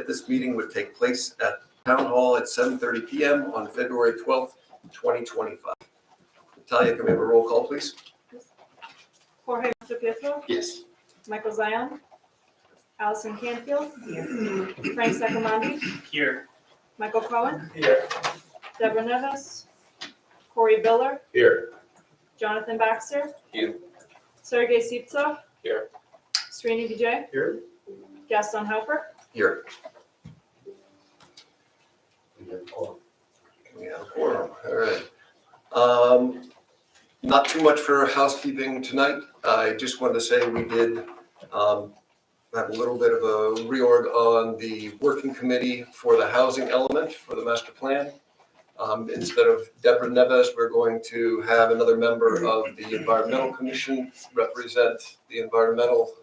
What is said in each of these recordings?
this meeting would take place at Town Hall at 7:30 p.m. on February 12th, 2025. Natalia, can we have a roll call, please? Jorge Pietro, Yes. Michael Zion, Allison Canfield, Frank Saccomanni, Here. Michael Cohen, Here. Deborah Neves, Corey Biller, Here. Jonathan Baxter, Here. Sergey Sipsov, Here. Srini Vijay, Here. Gaston Helper. Here. We have a quorum. All right. Not too much for housekeeping tonight. I just wanted to say we did have a little bit of a reorg on the working committee for the housing element for the master plan. Instead of Deborah Neves, we're going to have another member of the Environmental Commission represent the Environmental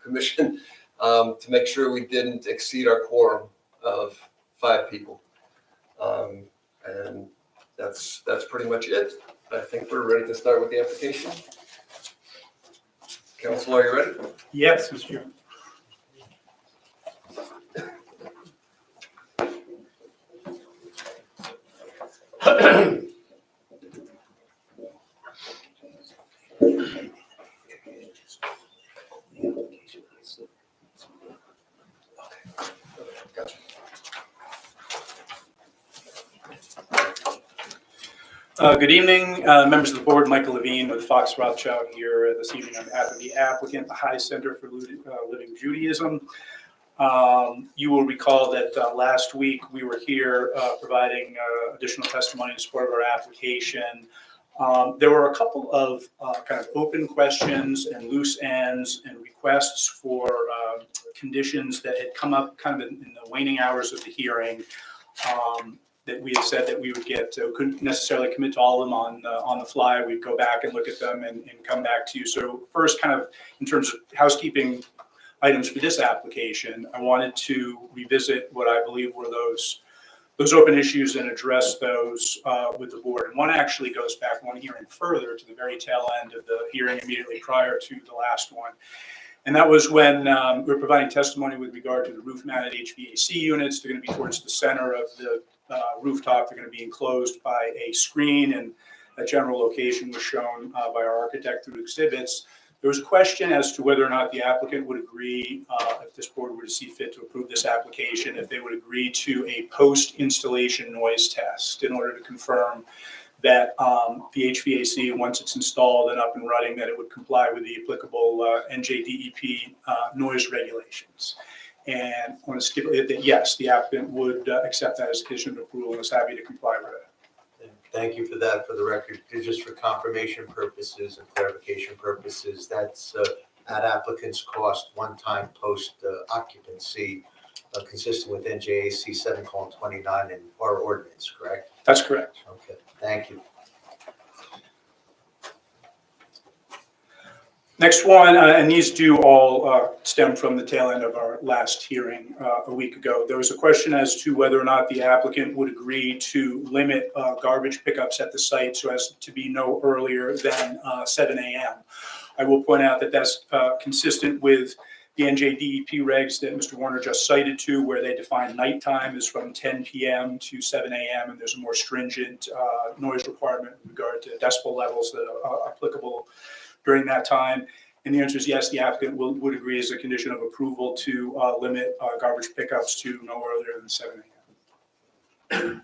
Commission to make sure we didn't exceed our quorum of 5 people. And that's pretty much it. I think we're ready to start with the application. Council, are you ready? Yes, Mr. Chairman. Gotcha. Good evening, members of the board. Michael Levine with Fox Rothschild here this evening on behalf of the applicant, the High Center for Living Judaism. You will recall that last week we were here providing additional testimony in support of our application. There were a couple of kind of open questions and loose ends and requests for conditions that had come up kind of in the waning hours of the hearing. That we had said that we would get, couldn't necessarily commit to all of them on the fly. We'd go back and look at them and come back to you. So first, kind of in terms of housekeeping items for this application, I wanted to revisit what I believe were those open issues and address those with the board. And one actually goes back one hearing further to the very tail end of the hearing immediately prior to the last one. And that was when we were providing testimony with regard to the roof-mounted HVAC units. They're going to be towards the center of the rooftop. They're going to be enclosed by a screen, and a general location was shown by our architect through exhibits. There was a question as to whether or not the applicant would agree, if this board were to see fit to approve this application, if they would agree to a post-installation noise test in order to confirm that the HVAC, once it's installed and up and running, that it would comply with the applicable NJDEP noise regulations. And I want to stipulate that, yes, the applicant would accept that as a condition of approval and is happy to comply with it. Thank you for that. For the record, just for confirmation purposes and clarification purposes, that's at applicant's cost, one-time post-occupancy, consistent with NJAC 7:29 and our ordinance, correct? That's correct. Okay, thank you. Next one, and these do all stem from the tail end of our last hearing a week ago. There was a question as to whether or not the applicant would agree to limit garbage pickups at the site so as to be no earlier than 7 a.m. I will point out that that's consistent with the NJDEP regs that Mr. Warner just cited to, where they define nighttime as from 10 p.m. to 7 a.m. and there's a more stringent noise requirement with regard to decibel levels that are applicable during that time. And the answer is yes, the applicant would agree as a condition of approval to limit garbage pickups to no earlier than 7 a.m.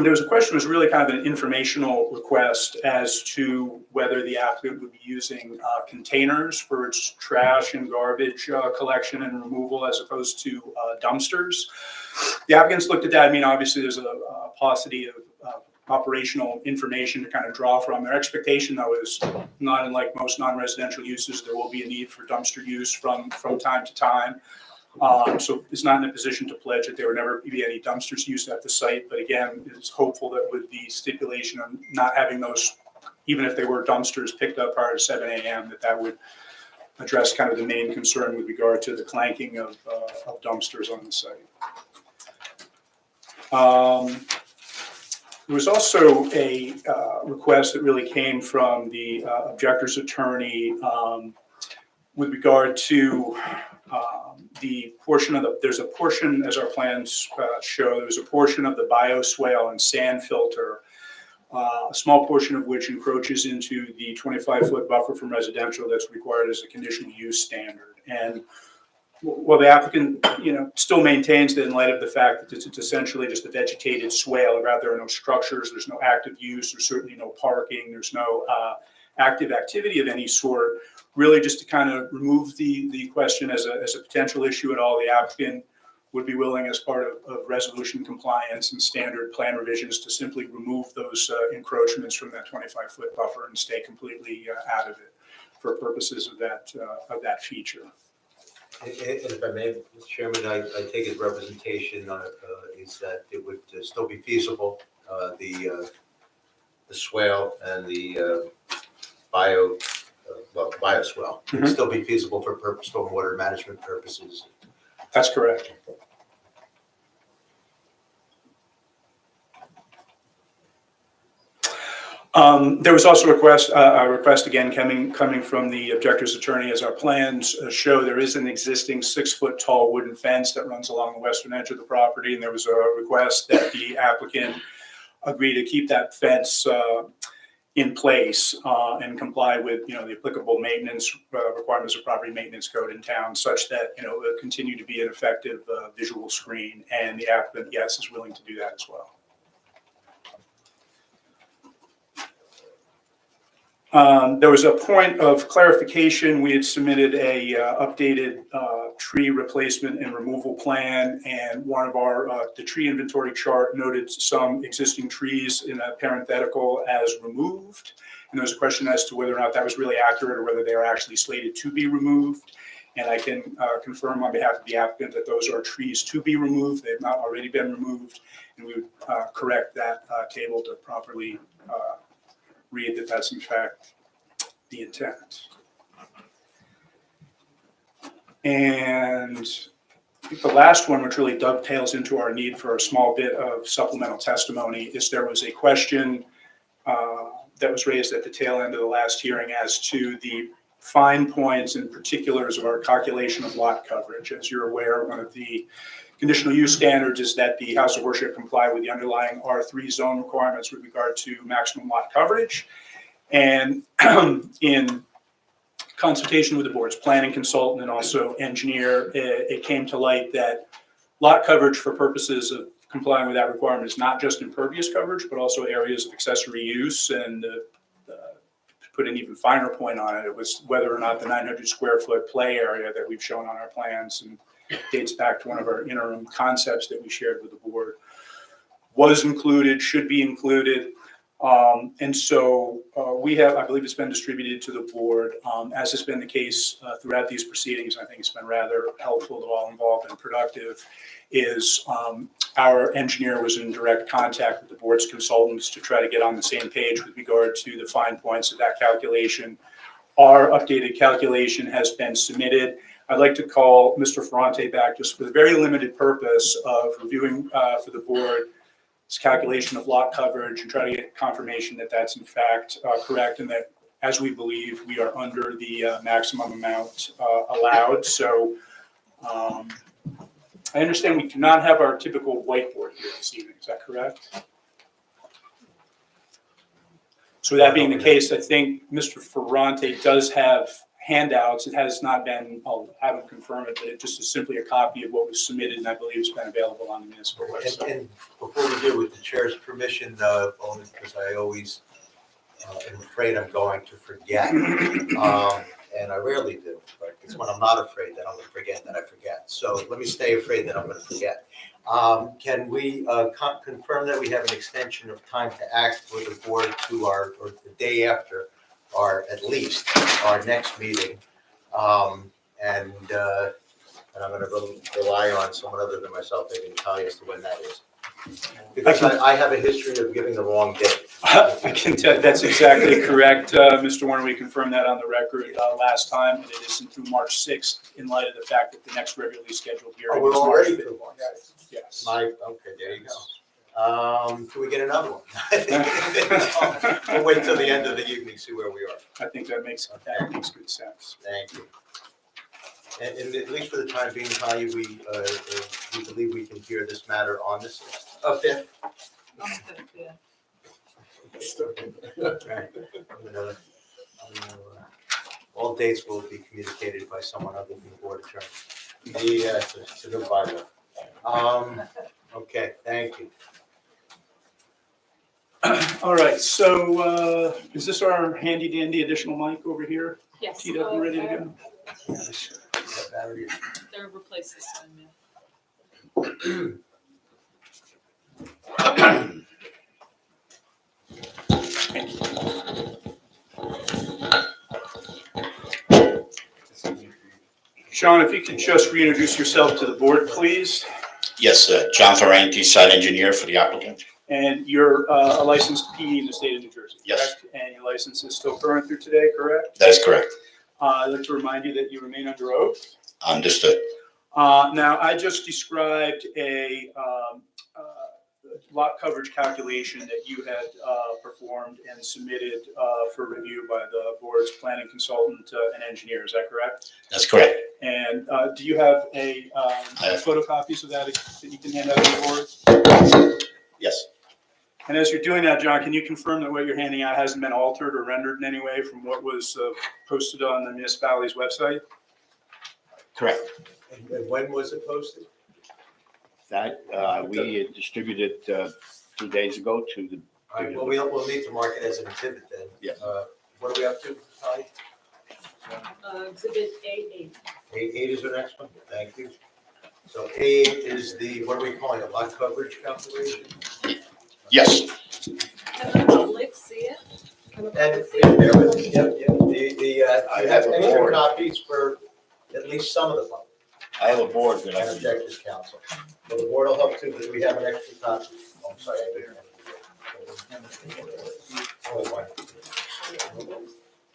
There was a question, it was really kind of an informational request as to whether the applicant would be using containers for its trash and garbage collection and removal as opposed to dumpsters. The applicants looked at that. I mean, obviously there's a paucity of operational information to kind of draw from. Their expectation, though, is not unlike most non-residential uses, there will be a need for dumpster use from time to time. So it's not in a position to pledge that there would never be any dumpsters used at the site. But again, it's hopeful that with the stipulation of not having those, even if they were dumpsters picked up prior to 7 a.m., that would address kind of the main concern with regard to the clanking of dumpsters on the site. There was also a request that really came from the objector's attorney with regard to the portion of there's a portion, as our plans show, there's a portion of the bioswale and sand filter, a small portion of which encroaches into the 25-foot buffer from residential that's required as a conditional use standard. And well, the applicant, still maintains that in light of the fact that it's essentially just a vegetated swale, there are no structures, there's no active use, there's certainly no parking, there's no active activity of any sort. Really, just to kind of remove the question as a potential issue at all, the applicant would be willing, as part of resolution compliance and standard plan revisions, to simply remove those encroachments from that 25-foot buffer and stay completely out of it for purposes of that feature. And if I may, Mr. Chairman, I take his representation is that it would still be feasible, the swale and the bioswale would still be feasible for stormwater management purposes. That's correct. There was also a request again coming from the objector's attorney. As our plans show, there is an existing 6-foot tall wooden fence that runs along the western edge of the property, and there was a request that the applicant agree to keep that fence in place and comply with the applicable maintenance requirements of property maintenance code in town, such that it will continue to be an effective visual screen. And the applicant, yes, is willing to do that as well. There was a point of clarification. We had submitted a updated tree replacement and removal plan, and one of the tree inventory chart noted some existing trees in a parenthetical as removed. And there was a question as to whether or not that was really accurate or whether they are actually slated to be removed. And I can confirm on behalf of the applicant that those are trees to be removed. They have not already been removed, and we would correct that table to properly read that that's in fact the intent. And I think the last one, which really dovetails into our need for a small bit of supplemental testimony, is there was a question that was raised at the tail end of the last hearing as to the fine points and particulars of our calculation of lot coverage. As you're aware, one of the conditional use standards is that the house of worship comply with the underlying R3 zone requirements with regard to maximum lot coverage. And in consultation with the board's planning consultant and also engineer, it came to light that lot coverage for purposes of complying with that requirement is not just impervious coverage, but also areas of accessory use. And to put an even finer point on it, it was whether or not the 900 square foot play area that we've shown on our plans and dates back to one of our interim concepts that we shared with the board was included, should be included. And so we have, I believe it's been distributed to the board, as has been the case throughout these proceedings. I think it's been rather helpful to all involved and productive. Is our engineer was in direct contact with the board's consultants to try to get on the same page with regard to the fine points of that calculation. Our updated calculation has been submitted. I'd like to call Mr. Ferrante back just for the very limited purpose of reviewing for the board this calculation of lot coverage and try to get confirmation that that's in fact correct, and that, as we believe, we are under the maximum amount allowed. So I understand we do not have our typical whiteboard here this evening. Is that correct? So with that being the case, I think Mr. Ferrante does have handouts. It has not been, I'll have him confirm it, but it just is simply a copy of what was submitted, and I believe it's been available on the municipal website. And before we do, with the chair's permission, only because I always am afraid I'm going to forget, and I rarely do, but it's when I'm not afraid that I'm going to forget that I forget. So let me stay afraid that I'm going to forget. Can we confirm that we have an extension of time to act for the board to or the day after, or at least our next meeting, and I'm going to rely on someone other than myself, maybe Natalia, as to when that is. Because I have a history of giving the wrong date. I can tell that's exactly correct, Mr. Warner. We confirmed that on the record last time, and it isn't through March 6th in light of the fact that the next regularly scheduled hearing We're is already March 5th. through March. Yes. Okay, there you go. Can we get another one? We'll wait till the end of the evening, see where we are. I think that makes good sense. Thank you. And at least for the time being, Tanya, we believe we can hear this matter on the 6th. Oh, 5th. Right. All dates will be communicated by someone other than the board attorney. It's a good bylaw. Okay, thank you. All right, so is this our handy dandy additional mic over here? Yes. Teed up and ready to go? That battery- They're replaced this time, yeah. Sean, if you could just reintroduce yourself to the board, please. Yes, John Ferranti, site engineer for the applicant. And you're a licensed PE in the state of New Jersey, Yes. correct? And your license is still current through today, correct? That is correct. I'd like to remind you that you remain under oath. Understood. Now, I just described a lot coverage calculation that you had performed and submitted for review by the board's planning consultant and engineer. Is that correct? That's correct. And do you have a have. photocopies of that that you can hand out to the board? Yes. And as you're doing that, John, can you confirm that what you're handing out hasn't been altered or rendered in any way from what was posted on the municipality's website? Correct. And when was it posted? That, we distributed 2 days ago to the, All right, well, we'll need to mark it as an exhibit then. Yes. What are we up to, Tanya? Exhibit A8. A8 is the next one, thank you. So A8 is the, what are we calling it, lot coverage calculation? Yes. Can the public see it? Can the And public see it? there was, I you have have a extra board. copies for at least some of the public, I have a board that I and can, objectors council. So the board will help too, but we have an extra copy. Oh, I'm sorry, I didn't.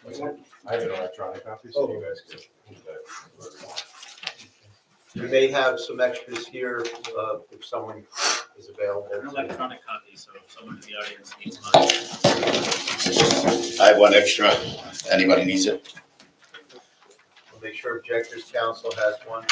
Only one. I have an electronic copy, Oh. so you guys can. We may have some extras here, if someone is available. They're an electronic copy, so if someone in the audience needs mine. I have one extra. Anybody needs it? We'll make sure objectors council has one.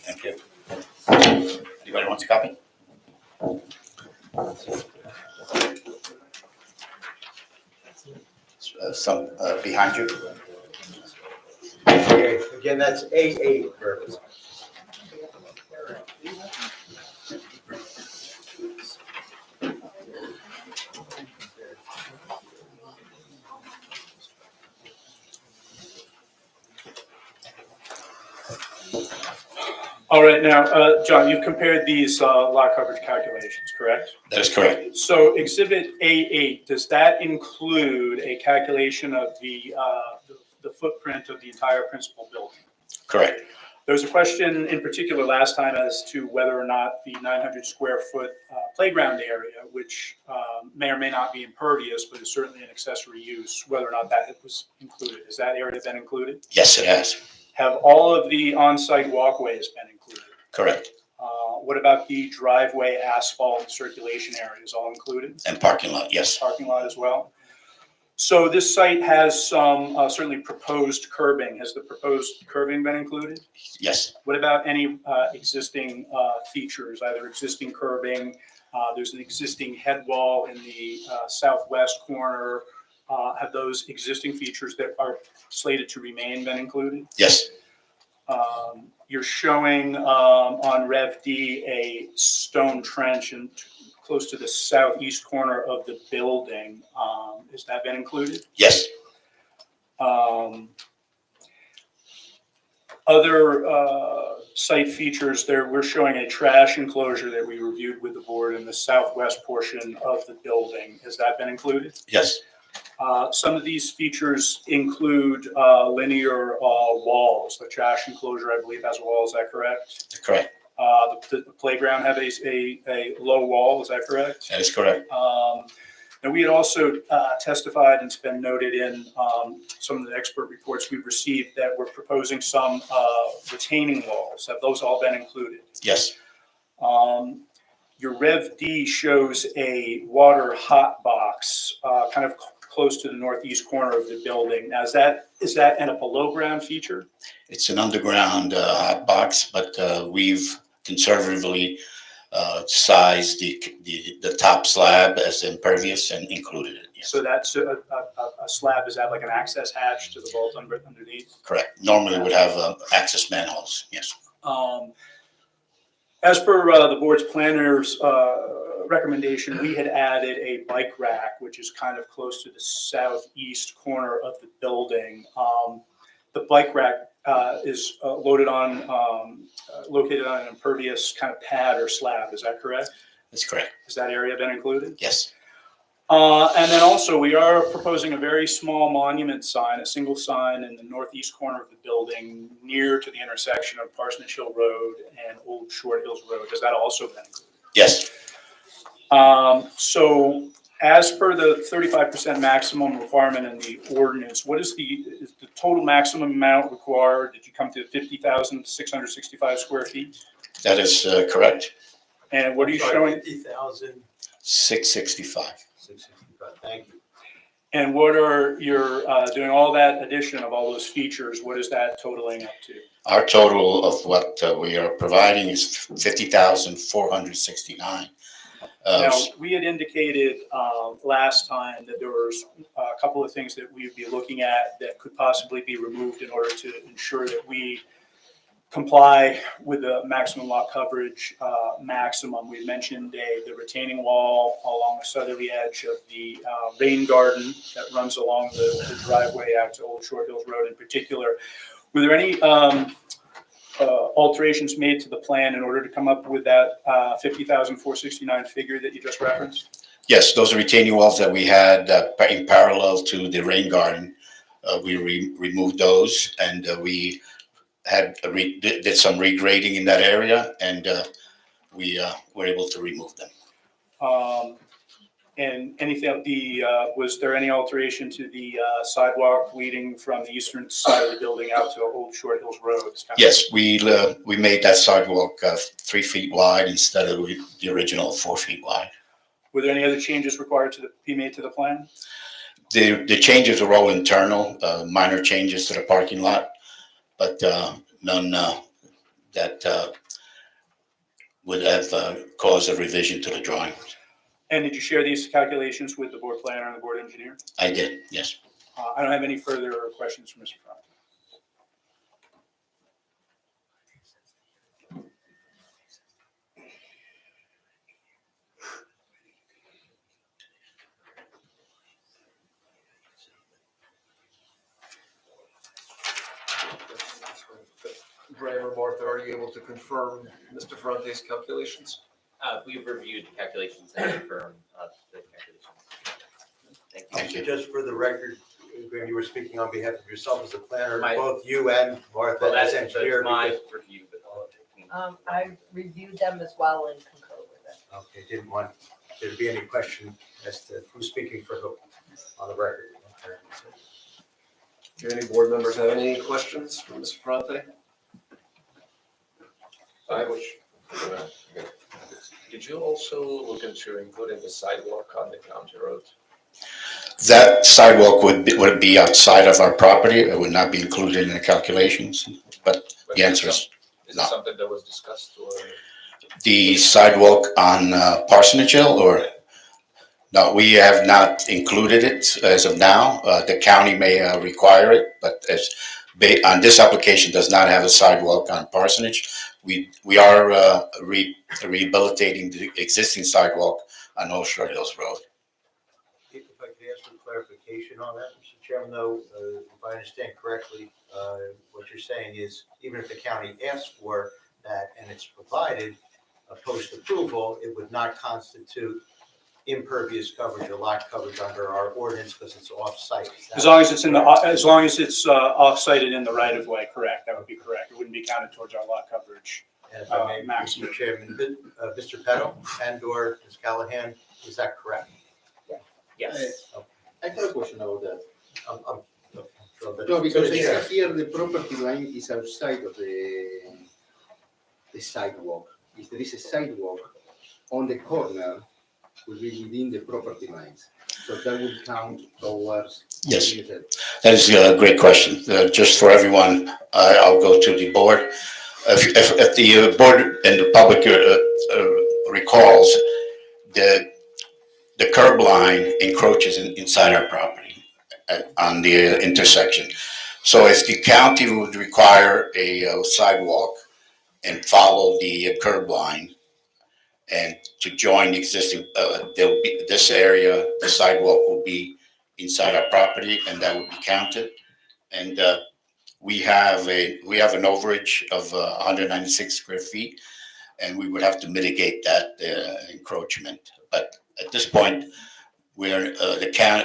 Thank you. Anybody wants a copy? Some behind you. Okay, again, that's A8 for everyone. All right, now, John, you've compared these lot coverage calculations, correct? That is correct. So Exhibit A8, does that include a calculation of the footprint of the entire principal building? Correct. There was a question in particular last time as to whether or not the 900 square foot playground area, which may or may not be impervious, but is certainly an accessory use, whether or not that was included. Has that area been included? Yes, it has. Have all of the on-site walkways been included? Correct. What about the driveway, asphalt, circulation areas, all included? And parking lot, yes. Parking lot as well? So this site has some certainly proposed curbing. Has the proposed curbing been included? Yes. What about any existing features, either existing curbing? There's an existing head wall in the southwest corner. Have those existing features that are slated to remain been included? Yes. You're showing on Rev D a stone trench and close to the southeast corner of the building. Has that been included? Yes. Other site features there, we're showing a trash enclosure that we reviewed with the board in the southwest portion of the building. Has that been included? Yes. Some of these features include linear walls. The trash enclosure, I believe, has a wall. Is that correct? Correct. The playground have a low wall. Is that correct? That is correct. Now, we had also testified, and it's been noted in some of the expert reports we've received, that we're proposing some retaining walls. Have those all been included? Yes, Your Rev D shows a water hot box kind of close to the northeast corner of the building. Now, is that a below ground feature? it's an underground hot box, but we've conservatively sized the top slab as impervious and included it. Yes. So that's a slab, is that like an access hatch to the vault underneath? Correct. Normally would have access manholes, yes. As per the board's planner's recommendation, we had added a bike rack, which is kind of close to the southeast corner of the building. The bike rack is located on an impervious kind of pad or slab. Is that correct? That's correct. Has that area been included? Yes. And then also, we are proposing a very small monument sign, a single sign in the northeast corner of the building near to the intersection of Parsonage Hill Road and Old Short Hills Road. Has that also been included? Yes. So as per the 35% maximum requirement in the ordinance, what is the total maximum amount required? Did you come to 50,665 square feet? That is correct. And what are you showing? 50,665. 665. Thank you. And what are your, doing all that addition of all those features, what is that totaling up to? Our total of what we are providing is 50,469. Now, we had indicated last time that there was a couple of things that we would be looking at that could possibly be removed in order to ensure that we comply with the maximum lot coverage maximum. We mentioned the retaining wall along the southerly edge of the rain garden that runs along the driveway out to Old Short Hills Road in particular. Were there any alterations made to the plan in order to come up with that 50,469 figure that you just referenced? Yes, those are retaining walls that we had in parallel to the rain garden. We removed those, and we had did some regrading in that area, and we were able to remove them. And anything, was there any alteration to the sidewalk leading from the eastern side of the building out to Old Short Hills Road? Yes, we made that sidewalk 3 feet wide instead of the original 4 feet wide. Were there any other changes required to be made to the plan? The changes are all internal, minor changes to the parking lot, but none that would have caused a revision to the drawing. And did you share these calculations with the board planner and the board engineer? I did, yes. I don't have any further questions for Mr. Fromm. Graham or Martha, are you able to confirm Mr. Ferrante's calculations? We've reviewed the calculations and confirmed the calculations. Thank you. Just for the record, Graham, you were speaking on behalf of yourself as a planner, My- both you and Martha Well, as that's engineer. my because- review, but I reviewed them as well and concur with it. Okay, didn't want there to be any question as to who's speaking for who on the record. Okay. Do any board members have any questions for Mr. Ferrante? I wish. Did you also look into including the sidewalk on the county road? That sidewalk would be outside of our property. It would not be included in the calculations, but the answer is Is no. it something that was discussed or? The sidewalk on Parsonage Hill, or? No, we have not included it as of now. The county may require it, but on this application does not have a sidewalk on Parsonage. We are rehabilitating the existing sidewalk on Old Short Hills Road. If I could ask for clarification on that, Mr. Chairman, though, if I understand correctly, what you're saying is even if the county asks for that and it's provided post-approval, it would not constitute impervious coverage or lot coverage under our ordinance because it's off-site. As long as it's off-sited in the right of way, correct, that would be correct. It wouldn't be counted towards our lot coverage. And if I may, maximum. Mr. Chairman, Mr. Petto and/or Ms. Callahan, is that correct? Yes. I have a question about that. Okay. So the- No, because the I chair. have here the property line is outside of the sidewalk. If there is a sidewalk on the corner, will be within the property lines. So that will count towards. Yes. That is a great question. Just for everyone, I'll go to the board. If the board and the public recalls, the curb line encroaches inside our property on the intersection. So if the county would require a sidewalk and follow the curb line and to join the existing, there'll be this area, the sidewalk will be inside our property and that would be counted. And we have an overage of 196 square feet, and we would have to mitigate that encroachment. But at this point, we're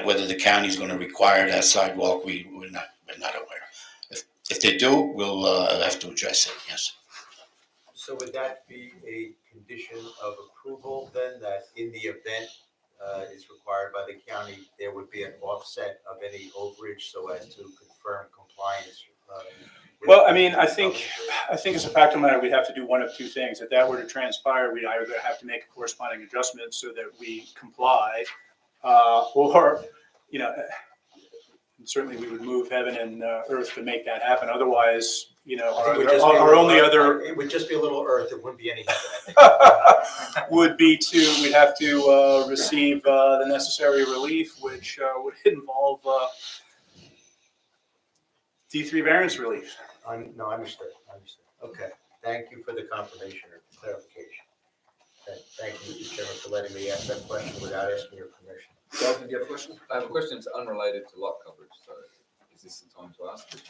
whether the county is going to require that sidewalk, we're not aware. If they do, we'll have to address it. Yes. So would that be a condition of approval then, that in the event is required by the county, there would be an offset of any overage so as to confirm compliance? With Well, I mean, I the think zoning? as a practical matter, we'd have to do one of two things. If that were to transpire, we'd either have to make a corresponding adjustment so that we comply, or, you know, certainly we would move heaven and earth to make that happen. Otherwise, you know, I think it would just be a our little only earth. other It would just be a little earth, it wouldn't be any heaven, I think. would be we'd have to receive the necessary relief, which would involve D3 variance relief. No, understood. Okay, thank you for the confirmation or clarification. Thank you, Mr. Chairman, for letting me ask that question without asking your permission. Jonathan, do you have a question? I have a question that's unrelated to lot coverage, so is this the time to ask it?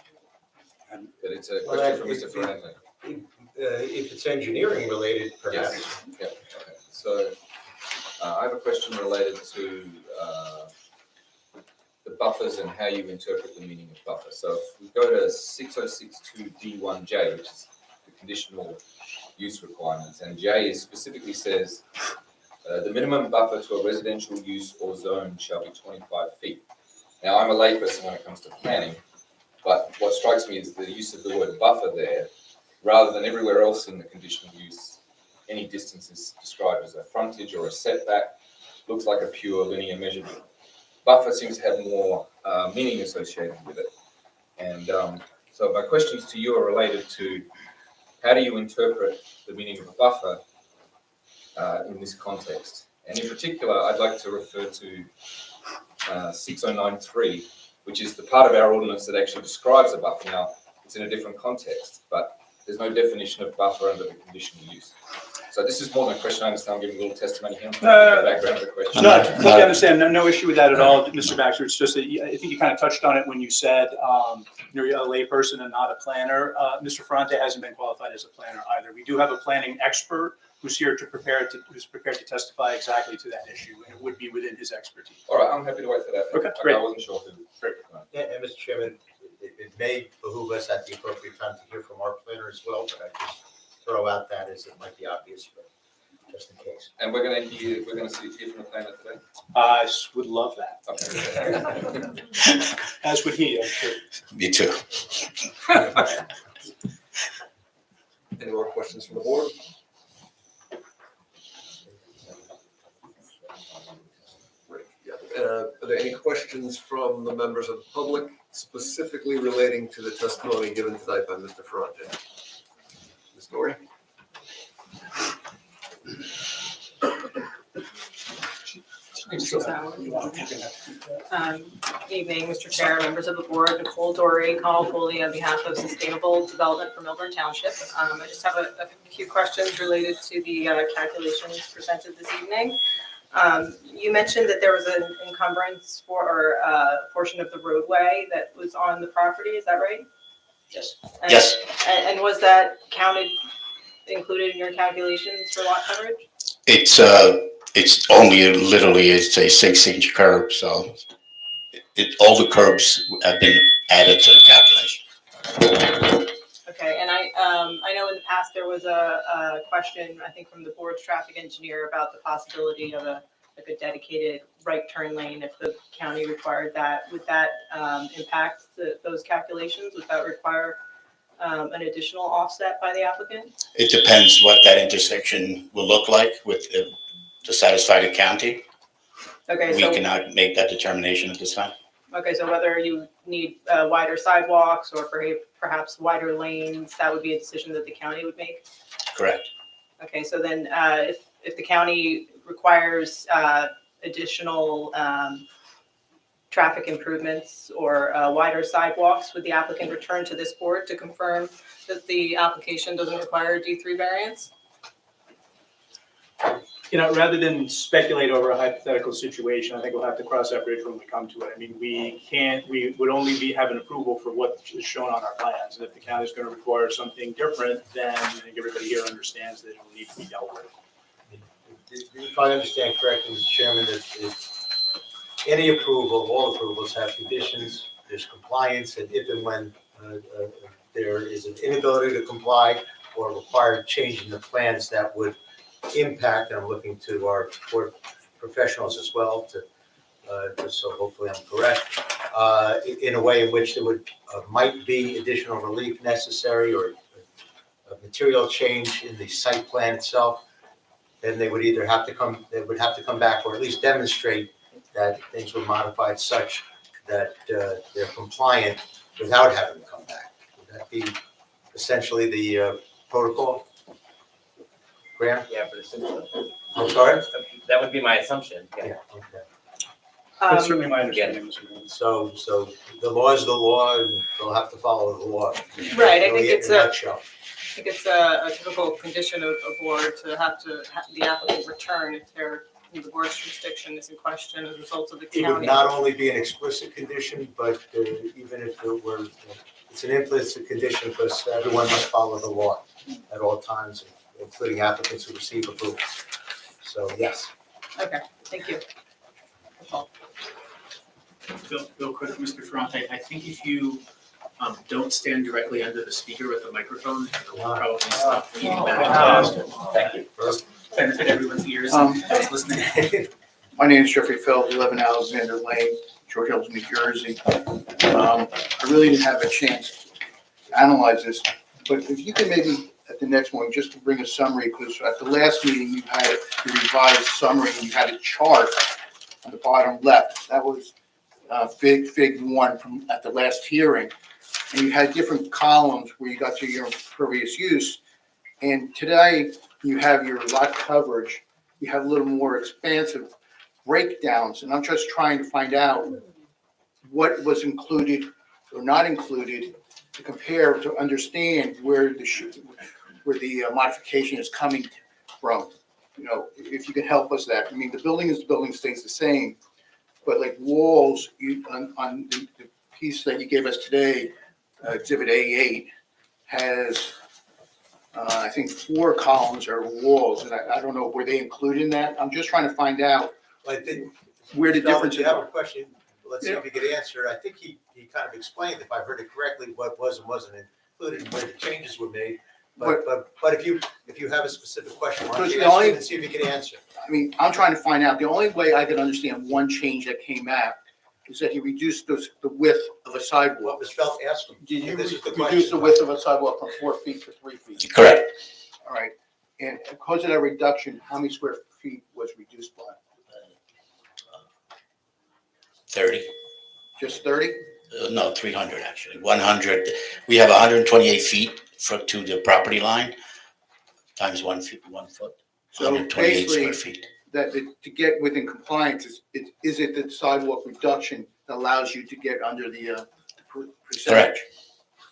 But it's a Well, question from it- Mr. Ferrante. If it's engineering related, perhaps. Yes, yeah, okay. So I have a question related to the buffers and how you interpret the meaning of buffer. So if we go to 6062D1J, which is the conditional use requirements, and J specifically says the minimum buffer to a residential use or zone shall be 25 feet. Now, I'm a layperson when it comes to planning, but what strikes me is the use of the word buffer there, rather than everywhere else in the conditional use, any distance is described as a frontage or a setback, looks like a pure linear measurement. Buffer seems to have more meaning associated with it. And so my questions to you are related to how do you interpret the meaning of a buffer in this context? And in particular, I'd like to refer to 6093, which is the part of our ordinance that actually describes a buffer. Now, it's in a different context, but there's no definition of buffer under the conditional use. So this is more than a question. I understand I'm giving a little testimony here. The background of the question. No, I totally understand. No issue with that at all, Mr. Baxter. It's just that I think you kind of touched on it when you said you're a layperson and not a planner. Mr. Ferrante hasn't been qualified as a planner either. We do have a planning expert who's here who's prepared to testify exactly to that issue, and it would be within his expertise. All right, I'm happy to wait for that. Okay, great. I wasn't sure who. Great. Yeah, and Mr. Chairman, it may behoove us at the appropriate time to hear from our planner as well, but I just throw out that as it might be obvious, but just in case. And we're going to hear from the planner today. I would love that, Okay. as would he, I'm sure. Me too. Any more questions from the board? Great. Yeah. Are there any questions from the members of the public specifically relating to the testimony given tonight by Mr. Ferrante? Ms. Dory? Evening, Mr. Chair, members of the board, Nicole Dory, Connell Foley on behalf of Sustainable Development for Milburn Township. I just have a few questions related to the calculations presented this evening. You mentioned that there was an encumbrance for a portion of the roadway that was on the property, is that right? Yes. And- Yes. And was that included in your calculations for lot coverage? It's only literally, it's a 6-inch curb, so all the curbs have been added to the calculation. Okay, and I know in the past there was a question, I think from the board's traffic engineer about the possibility of a like a dedicated right turn lane if the county required that. Would that impact those calculations? Would that require an additional offset by the applicant? It depends what that intersection will look like to satisfy the county. Okay, We so cannot make that determination at this time. okay, so whether you need wider sidewalks or perhaps wider lanes, that would be a decision that the county would make? Correct. Okay, so then if the county requires additional traffic improvements or wider sidewalks, would the applicant return to this board to confirm that the application doesn't require a D3 variance? You know, rather than speculate over a hypothetical situation, I think we'll have to cross that bridge when we come to it. I mean, we would only be having approval for what is shown on our plans. And if the county is going to require something different, then I think everybody here understands that it will need to be dealt with. If I understand correctly, Mr. Chairman, that any approval, all approvals have conditions, there's compliance, and if and when there is an inability to comply or required change in the plans that would impact, and I'm looking to our board professionals as well to so hopefully I'm correct, in a way in which there would might be additional relief necessary or a material change in the site plan itself, then they would either have to come back or at least demonstrate that things were modified such that they're compliant without having to come back. Would that be essentially the protocol? Graham? Yeah, but essentially, I'm sorry? that would be my assumption, yeah. Okay. That's certainly my understanding, Mr. Mayor. So the law is the law, and they'll have to follow the law. Right, I think Really, in it's a a- nutshell. I think it's a typical condition of board to have the applicant return if the board's jurisdiction is in question as a result of the It would county. not only be an explicit condition, but even if it were, it's an implicit condition because everyone must follow the law at all times, including applicants who receive approval. So, yes. Okay, thank you. That's all. Real quick, Mr. Ferrante, I think if you don't stand directly under the speaker with the microphone, it will probably stop the meeting back. Thank you. Benefit everyone's ears that's listening. My name is Jeffrey Feld, 11 Alexander Lane, Short Hills, New Jersey. I really didn't have a chance to analyze this, but if you could maybe at the next one, just to bring a summary, because at the last meeting, you had the revised summary, and you had a chart on the bottom left. That was Fig 1 from at the last hearing. And you had different columns where you got to your impervious use. And today, you have your lot coverage. You have a little more expansive breakdowns. And I'm just trying to find out what was included or not included to compare, to understand where the modification is coming from. You know, if you could help us that. I mean, the building stays the same, but like walls, on the piece that you gave us today, Exhibit A8 has, I think 4 columns or walls, and I don't know, were they included in that? I'm just trying to find out I think, where the Phil, differences you have a are. question, let's see if he could answer it. I think he kind of explained, if I heard it correctly, what was and wasn't included and where the changes were made. But if you have a specific question, why don't you ask him and see if he can answer? I mean, I'm trying to find out, the only way I could understand one change that came out is that he reduced the width of a sidewalk. What was felt asked him. Did you This is the reduce question. the width of a sidewalk from 4 feet to 3 feet? Correct. All right, and because of that reduction, how many square feet was reduced by? 30. Just 30? No, 300 actually. 100. We have 128 feet to the property line times 1 foot. So 128 square basically, feet. that to get within compliance, is it the sidewalk reduction that allows you to get under the percentage? Correct.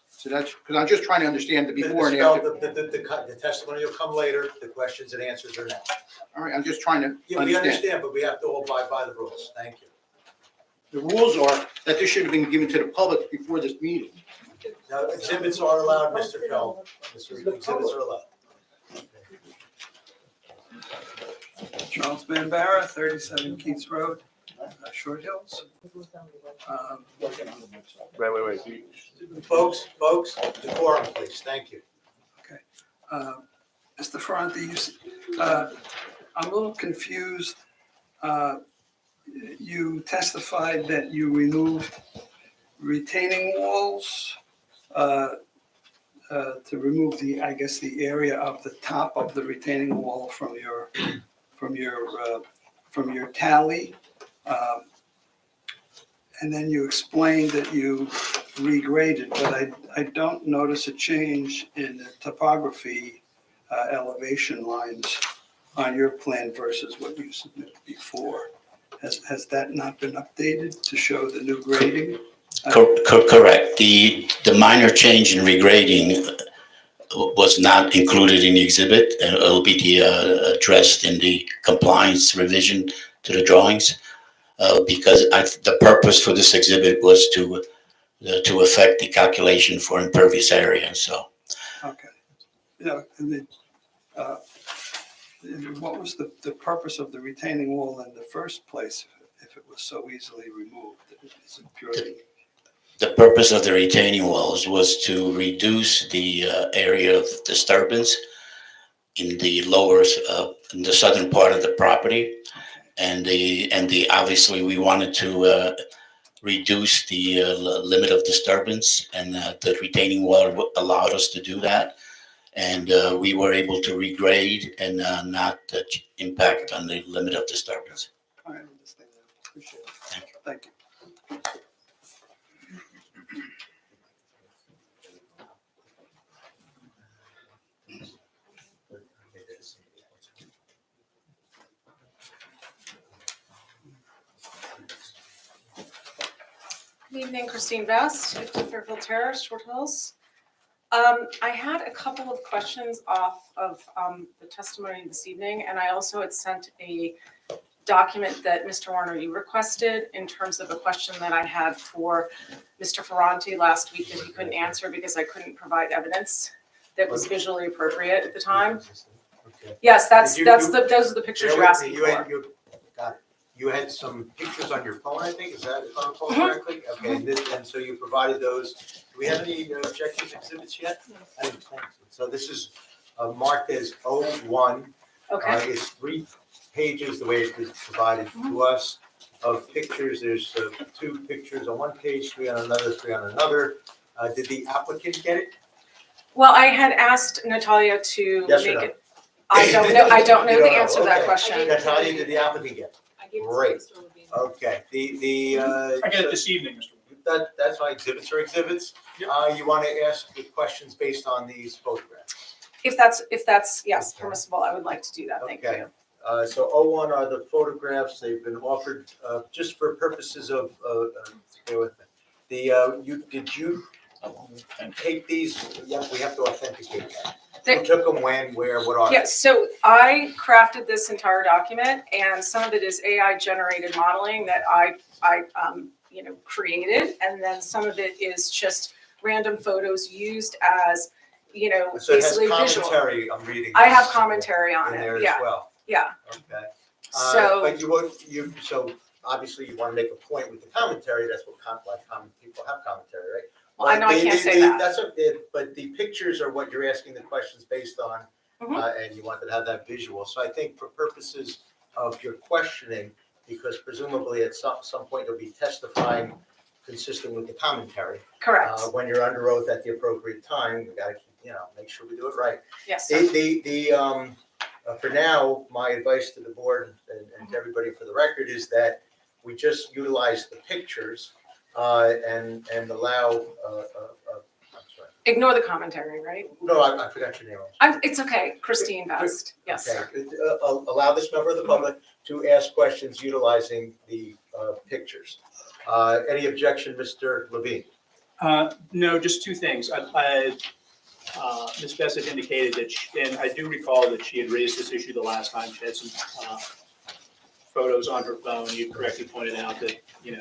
So that's, because I'm just trying to understand the before and Ms. after. Feld, the testimony will come later, the questions and answers are now. All right, I'm just trying to Yeah, we understand. understand, but we have to all abide by the rules. Thank you. The rules are that this should have been given to the public before this meeting. Now, exhibits are allowed, Mr. Feld. Exhibits are allowed. Charles Bambara, 37 Keats Road, Short Hills. Wait. Folks, decorum, please. Thank you. Mr. Ferrante, I'm a little confused You testified that you removed retaining walls to remove the, I guess, the area of the top of the retaining wall from your tally. And then you explained that you regraded, but I don't notice a change in the topography elevation lines on your plan versus what you submitted before. Has that not been updated to show the new grading? Correct. The minor change in regrading was not included in the exhibit, and it'll be addressed in the compliance revision to the drawings, because the purpose for this exhibit was to affect the calculation for impervious area, so. Okay. Yeah, and then, what was the purpose of the retaining wall in the first place if it was so easily removed? Is it purely? The purpose of the retaining walls was to reduce the area of disturbance in the in the southern part of the property. And obviously we wanted to reduce the limit of disturbance, and the retaining wall allowed us to do that. And we were able to regrade and not impact on the limit of disturbance. I understand that. Appreciate it. Thank you. Good evening, Christine Vest, 50 Fairfield Terrace, Short Hills. I had a couple of questions off of the testimony this evening, and I also had sent a document that Mr. Warner, you requested in terms of a question that I had for Mr. Ferranti last week that he couldn't answer because I couldn't provide evidence that was visually appropriate at the time. Okay. Yes, those Did are the pictures you're asking for. Got it. You had some pictures on your phone, I think, is that, if I recall correctly? Okay, and so you provided those. Do we have any objective exhibits yet? I didn't think so. So this is marked as O1. Okay. It's 3 pages, the way it was provided to us, of pictures. There's 2 pictures on one page, 3 on another, 3 on another. Did the applicant get it? Well, I had asked Natalia to Yes or make no? it. I don't know. I don't know You the don't know. answer to that Okay. question. Natalia, did the applicant get it? I gave it to Great. Mr. Levine. Okay, I get it this evening, Mr. Wood. that's why exhibits are exhibits. You want to ask the questions based on these photographs. If that's yes permissible, I would like to do that. Thank Okay. you. So O1 are the photographs. They've been offered just for purposes of, bear with me. Did you take these? Yeah, we have to authenticate that. Who took them, when, where, what are they? Yes, so I crafted this entire document, and some of it is AI generated modeling that I created, and then some of it is just random photos used as, So it has basically visual. commentary, I'm reading. I have commentary on in it. there Yeah, as well. yeah. Okay. So But so obviously you want to make a point with the commentary. That's what people have commentary, right? well, I know I can't say that. That's okay, but the pictures are what you're asking the questions based on, Mhm. and you wanted to have that visual. So I think for purposes of your questioning, because presumably at some point you'll be testifying consistent with the commentary. Correct. When you're under oath at the appropriate time, we gotta keep, make sure we do it right. Yes. Sir. For now, my advice to the board and to everybody for the record is that we just utilize the pictures and allow, I'm sorry. Ignore the commentary, right? No, I forgot your name. It's okay. Christine Vest. Yes. Okay. Allow this member of the public to ask questions utilizing the pictures. Any objection, Mr. Levine? No, just 2 things. Ms. Bessett indicated that, and I do recall that she had raised this issue the last time. She had some photos on her phone. You correctly pointed out that, they're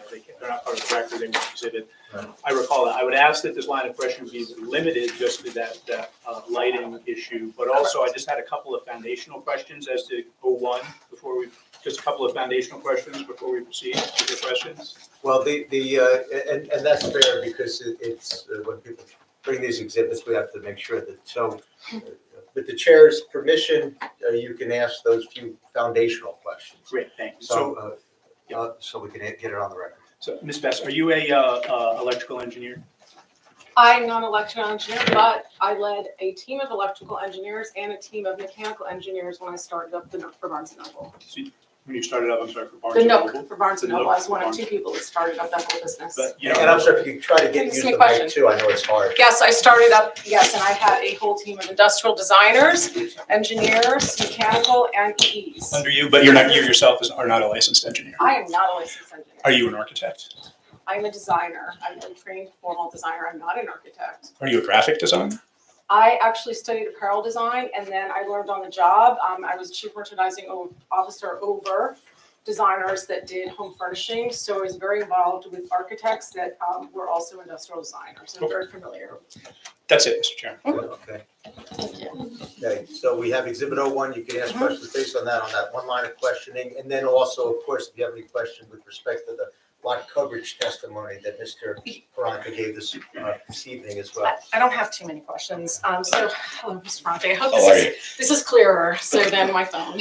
not part of the record, they weren't exhibit. Right. I recall that. I would ask that this line of questioning be limited just to that lighting issue, but also I just had a couple of foundational questions as to O1 just a couple of foundational questions before we proceed with the questions. Well, and that's fair because it's, when people bring these exhibits, we have to make sure that, so with the chair's permission, you can ask those few foundational questions. questions. Great, thank you. So we can get it on the record. So, Ms. Best, are you a electrical engineer? I'm not an electrical engineer, but I led a team of electrical engineers and a team of mechanical engineers when I started up the Nook for Barnes & Noble. When you started up, I'm sorry, for Barnes The and Nook Noble? for Barnes & The Noble, Nook I was one for of two Barnes. people that started up that whole business. But, you And know, I'm sorry, if you try to get Ask use me the questions. mic too, I know it's hard. Yes, I started up, yes, and I had a whole team of industrial designers, engineers, mechanical, and EEs. under you, but you yourself are not a licensed engineer. I am not a licensed engineer. Are you an architect? I'm a designer. I'm a trained formal designer. I'm not an architect. Are you a graphic designer? I actually studied apparel design and then I learned on the job. I was chief merchandising officer over designers that did home furnishing. So I was very involved with architects that were also industrial designers. I'm very familiar. That's it, Mr. Chairman. Okay. Okay, so we have Exhibit 01. You can ask questions based on that one line of questioning. And then also, of course, if you have any questions with respect to the lot coverage testimony that Mr. Ferrante gave this evening as well. I don't have too many questions. Hello, Mr. Ferrante. I hope How are you? this is clearer so than my phone.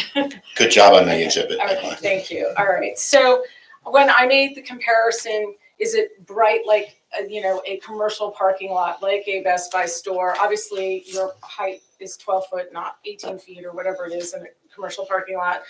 Good job on the exhibit. Okay, thank you. All right. So when I made the comparison, is it bright like, a commercial parking lot, like a Best Buy store? Obviously, your height is 12 foot, not 18 feet or whatever it is in a commercial parking lot.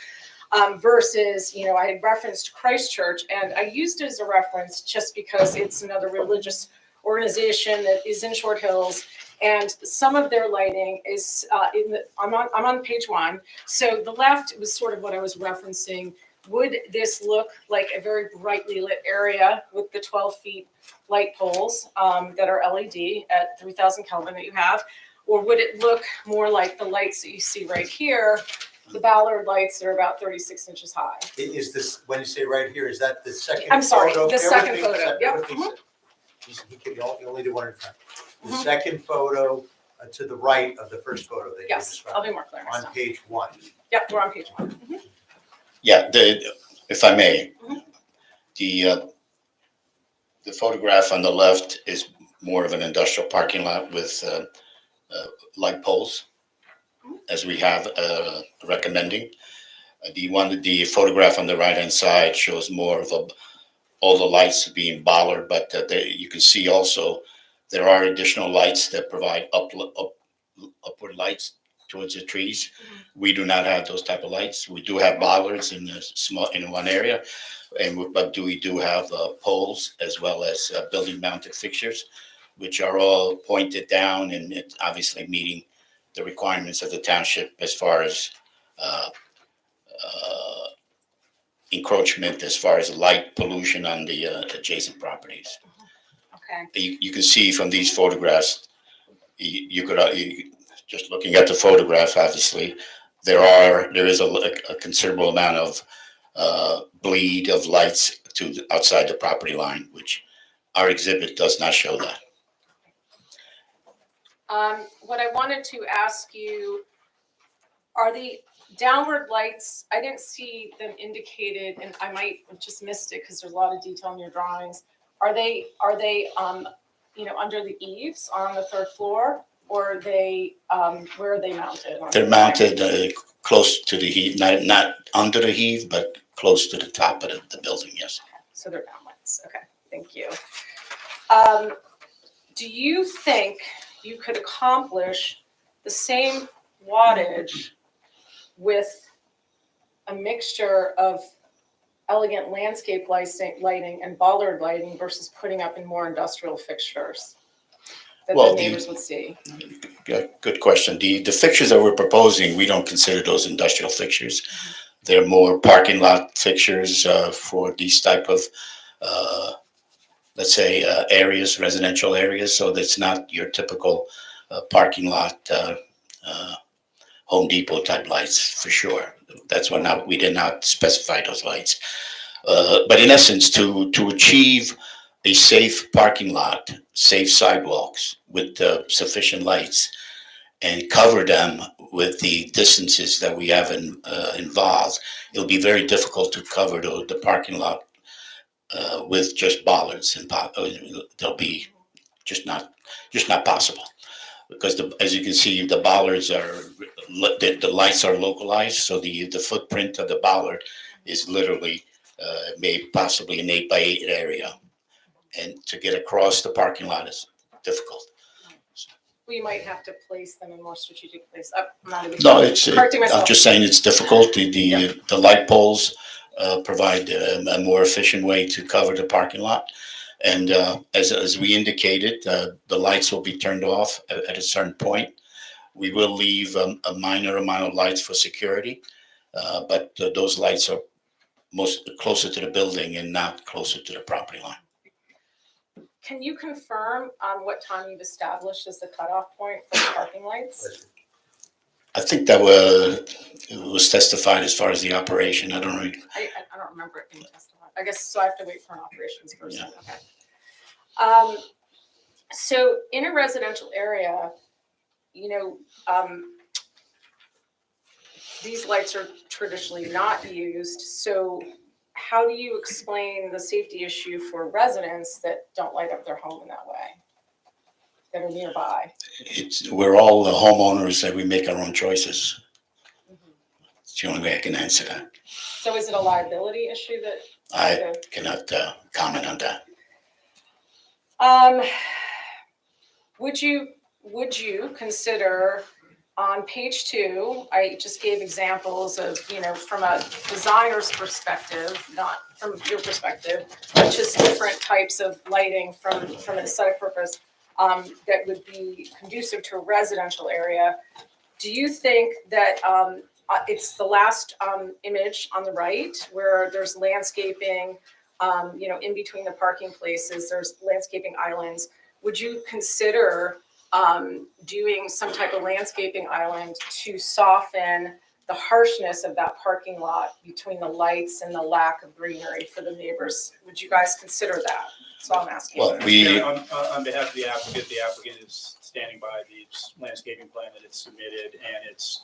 Versus, I had referenced Christchurch, and I used it as a reference just because it's another religious organization that is in Short Hills, and some of their lighting is I'm on page 1. So the left was sort of what I was referencing. Would this look like a very brightly lit area with the 12 feet light poles that are LED at 3,000 Kelvin that you have, or would it look more like the lights that you see right here? The Ballard lights are about 36 inches high. Is this, when you say right here, is that the second? I'm sorry, photo? the Bear second with me, photo, bear yep. with me. You only do one in front. The Mhm. second photo to the right of the first photo that you Yes, described. I'll be more clear next On time. page 1. Yep, we're on page 1. Yeah, if I may, the photograph on the left is more of an industrial parking lot with light poles, as we have recommending. The photograph on the right-hand side shows more of all the lights being bollard, but you can see also there are additional lights that provide upward lights towards the trees. We do not have those type of lights. We do have bollards in one area, but we do have poles as well as building mounted fixtures, which are all pointed down and it's obviously meeting the requirements of the township as far as encroachment, as far as light pollution on the adjacent properties. Okay. You can see from these photographs, just looking at the photograph, obviously, there is a considerable amount of bleed of lights to outside the property line, which our exhibit does not show that. What I wanted to ask you, are the downward lights, I didn't see them indicated, and I might have just missed it because there's a lot of detail in your drawings. Are they under the eaves on the third floor, or are they, where are they mounted? They're mounted close to the heave, not under the heave, but close to the top of the building, yes. So they're downlights. Okay, thank you. Do you think you could accomplish the same wattage with a mixture of elegant landscape lighting and bollard lighting versus putting up in more industrial fixtures that the neighbors would see? Good question. The fixtures that we're proposing, we don't consider those industrial fixtures. They're more parking lot fixtures for these type of, let's say, areas, residential areas. So that's not your typical parking lot, Home Depot type lights for sure. That's why we did not specify those lights. But in essence, to achieve a safe parking lot, safe sidewalks with sufficient lights, and cover them with the distances that we have involved, it'll be very difficult to cover the parking lot with just bollards, and they'll be just not possible. Because as you can see, the bollards are the lights are localized, so the footprint of the bollard is literally maybe possibly an 8 by 8 area. And to get across the parking lot is difficult. We might have to place them in more strategic place. I'm not even No, correcting myself. I'm just saying it's difficult. The light poles provide a more efficient way to cover the parking lot. And as we indicated, the lights will be turned off at a certain point. We will leave a minor amount of lights for security, but those lights are most closer to the building and not closer to the property line. Can you confirm what time you've established as the cutoff point for the parking lights? I think that was testified as far as the operation. I don't really. I don't remember it being testified. I guess, so I have to wait for an operations person. Yeah. Okay. So in a residential area, these lights are traditionally not used. So how do you explain the safety issue for residents that don't light up their home in that way, that are nearby? We're all homeowners that we make our own choices. It's the only way I can answer that. So is it a liability issue that? I cannot comment on that. Would you consider on page 2, I just gave examples of, from a designer's perspective, not from your perspective, but just different types of lighting from an aesthetic purpose that would be conducive to a residential area. Do you think that it's the last image on the right where there's landscaping, in between the parking places, there's landscaping islands. Would you consider doing some type of landscaping island to soften the harshness of that parking lot between the lights and the lack of greenery for the neighbors? Would you guys consider that? That's all I'm asking. Well, On behalf of the applicant is standing by the landscaping plan that it's submitted and its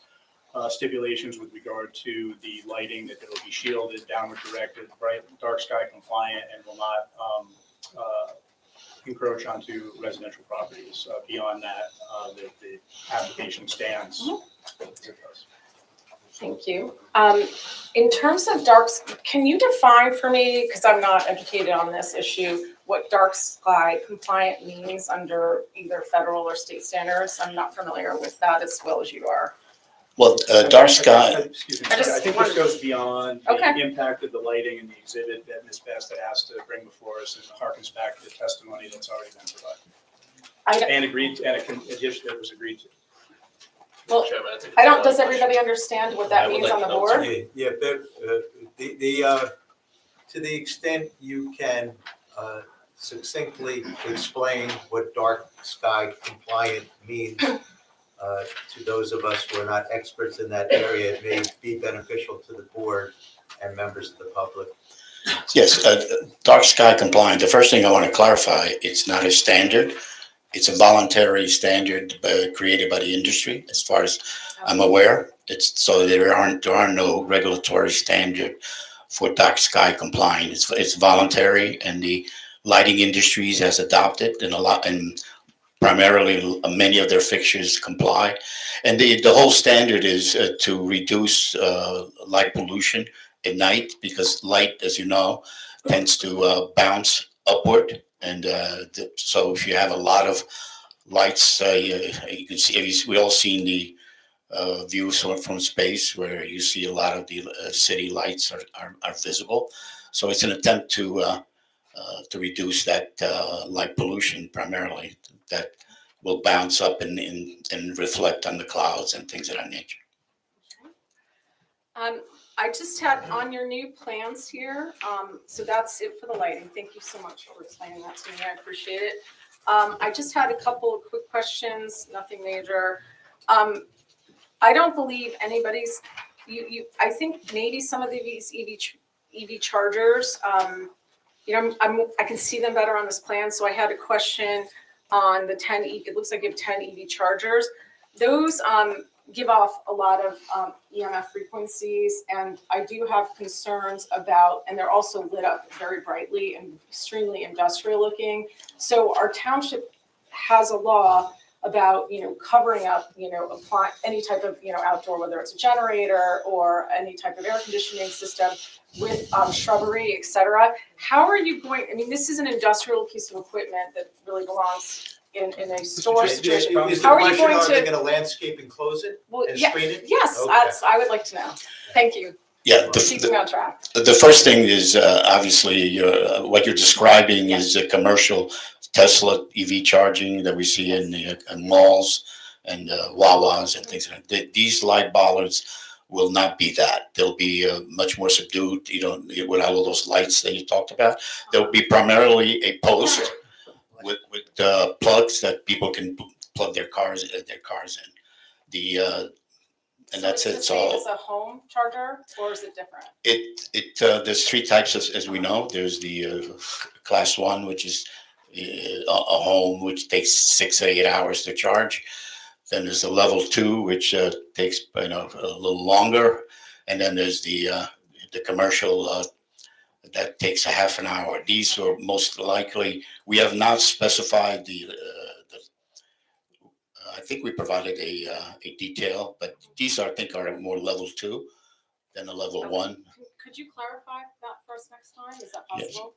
stipulations with regard to the lighting, that it will be shielded, downward directed, bright, dark sky compliant, and will not encroach onto residential properties. Beyond that, the application stands. Thank you. In terms of darks, can you define for me, because I'm not educated on this issue, what dark sky compliant means under either federal or state standards? I'm not familiar with that as well as you are. Well, dark sky. Excuse me, I think this goes beyond Okay. the impact of the lighting and the exhibit that Ms. Best had asked to bring before us, and harkens back to the testimony that's already been provided. And agreed, and a condition that was agreed to. Well, I don't, does everybody understand what that means on the board? Yeah, but to the extent you can succinctly explain what dark sky compliant means to those of us who are not experts in that area, it may be beneficial to the board and members of the public. Yes, dark sky compliant. The first thing I want to clarify, it's not a standard. It's a voluntary standard created by the industry, as far as I'm aware. So there are no regulatory standard for dark sky compliant. It's voluntary, and the lighting industries has adopted, and primarily many of their fixtures comply. And the whole standard is to reduce light pollution at night, because light, as you know, tends to bounce upward. And so if you have a lot of lights, you can see, we all seen the views from space where you see a lot of the city lights are visible. So it's an attempt to reduce that light pollution primarily that will bounce up and reflect on the clouds and things of that nature. I just had on your new plans here, so that's it for the lighting. Thank you so much for explaining that to me. I appreciate it. I just had a couple of quick questions, nothing major. I don't believe anybody's, I think maybe some of these EV chargers, I can see them better on this plan. So I had a question on the 10 EV, it looks like you have 10 EV chargers. Those give off a lot of EMF frequencies, and I do have concerns about, and they're also lit up very brightly and extremely industrial looking. So our township has a law about, covering up, apply any type of, outdoor, whether it's a generator or any type of air conditioning system with shrubbery, et cetera. How are you going, this is an industrial piece of equipment that really belongs in a store Just- situation. Is the How are you question, going are they to- gonna landscape and close it Well, and yeah, screen it? yes, Okay. I would like to know. Thank you. Yeah, Keep me on track. the first thing is, obviously, what you're describing is a commercial Tesla EV charging that we see in malls and Wawas and things like that. These light bollards will not be that. They'll be much more subdued, without all those lights that you talked about. They'll be primarily a post with plugs that people can plug their cars in. And that's it. So it's the same as a home charger, or is it different? There's three types as we know. There's the class 1, which is a home, which takes 6 to 8 hours to charge. Then there's the level 2, which takes a little longer, and then there's the commercial that takes a half an hour. These are most likely. We have not specified I think we provided a detail, but these I think are more level 2 than a level 1. Could you clarify that for us next time? Is that Yes. possible?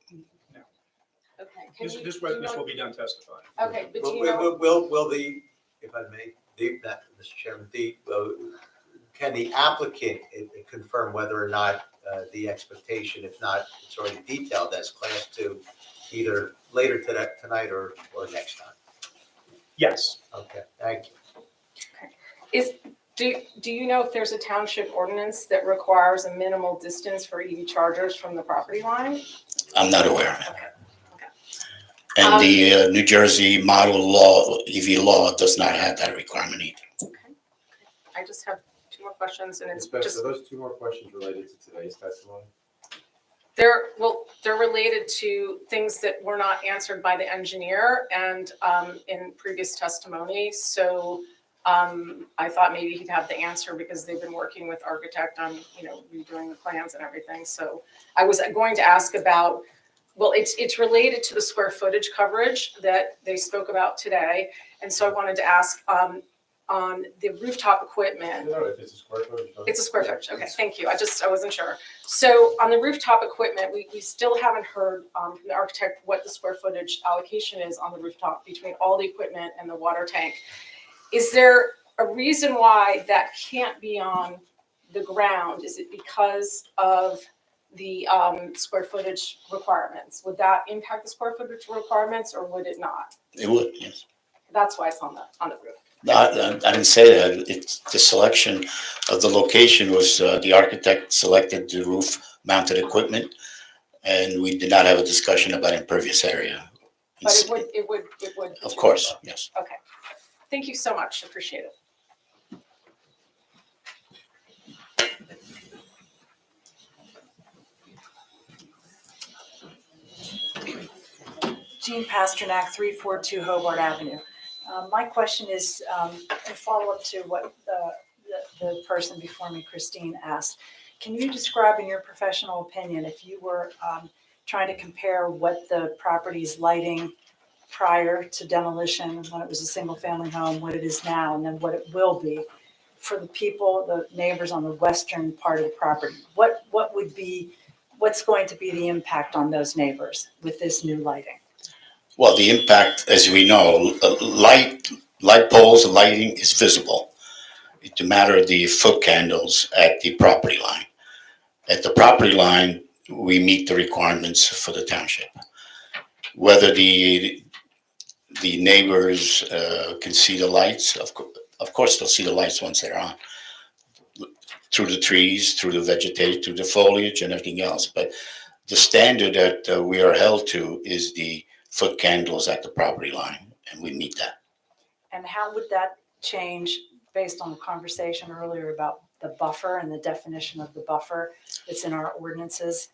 No. Okay. Can This, you- this do you will know- be done testifying. Okay, but do you know? Will the, if I may, Mr. Chairman, can the applicant confirm whether or not the expectation, if not, it's already detailed as class 2, either later tonight or next time? Yes. Okay, thank you. Do you know if there's a township ordinance that requires a minimal distance for EV chargers from the property line? I'm not aware of it. Okay. And the New Jersey model law, EV law, does not have that requirement either. Okay. I just have 2 more questions, and it's Are just, those 2 more questions related to today's testimony? they're related to things that were not answered by the engineer and in previous testimony. So I thought maybe he'd have the answer because they've been working with architect on, redoing the plans and everything. So I was going to ask about, well, it's related to the square footage coverage that they spoke about today. And so I wanted to ask on the rooftop equipment. No, if it's a square footage. It's a square footage. Okay, thank you. I wasn't sure. So on the rooftop equipment, we still haven't heard from the architect what the square footage allocation is on the rooftop between all the equipment and the water tank. Is there a reason why that can't be on the ground? Is it because of the square footage requirements? Would that impact the square footage requirements, or would it not? It would, yes. That's why it's on the roof. No, I didn't say that. It's the selection of the location was the architect selected the roof-mounted equipment, and we did not have a discussion about impervious area. But it would. Of course, yes. Okay. Thank you so much. Appreciate it. Jean Pasternak, 342 Hobart Avenue. My question is a follow-up to what the person before me, Christine, asked. Can you describe in your professional opinion, if you were trying to compare what the property's lighting prior to demolition, when it was a single-family home, what it is now, and then what it will be, for the people, the neighbors on the western part of the property, what's going to be the impact on those neighbors with this new lighting? Well, the impact, as we know, light poles, lighting is visible. It's a matter of the foot candles at the property line. At the property line, we meet the requirements for the township. Whether the neighbors can see the lights, of course they'll see the lights once they're on. Through the trees, through the vegetation, through the foliage and everything else. But the standard that we are held to is the foot candles at the property line, and we meet that. And how would that change based on the conversation earlier about the buffer and the definition of the buffer that's in our ordinances?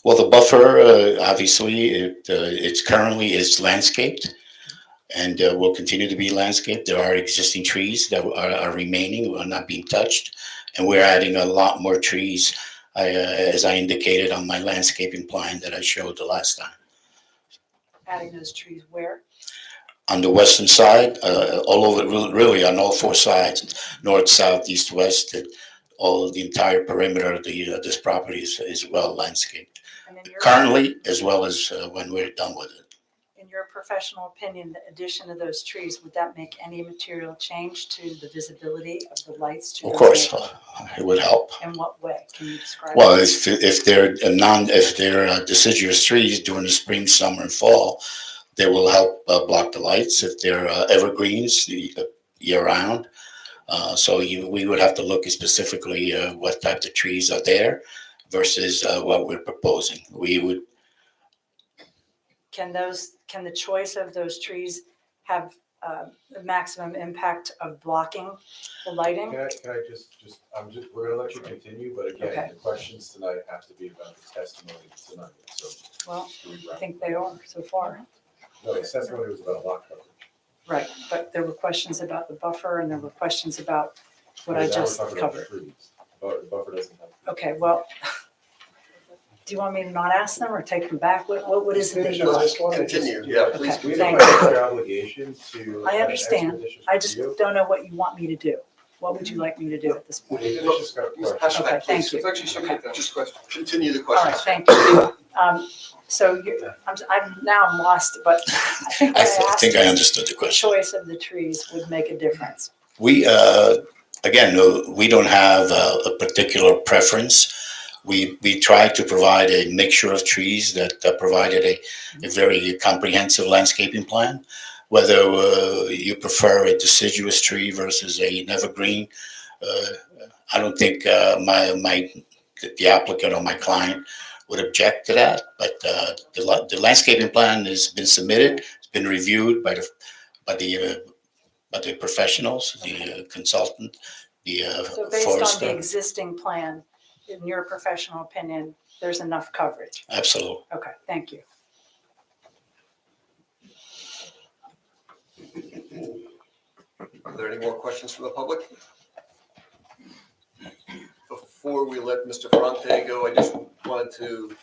Well, the buffer, obviously, it's currently is landscaped and will continue to be landscaped. There are existing trees that are remaining, are not being touched, and we're adding a lot more trees, as I indicated on my landscaping plan that I showed the last time. Adding those trees where? on the western side, all over, really on all four sides, north, south, east, west, and all the entire perimeter of this property is well landscaped. And in your, Currently, as well as when we're done with it. in your professional opinion, the addition of those trees, would that make any material change to the visibility of the lights? To Of those course, neighborhoods? it would help. In what way? Can you describe? Well, it? if they're deciduous trees during the spring, summer, and fall, they will help block the lights. If they're evergreens year round, so we would have to look at specifically what type of trees are there versus what we're proposing. We would. Can the choice of those trees have the maximum impact of blocking the lighting? Can I we're gonna let you continue, but again, Okay. the questions tonight have to be about the testimony tonight, so. Well, do we I wrap? think they are so far. No, his testimony was about lot coverage. Right, but there were questions about the buffer and there were questions about what I Now we're just talking about the covered. trees. The buffer doesn't have. Okay, well, do you want me to not ask them or take them back? What is it that Finish you up. I want? just wanna Continue, yeah, please. Okay, We have thank a you. financial obligation to. I understand. expeditious I just review. don't know what you want me to do. What would you like me to do at this point? Finish this question. Okay, thank you. Just continue the All right, questions. thank you. So I'm now lost, but I think I what I asked think I is understood the the question. choice of the trees would make a difference. We again, no, we don't have a particular preference. We try to provide a mixture of trees that provided a very comprehensive landscaping plan. Whether you prefer a deciduous tree versus an evergreen, I don't think the applicant or my client would object to that. But the landscaping plan has been submitted. It's been reviewed by the professionals, the consultant, the So based on the forester. existing plan, in your professional opinion, there's enough coverage? Absolutely. Okay, thank you. Are there any more questions from the public? Before we let Mr. Ferrante go, I just wanted to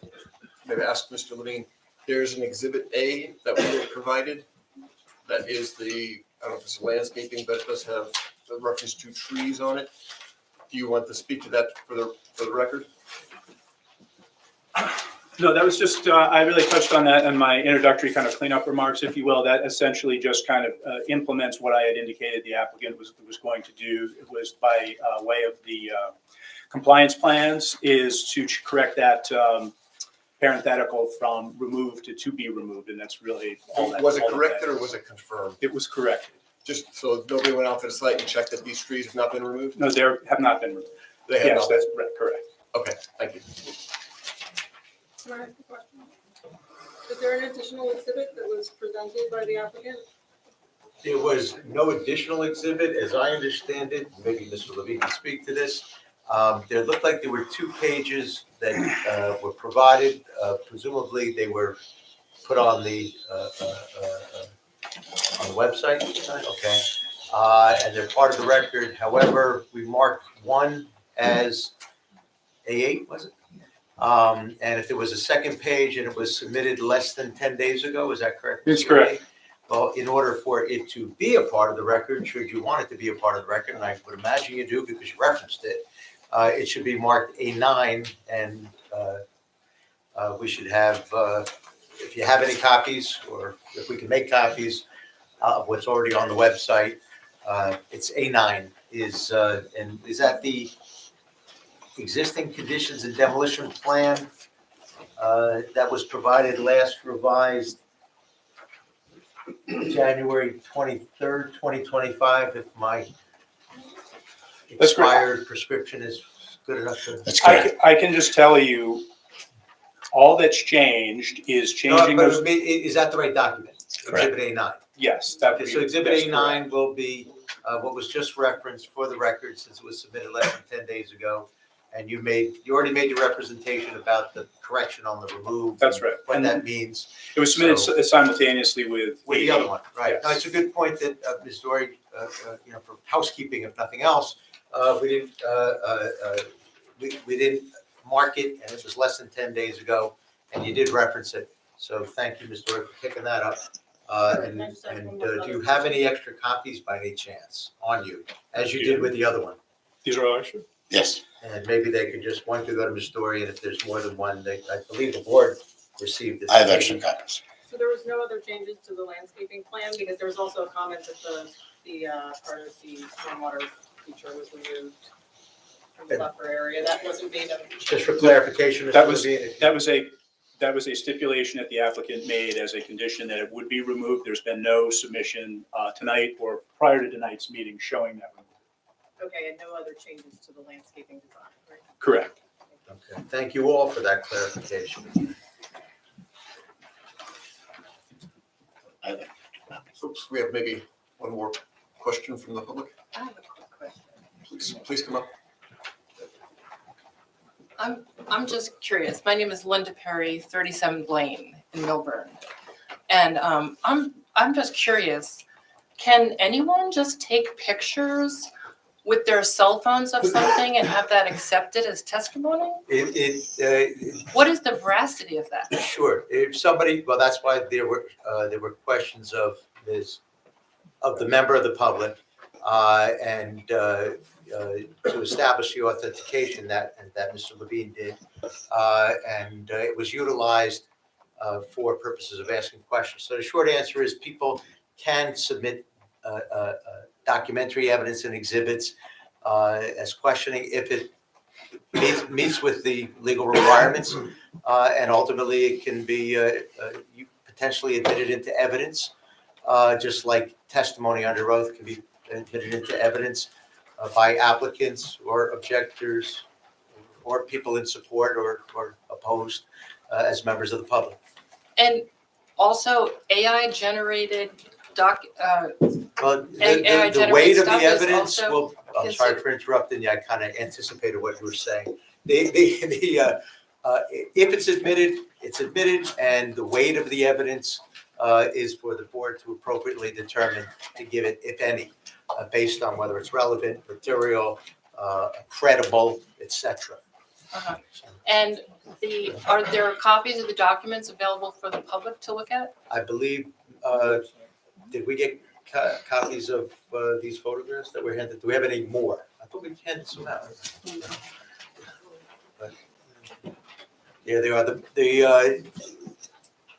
maybe ask Mr. Levine, there's an exhibit A that we were provided. That is I don't know if it's landscaping, but it does have a reference to trees on it. Do you want to speak to that for the record? No, that was just, I really touched on that in my introductory kind of cleanup remarks, if you will. That essentially just kind of implements what I had indicated the applicant was going to do. It was by way of the compliance plans is to correct that parenthetical from removed to be removed, and that's really all that. Was it all that corrected or is. was it confirmed? It was corrected. Just so nobody went out to the site and checked that these trees have not been removed? No, they have not been removed. They have Yes, not. that's correct. Okay, thank you. Can I ask a question? Is there an additional exhibit that was presented by the applicant? There was no additional exhibit, as I understand it, maybe Mr. Levine can speak to this. There looked like there were 2 pages that were provided, presumably they were put on the website, okay? And they're part of the record, however, we marked one as A8, was it? And if there was a second page and it was submitted less than 10 days ago, is that correct? That's Mr. correct. Ray? Well, in order for it to be a part of the record, should you want it to be a part of the record, and I would imagine you do because you referenced it, it should be marked A9, and we should have, if you have any copies, or if we can make copies of what's already on the website, it's A9. And is that the existing conditions and demolition plan that was provided last revised January 23rd, 2025, if my That's correct. expired prescription is good enough to. That's correct. I can just tell you, all that's changed is No, changing but those. is that the right document? Correct. Exhibit A9. Yes, that would Okay, be. so Exhibit that's A9 correct. will be what was just referenced for the record since it was submitted less than 10 days ago. And you already made your representation about the correction on the remove. That's right. What And that means It was submitted So- simultaneously with. with the other one, right? No, Yes. it's a good point that Ms. Dory, for housekeeping, if nothing else, we didn't mark it, and it was less than 10 days ago, and you did reference it. So thank you, Ms. Dory, for picking that up. And do you have any extra copies by any chance on you, as you did with the other one? These are all extra? Yes. And maybe they could just, one could go to Ms. Story, and if there's more than one, I believe the board received this. I have extra copies. So there was no other changes to the landscaping plan, because there was also a comment that the part of the stormwater feature was removed from the buffer area. That wasn't being done. Just for clarification, Mr. That was, Levine. that was a stipulation that the applicant made as a condition that it would be removed. There's been no submission tonight or prior to tonight's meeting showing that removal. Okay, and no other changes to the landscaping design, right? Correct. Okay, thank you all for that clarification. Oops, we have maybe one more question from the public. I have a quick question. Please come up. I'm just curious. My name is Linda Perry, 37 Blaine in Milburn. And I'm just curious, can anyone just take pictures with their cell phones of something and have that accepted as testimony? What is the veracity of that? Sure, if somebody, well, that's why there were questions of the member of the public, and to establish the authentication that Mr. Levine did. And it was utilized for purposes of asking questions. So the short answer is people can submit documentary evidence and exhibits as questioning if it meets with the legal requirements, and ultimately it can be potentially admitted into evidence, just like testimony under oath can be admitted into evidence by applicants or objectors or people in support or opposed as members of the public. And also AI generated Well, AI the weight of the stuff is evidence also will, I'm sorry for interrupting you, I kind of anticipated what you were saying. If it's admitted, and the weight of the evidence is for the board to appropriately determine to give it, if any, based on whether it's relevant, material, credible, etc. Uh-huh. And are there copies of the documents available for the public to look at? I believe, did we get copies of these photographs that were handed? Do we have any more? I thought we handed some out. But, yeah, they are.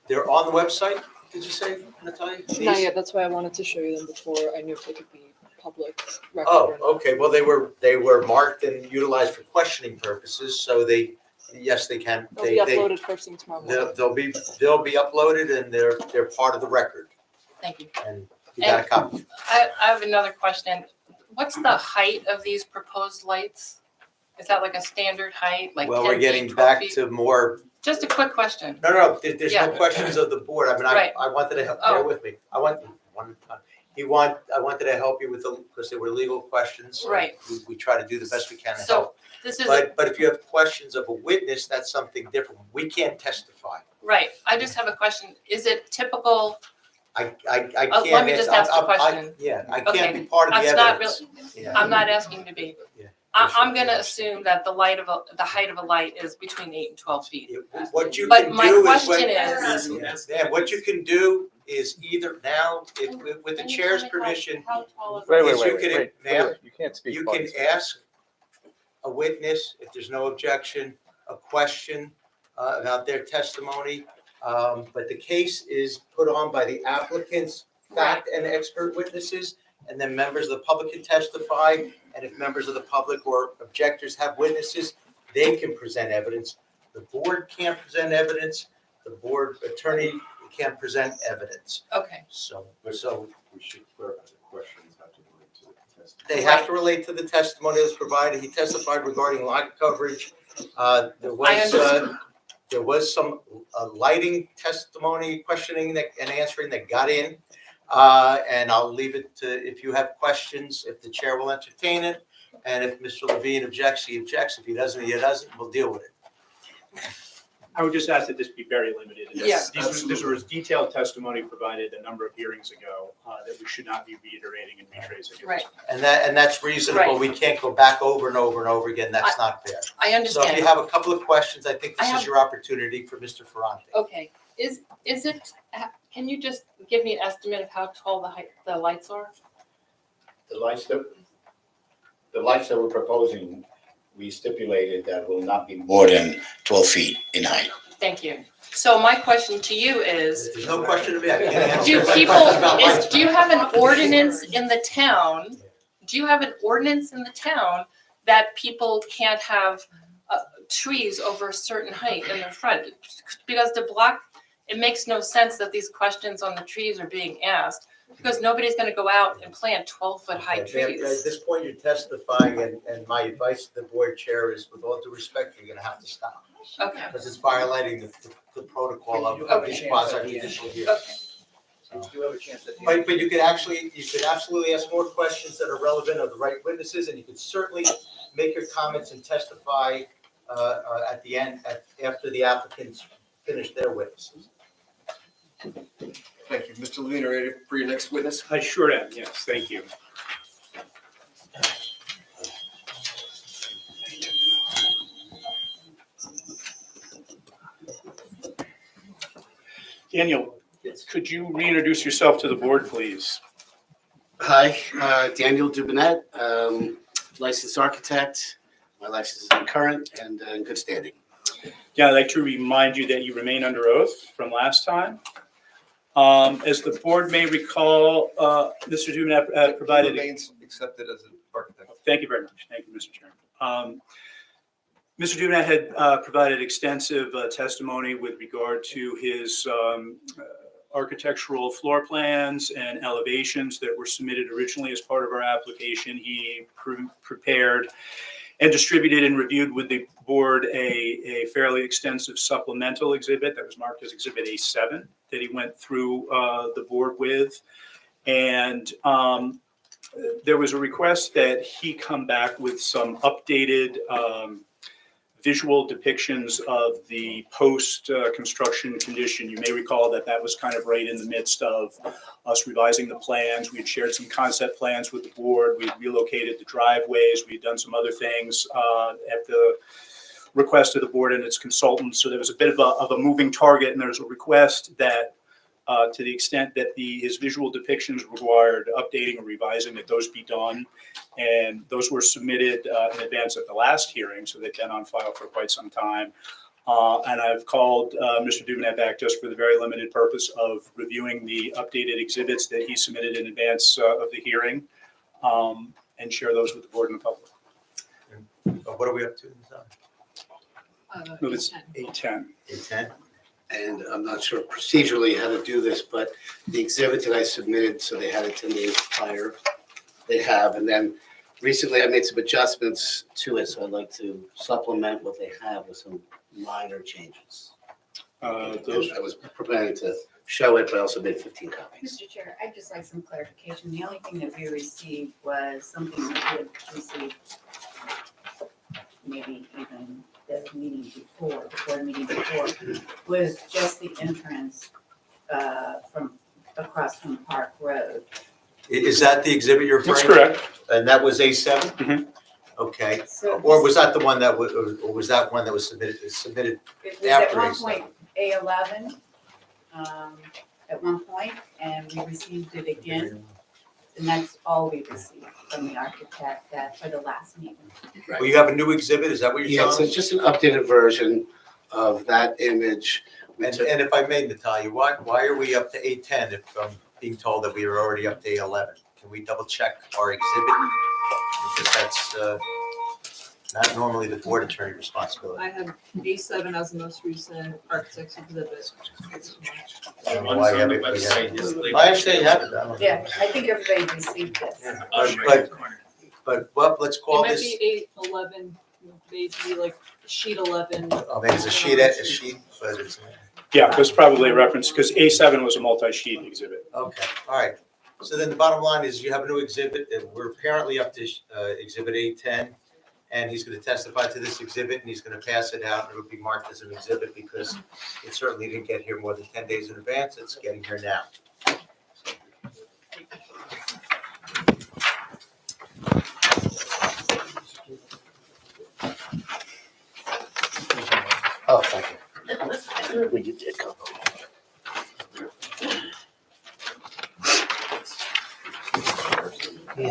They're on the website, did you say, Natalia? Not yet, that's why I wanted to show you them before I knew if they could be public record. Oh, okay, well, they were marked and utilized for questioning purposes, so yes, they can. They'll be uploaded first thing tomorrow morning. They'll be uploaded and they're part of the record. Thank you. And you got a copy. I have another question. What's the height of these proposed lights? Is that like a standard height, like 10 Well, we're feet, getting 12 back feet? to more. Just a quick question. No, there's Yeah. no questions of the board. I mean, Right. I wanted to help, Oh. bear with me. I wanted to help you with because they were legal questions. So Right. We try to do the best we can to So help. this is, But if you have questions of a witness, that's something different. We can't testify. right, I just have a question. Is it typical, I can't. let me just ask the question. Yeah, I Okay, can't be part of the that's not evidence. really, I'm not asking to be. Yeah. I'm gonna assume that the height of a light is between 8 and 12 feet. What you But can my do is question when, is- yeah, what you can do is either now, with the chair's permission, How tall is Wait, ma'am, You can't speak. you can ask a witness, if there's no objection, a question about their testimony. But the case is put on by the applicant's fact and expert witnesses, and then members of the public can testify. And if members of the public or objectors have witnesses, they can present evidence. The board can't present evidence. The board attorney can't present evidence. Okay. So We should clarify the questions have to relate to the testimony. they have to relate to the testimony that was provided. He testified regarding lot coverage. There was some lighting testimony, questioning and answering that got in. And I'll leave it to, if you have questions, if the chair will entertain it. And if Mr. Levine objects, he objects. If he doesn't, we'll deal with it. I would just ask that this be very limited. Yeah. This was detailed testimony provided a number of hearings ago that we should not be reiterating and retracing. Right. And that's reasonable. Right. We can't go back over and over and over again. That's not fair. I So if understand. you have a couple of questions, I think I this have- is your opportunity for Mr. Ferrante. Okay, is it, Can you just give me an estimate of how tall the lights are? The lights that we're proposing, we stipulated that will not be More than 12 feet in height. Thank you. So my question to you is, There's no question to me, I can't answer. do my people, questions about lights. do you have an ordinance in the town? Do you have an ordinance in the town that people can't have trees over a certain height in their front? Because it makes no sense that these questions on the trees are being asked, because nobody's gonna go out and plant 12-foot high Okay, ma'am, At trees. this point, you're testifying, and my advice to the board chair is, with all due respect, you're gonna have to stop. Okay. Because it's violating the protocol of these quasi-judicial hearings. You do have a chance at the But you could absolutely ask more questions that are relevant of the right witnesses, and you could certainly make your comments and testify at the end, after the applicants finish their witnesses. Thank you. Mr. Levine, are you ready for your next witness? I sure am, yes, thank you. Daniel, could you reintroduce yourself to the board, please? Hi, Daniel Dubinet, licensed architect. My license is current and in good standing. Yeah, I'd like to remind you that you remain under oath from last time. As the board may recall, Mr. Dubinet provided. Remains accepted as an architect. Thank you very much. Thank you, Mr. Chairman. Mr. Dubinet had provided extensive testimony with regard to his architectural floor plans and elevations that were submitted originally as part of our application. He prepared and distributed and reviewed with the board a fairly extensive supplemental exhibit that was marked as Exhibit A7 that he went through the board with. And there was a request that he come back with some updated visual depictions of the post-construction condition. You may recall that that was kind of right in the midst of us revising the plans. We had shared some concept plans with the board. We had relocated the driveways. We had done some other things at the request of the board and its consultants. So there was a bit of a moving target, and there was a request that to the extent that his visual depictions required updating or revising, that those be done. And those were submitted in advance of the last hearing, so they've been on file for quite some time. And I've called Mr. Dubinet back just for the very limited purpose of reviewing the updated exhibits that he submitted in advance of the hearing, and share those with the board and the public. What are we up to? No, it's 8:10. 8:10? And I'm not sure procedurally how to do this, but the exhibit that I submitted, so they had it 10 days prior, they have. And then recently I made some adjustments to it, so I'd like to supplement what they have with some minor changes. I was preparing to show it, but I also made 15 copies. Mr. Chair, I'd just like some clarification. The only thing that we received was something that we had received maybe even the meeting before the meeting before, was just the entrance from across from Park Road. Is that the exhibit you're referring to? That's correct. And that was A7? Mm-hmm. Okay. So Or was that the one that was, or was that one that was submitted it was after at one A7? point A11 at one point, and we received it again. And that's all we received from the architect for the last meeting. Well, you have a new exhibit, is that what you're Yeah, telling so us? it's just an updated version of that image. And if I may, Natalia, why are we up to A10 if I'm being told that we are already up to A11? Can we double check our exhibit? Because that's not normally the board attorney responsibility. I have A7 as the most recent architect's exhibit. I don't know why you have it. I understand you have it. I don't know. Yeah, I think everybody received this. But well, let's call It might this, be A11, maybe like sheet 11. I mean, it's a sheet, but it's, Yeah, there's probably a reference, because A7 was a multi-sheet exhibit. okay, all right. So then the bottom line is you have a new exhibit, and we're apparently up to exhibit A10. And he's going to testify to this exhibit, and he's going to pass it out, and it'll be marked as an exhibit because it certainly didn't get here more than 10 days in advance. It's getting here now. Oh, thank you. We did come. I'm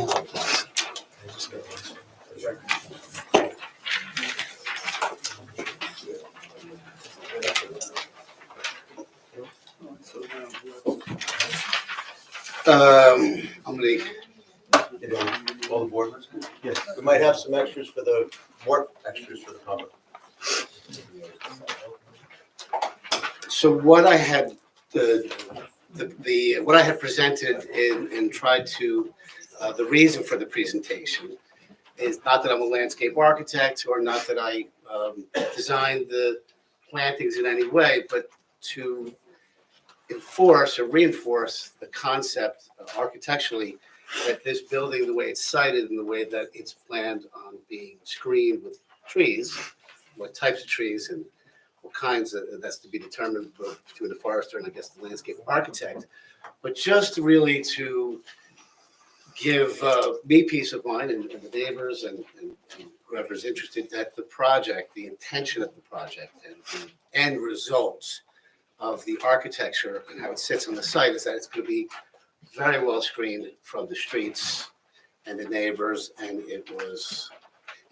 gonna, All the board members? Yes. We might have some extras for the, more extras for the public. so what I had, what I had presented and tried to, the reason for the presentation is not that I'm a landscape architect or not that I designed the plantings in any way, but to enforce or reinforce the concept architecturally that this building, the way it's sited and the way that it's planned on being screened with trees, what types of trees and what kinds, that's to be determined both between the forester and I guess the landscape architect, but just really to give me peace of mind and the neighbors and whoever's interested that the project, the intention of the project and the end results of the architecture and how it sits on the site is that it's going to be very well screened from the streets and the neighbors, and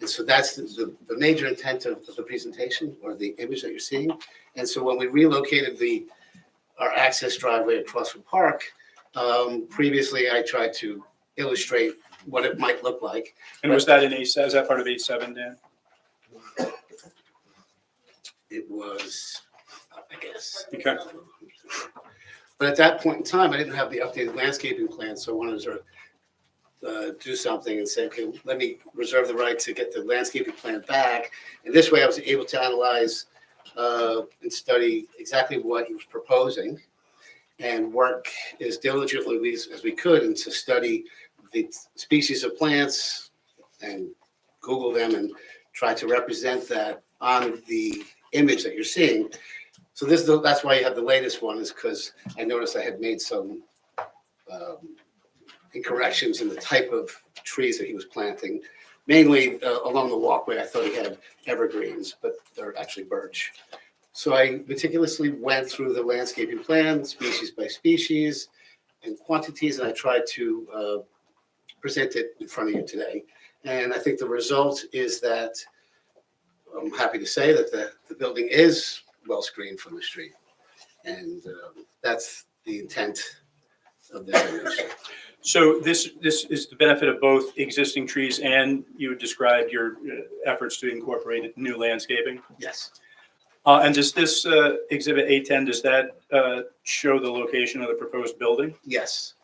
so that's the major intent of the presentation or the image that you're seeing. And so when we relocated our access driveway across from Park, previously I tried to illustrate what it might look like. And was that in A7, is that part of A7, Dan? It was, I guess. Okay. But at that point in time, I didn't have the updated landscaping plan, so I wanted to sort of do something and say, okay, let me reserve the right to get the landscaping plan back. And this way I was able to analyze and study exactly what he was proposing and work as diligently as we could and to study the species of plants and Google them and try to represent that on the image that you're seeing. So that's why you have the latest one, is because I noticed I had made some incorrections in the type of trees that he was planting, mainly along the walkway. I thought he had evergreens, but they're actually birch. So I meticulously went through the landscaping plan, species by species and quantities, and I tried to present it in front of you today. And I think the result is that I'm happy to say that the building is well screened from the street. And that's the intent of this image. So this is the benefit of both existing trees and you described your efforts to incorporate new landscaping? Yes. And does this exhibit A10, does that show the location of the proposed building? Yes.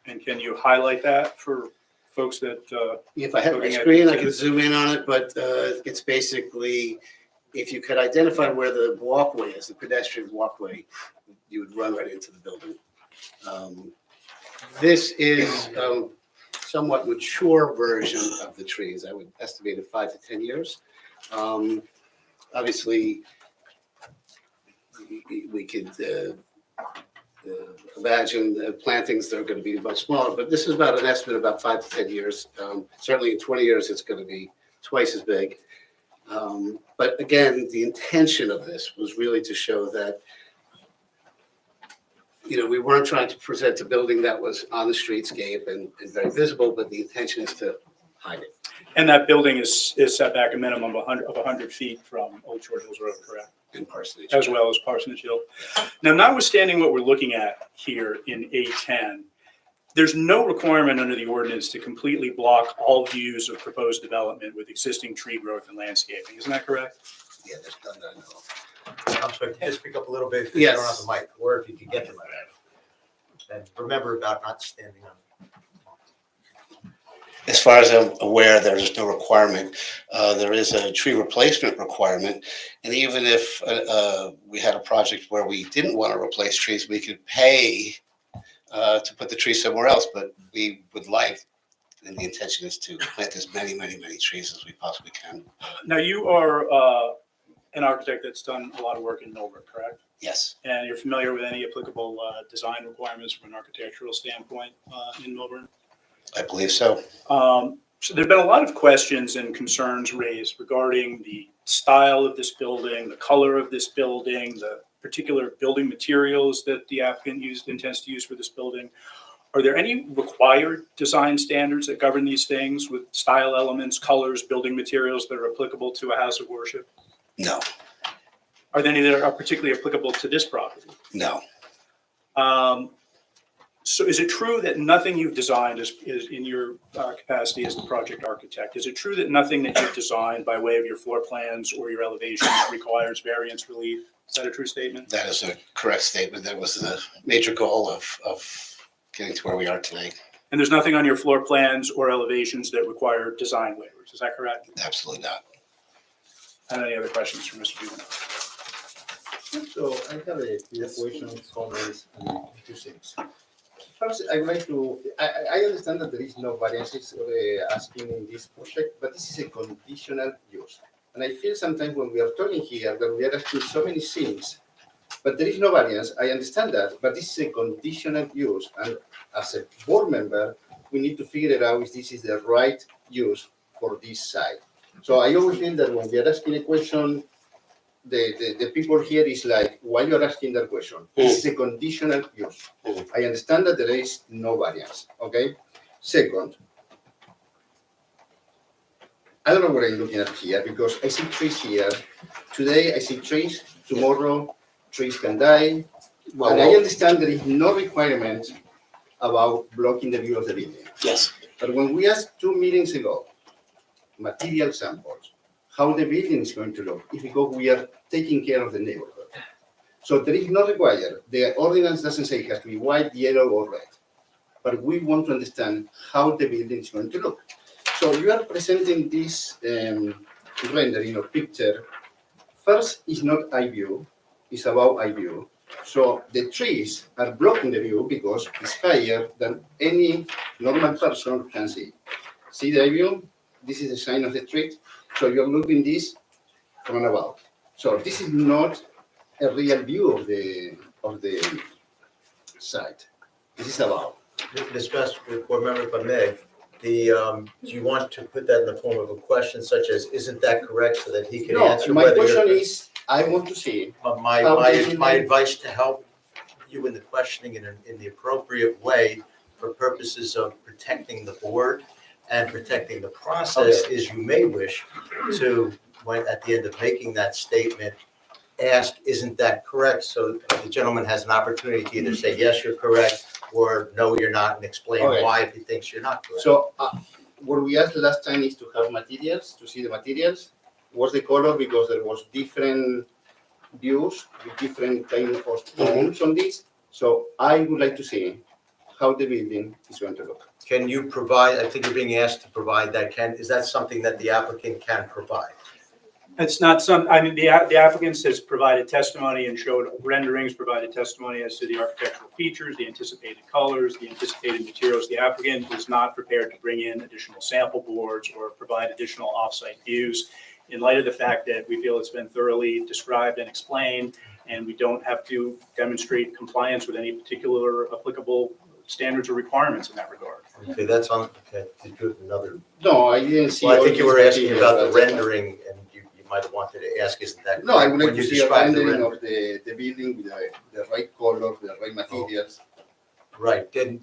And can you highlight that for folks that? If I had my screen, I could zoom in on it, but it's basically, if you could identify where the walkway is, the pedestrian walkway, you would run right into the building. This is a somewhat mature version of the trees. I would estimate it 5 to 10 years. Obviously, we could imagine the plantings that are going to be much smaller, but this is about an estimate about 5 to 10 years. Certainly in 20 years, it's going to be twice as big. But again, the intention of this was really to show that, we weren't trying to present a building that was on the streetscape and very visible, but the intention is to hide it. And that building is set back a minimum of 100 feet from Old Short Hills Road, correct? And Parsonage. As well as Parsonage Hill. Now, notwithstanding what we're looking at here in A10, there's no requirement under the ordinance to completely block all views of proposed development with existing tree growth and landscaping. Isn't that correct? Yeah, there's none that I know of. I'm sorry, can you speak up a little bit? Yes. I don't have the mic, or if you could get the mic. And remember about not standing on. As far as I'm aware, there's no requirement. There is a tree replacement requirement. And even if we had a project where we didn't want to replace trees, we could pay to put the tree somewhere else. But we would like, and the intention is to plant as many, many, many trees as we possibly can. Now, you are an architect that's done a lot of work in Millburn, correct? Yes. And you're familiar with any applicable design requirements from an architectural standpoint in Millburn? I believe so. So there've been a lot of questions and concerns raised regarding the style of this building, the color of this building, the particular building materials that the applicant intends to use for this building. Are there any required design standards that govern these things with style elements, colors, building materials that are applicable to a house of worship? No, Are there any that are particularly applicable to this property? no, So is it true that nothing you've designed is in your capacity as the project architect? Is it true that nothing that you've designed by way of your floor plans or your elevation requires variance relief? Is that a true statement? That is a correct statement. That was the major goal of getting to where we are today. And there's nothing on your floor plans or elevations that require design waivers, is that correct? Absolutely not. And any other questions from Mr. Beaman? So I have a few questions, comments, and two things. First, I would like to, I understand that there is no variances asking in this project, but this is a conditional use. And I feel sometimes when we are talking here that we are asking so many things, but there is no variance. I understand that, but this is a conditional use. And as a board member, we need to figure it out if this is the right use for this site. So I always feel that when we are asking a question, the people here is like, why you are asking that question? This is a conditional use. I understand that there is no variance, okay? Second, I don't know what I'm looking at here because I see trees here. Today I see trees, tomorrow trees can die. And I understand there is no requirement about blocking the view of the building. Yes. But when we asked 2 meetings ago, material samples, how the building is going to look, is because we are taking care of the neighborhood. So there is no required. The ordinance doesn't say it has to be white, yellow, or red. But we want to understand how the building is going to look. So you are presenting this rendering or picture. First, it's not eye view, it's above eye view. So the trees are blocking the view because it's higher than any normal person can see. See the eye view? This is a sign of the street. So you're looking this from above. So this is not a real view of the site. This is above. Ms. Master, board member, if I may, do you want to put that in the form of a question such as, isn't that correct, so that he can No, answer my whether question you're... is, I want to see. My advice to help you in the questioning in the appropriate way for purposes of protecting the board and protecting the process is you may wish to, when at the end of making that statement, ask, isn't that correct? So the gentleman has an opportunity to either say, yes, you're correct, or no, you're not, and explain Okay. why if he thinks you're not correct. So what we asked last time is to have materials, to see the materials. What's the color? Because there was different views with different kind of tones on this. So I would like to see how the building is going to look. Can you provide, I think you're being asked to provide that, is that something that the applicant can provide? It's not the applicants has provided testimony and showed renderings, provided testimony as to the architectural features, the anticipated colors, the anticipated materials. The applicant is not prepared to bring in additional sample boards or provide additional off-site views in light of the fact that we feel it's been thoroughly described and explained, and we don't have to demonstrate compliance with any particular applicable standards or requirements in that regard. Okay, that's on, okay, did you have another? No, I didn't see. Well, I all think you these were asking materials, about the that's fine. rendering, and you might have wanted to ask, isn't that? No, I would like when to you see a describe the rendering render- of the building with the right color, the right materials. Right, then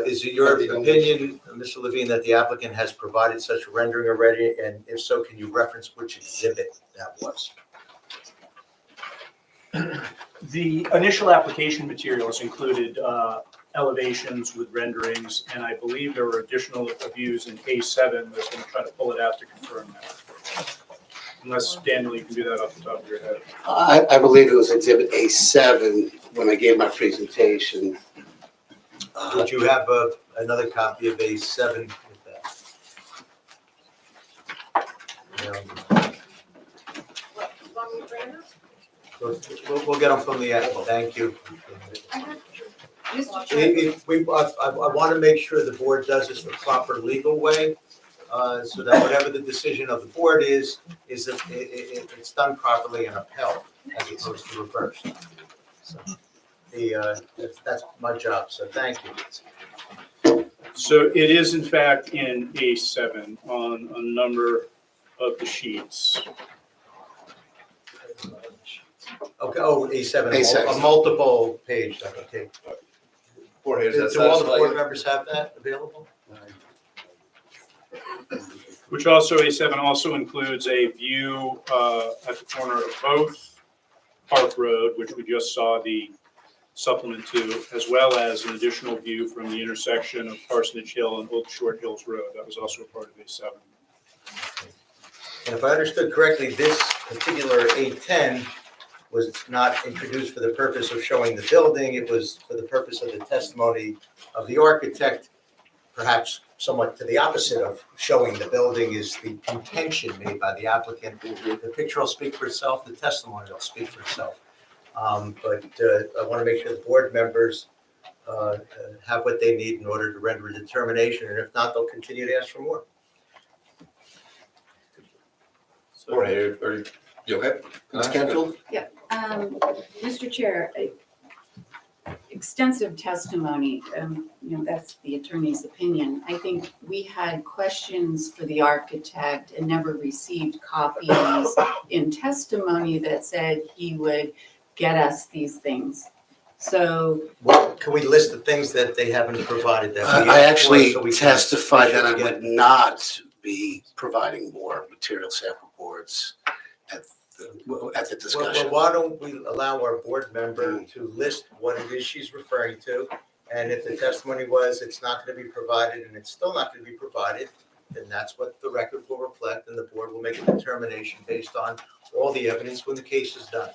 is it your opinion, Mr. Levine, that the applicant has provided such a rendering already? And if so, can you reference which exhibit that was? The initial application materials included elevations with renderings, and I believe there were additional views in A7. I was going to try to pull it out to confirm that. Unless, Daniel, you can do that off the top of your head. I believe it was exhibit A7 when I gave my presentation. Would you have another copy of A7 with that? We'll get them from the applicant, thank you. Mr. Chair. I want to make sure the board does this the proper legal way, so that whatever the decision of the board is that it's done properly and upheld as opposed to reversed. So that's my job, so thank you. So it is in fact in A7 on a number of the sheets. Okay, oh, A7, A7. a multiple page, okay. For here, does that Do all the satisfy board you? members have that available? Which also, A7 also includes a view at the corner of both Park Road, which we just saw the supplement to, as well as an additional view from the intersection of Parsonage Hill and Old Short Hills Road. That was also a part of A7. And if I understood correctly, this particular A10 was not introduced for the purpose of showing the building. It was for the purpose of the testimony of the architect, perhaps somewhat to the opposite of showing the building is the contention made by the applicant. The picture will speak for itself, the testimony will speak for itself. But I want to make sure the board members have what they need in order to render a determination, and if not, they'll continue to ask for more. All right, are you okay? Ms. Canfield? Yeah, Mr. Chair, extensive testimony, that's the attorney's opinion. I think we had questions for the architect and never received copies in testimony that said he would get us these things. So. Well, can we list the things that they haven't provided that we I asked for, actually so we can testified make sure that I we get- would not be providing more material sample boards at the Well, discussion. why don't we allow our board member to list what it is she's referring to? And if the testimony was it's not going to be provided and it's still not going to be provided, then that's what the record will reflect, and the board will make a determination based on all the evidence when the case is done.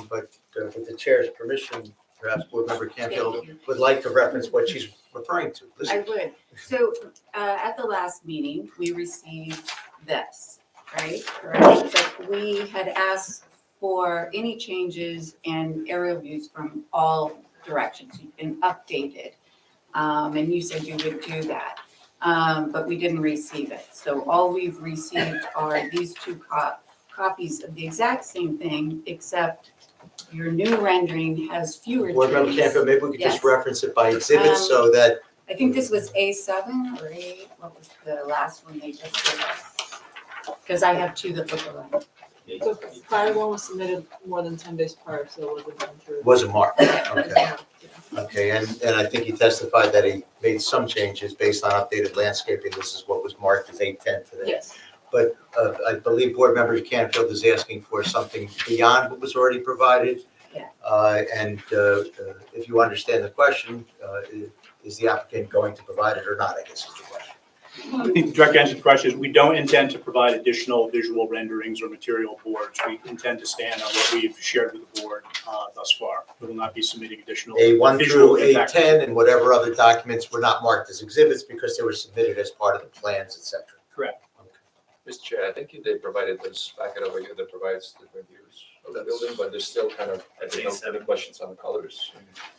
But with the chair's permission, perhaps board member Canfield would like to reference what she's referring to. I Listen. would. So at the last meeting, we received this, right? But we had asked for any changes and aerial views from all directions. You've been updated. And you said you would do that. But we didn't receive it. So all we've received are these two copies of the exact same thing, except your new rendering has fewer Board member trees. Canfield, maybe we could just Yes. reference it by exhibit so that I think this was A7 or what was the last one they just gave us? Because I have two that look alike. The prior one was submitted more than 10 days prior, so it wasn't gone through. wasn't marked. Okay. Okay, and I think he testified that he made some changes based on updated landscaping. This is what was marked as 810 today. Yes. But I believe board member Canfield is asking for something beyond what was already provided. Yeah. And if you understand the question, is the applicant going to provide it or not, I guess is the question. I think the direct answer to the question is we don't intend to provide additional visual renderings or material boards. We intend to stand on what we've shared with the board thus far. We will not be submitting additional A1 visual through impact. A10 and whatever other documents were not marked as exhibits because they were submitted as part of the plans, et cetera. Correct. Mr. Chair, I think they provided this packet over here that provides different views of the building, but there's still kind of, I think, any questions on the colors.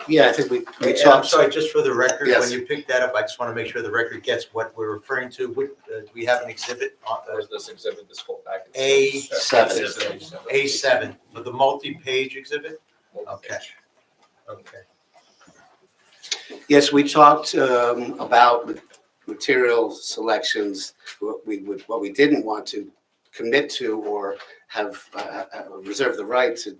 Yeah, I think we I'm talked. sorry, just for the record, Yes. when you pick that up, I just want to make sure the record gets what we're referring to. Do we have an exhibit? Or is this exhibit, this whole package? A7. A7, for the multi-page exhibit? Okay. Okay. Yes, we talked about material selections, what we didn't want to commit to or have reserve the right to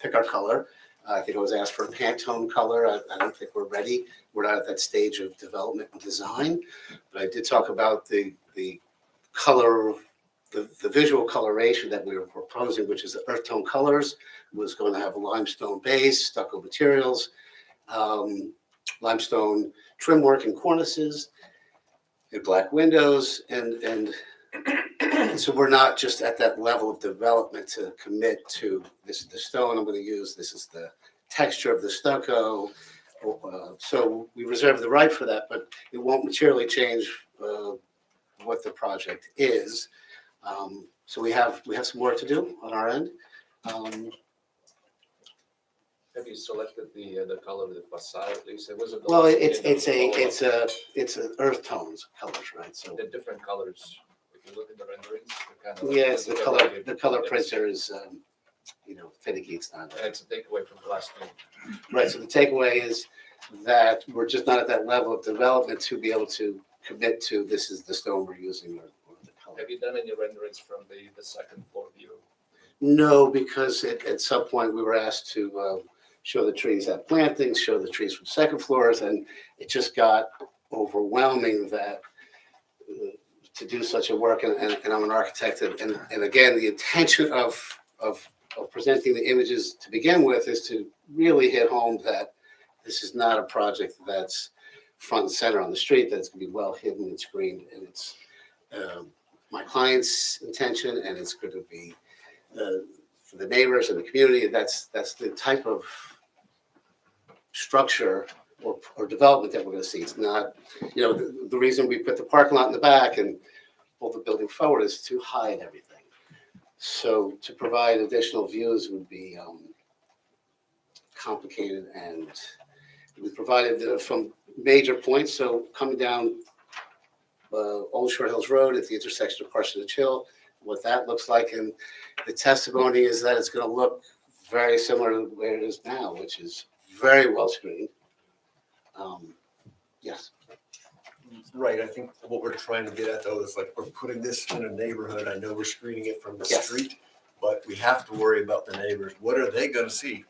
pick our color. I think it was asked for a Pantone color. I don't think we're ready. We're not at that stage of development and design. But I did talk about the color, the visual coloration that we were proposing, which is the earth tone colors, was going to have a limestone base, stucco materials, limestone trim work and cornices, and black windows, and so we're not just at that level of development to commit to this is the stone I'm going to use, this is the texture of the stucco. So we reserve the right for that, but it won't materially change what the project is. So we have some work to do on our end. Have you selected the color of the facade at least? It wasn't. Well, it's earth tones colors, right? So The different colors, if you look at the renderings, they're kind of. yes, the color printer is finicky. It's not. It's a takeaway from the last meeting. Right, so the takeaway is that we're just not at that level of development to be able to commit to this is the stone we're using or the color. Have you done any renderings from the second floor view? No, because at some point we were asked to show the trees at plantings, show the trees from second floors, and it just got overwhelming that to do such a work, and I'm an architect, and again, the intention of presenting the images to begin with is to really hit home that this is not a project that's front and center on the street, that's gonna be well hidden and screened, and it's my client's intention, and it's going to be for the neighbors and the community. That's the type of structure or development that we're going to see. It's not, the reason we put the parking lot in the back and pull the building forward is to hide everything. So to provide additional views would be complicated, and we provided from major points. So coming down Old Short Hills Road at the intersection of Parsonage Hill, what that looks like, and the testimony is that it's going to look very similar to where it is now, which is very well screened. Yes. Right, I think what we're trying to get at though is like, we're putting this in a neighborhood. I know we're screening it from the street, but we have to worry about the neighbors. What are they gonna see?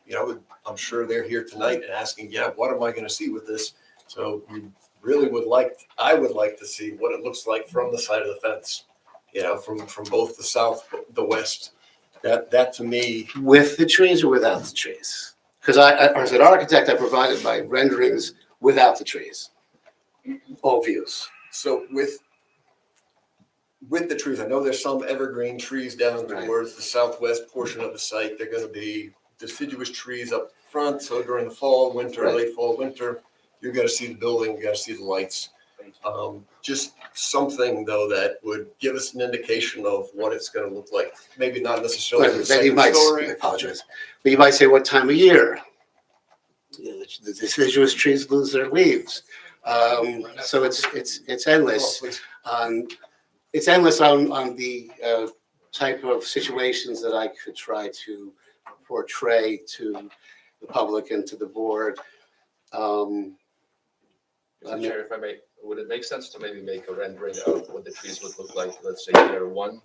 I'm sure they're here tonight and asking, what am I gonna see with this? So we really I would like to see what it looks like from the side of the fence, from both the south, the west. That to me. With the trees or without the trees? Because as an architect, I provided my renderings without the trees. All views. So with the trees, I know there's some evergreen trees down towards the southwest portion of the site. They're going to be deciduous trees up front. So during the fall, winter, late fall, winter, you're going to see the building, you're going to see the lights. Just something though that would give us an indication of what it's going to look like. Maybe not necessarily the Then you might, story. I apologize, but you might say what time of year. The deciduous trees lose their leaves. So it's endless. It's endless on the type of situations that I could try to portray to the public and to the board. Mr. Chair, if I may, would it make sense to maybe make a rendering of what the trees would look like, let's say year 1?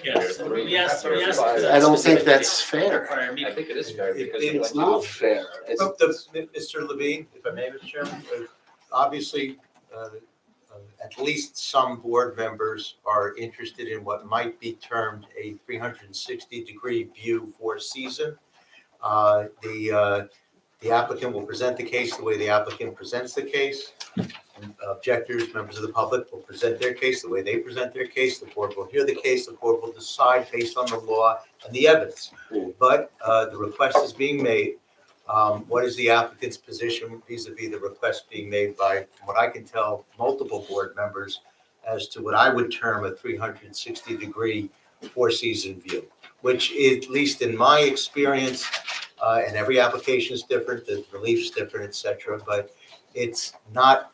Yes. Year 3, Yes. year Yes. 5? I don't think that's fair. I think it is fair because. It's not fair. Mr. Levine, if I may, Mr. Chairman, obviously, at least some board members are interested in what might be termed a 360-degree view for season. The applicant will present the case the way the applicant presents the case. Objectors, members of the public will present their case the way they present their case. The board will hear the case. The board will decide based on the law and the evidence. But the request is being made. What is the applicant's position vis-a-vis the request being made by, from what I can tell, multiple board members as to what I would term a 360-degree four-season view, which is, at least in my experience, and every application is different, the relief's different, et cetera, but it's not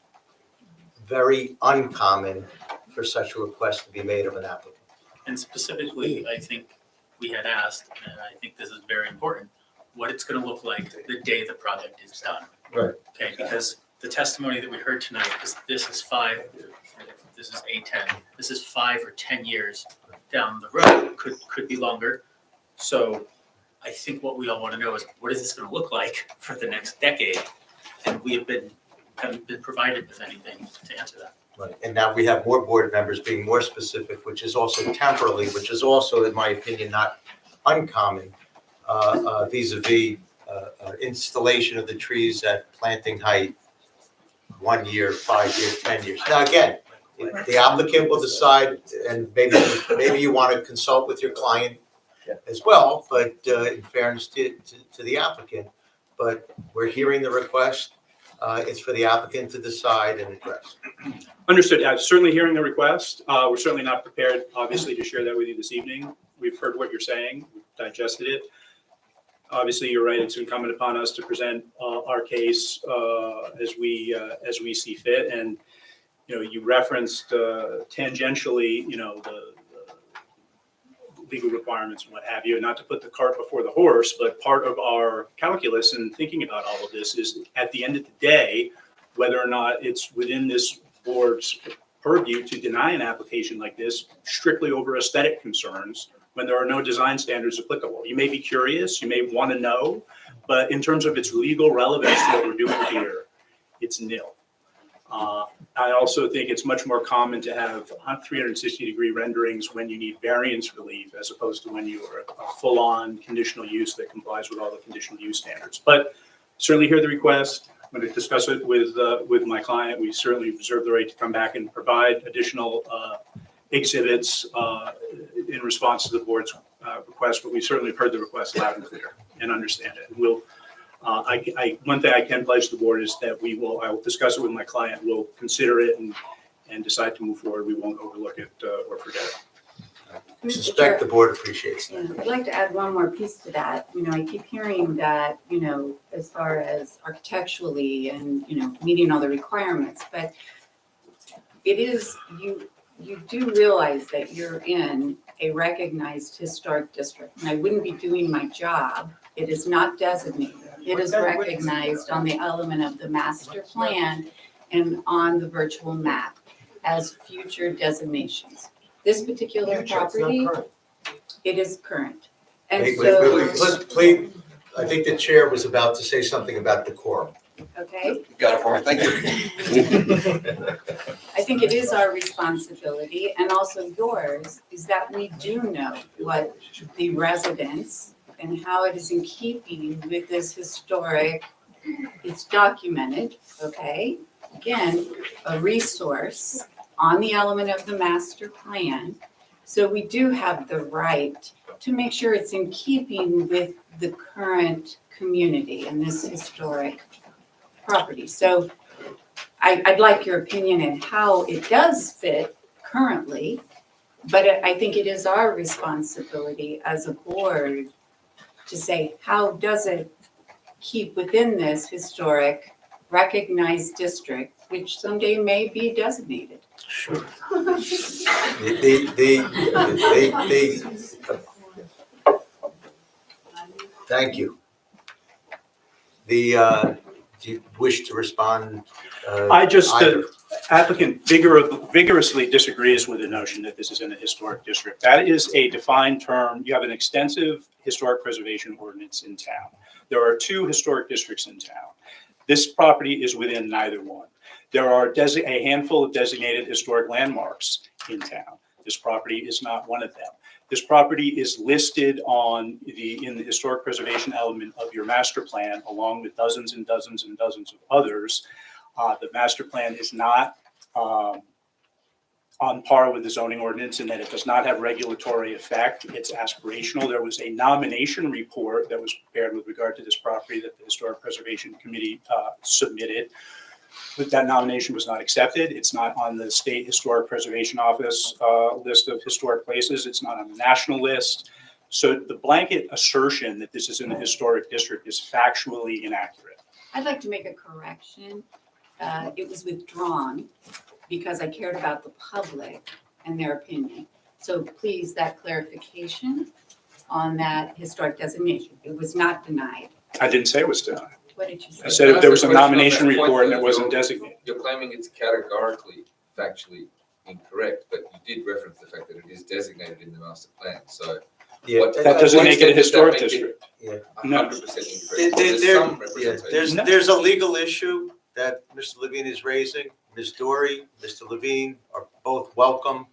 very uncommon for such a request to be made of an applicant. And specifically, I think we had asked, and I think this is very important, what it's going to look like the day the project is done. Right. Okay, because the testimony that we heard tonight is this is A10, this is 5 or 10 years down the road, could be longer. So I think what we all want to know is what is this going to look like for the next decade? And we haven't been provided with anything to answer that. Right. And now we have more board members being more specific, which is also temporally, which is also, in my opinion, not uncommon vis-a-vis installation of the trees at planting height 1 year, 5 years, 10 years. Now, again, the applicant will decide, and maybe you want to consult with your client as well, but in fairness to the applicant, but we're hearing the request. It's for the applicant to decide and address. Understood. Certainly hearing the request. We're certainly not prepared, obviously, to share that with you this evening. We've heard what you're saying, we've digested it. Obviously, you're right. It's incumbent upon us to present our case as we see fit. And you referenced tangentially, the legal requirements and what have you, and not to put the cart before the horse, but part of our calculus in thinking about all of this is, at the end of the day, whether or not it's within this board's purview to deny an application like this strictly over aesthetic concerns when there are no design standards applicable. You may be curious, you may want to know, But in terms of its legal relevance to what we're doing here, it's nil. I also think it's much more common to have 360-degree renderings when you need variance relief as opposed to when you are a full-on conditional use that complies with all the conditional use standards. But certainly hear the request. I'm going to discuss it with my client. We certainly reserve the right to come back and provide additional exhibits in response to the board's request, but we certainly heard the request loud and clear and understand it. We'll, one thing I can pledge the board is that I will discuss it with my client. We'll consider it and decide to move forward. We won't overlook it or forget it. I suspect the board appreciates that. Yeah, I'd like to add one more piece to that. I keep hearing that, as far as architecturally and, meeting all the requirements, but it is, you do realize that you're in a recognized historic district, and I wouldn't be doing my job. It is not designated. It is recognized on the element of the master plan and on the virtual map as future designations. This particular property, it is current. And Wait, so, please, I think the chair was about to say something about decorum. okay, Got it for me, thank you. I think it is our responsibility and also yours, is that we do know what the residents and how it is in keeping with this historic, it's documented, okay? Again, a resource on the element of the master plan. So we do have the right to make sure it's in keeping with the current community and this historic property. So I'd like your opinion on how it does fit currently, but I think it is our responsibility as a board to say, how does it keep within this historic recognized district, which someday may be designated? Sure. Thank you. Do you wish to respond? The applicant vigorously disagrees with the notion that this is in a historic district. That is a defined term. You have an extensive historic preservation ordinance in town. There are 2 historic districts in town. This property is within neither one. There are a handful of designated historic landmarks in town. This property is not one of them. This property is listed in the historic preservation element of your master plan, along with dozens and dozens and dozens of others. The master plan is not on par with the zoning ordinance in that it does not have regulatory effect. It's aspirational. There was a nomination report that was prepared with regard to this property that the Historic Preservation Committee submitted. But that nomination was not accepted. It's not on the State Historic Preservation Office list of historic places. It's not on the national list. So the blanket assertion that this is in a historic district is factually inaccurate. I'd like to make a correction. It was withdrawn because I cared about the public and their opinion. So please, that clarification on that historic designation. It was not denied. I didn't say it was denied. What did you say? I said if there was a nomination report and it wasn't designated. You're claiming it's categorically, factually incorrect, but you did reference the fact that it is designated in the master plan, so. Yeah, That doesn't make it a historic Does that make district. Yeah. 100% incorrect. There's some representation. There's a legal issue that Mr. Levine is raising. Ms. Dory, Mr. Levine are both welcome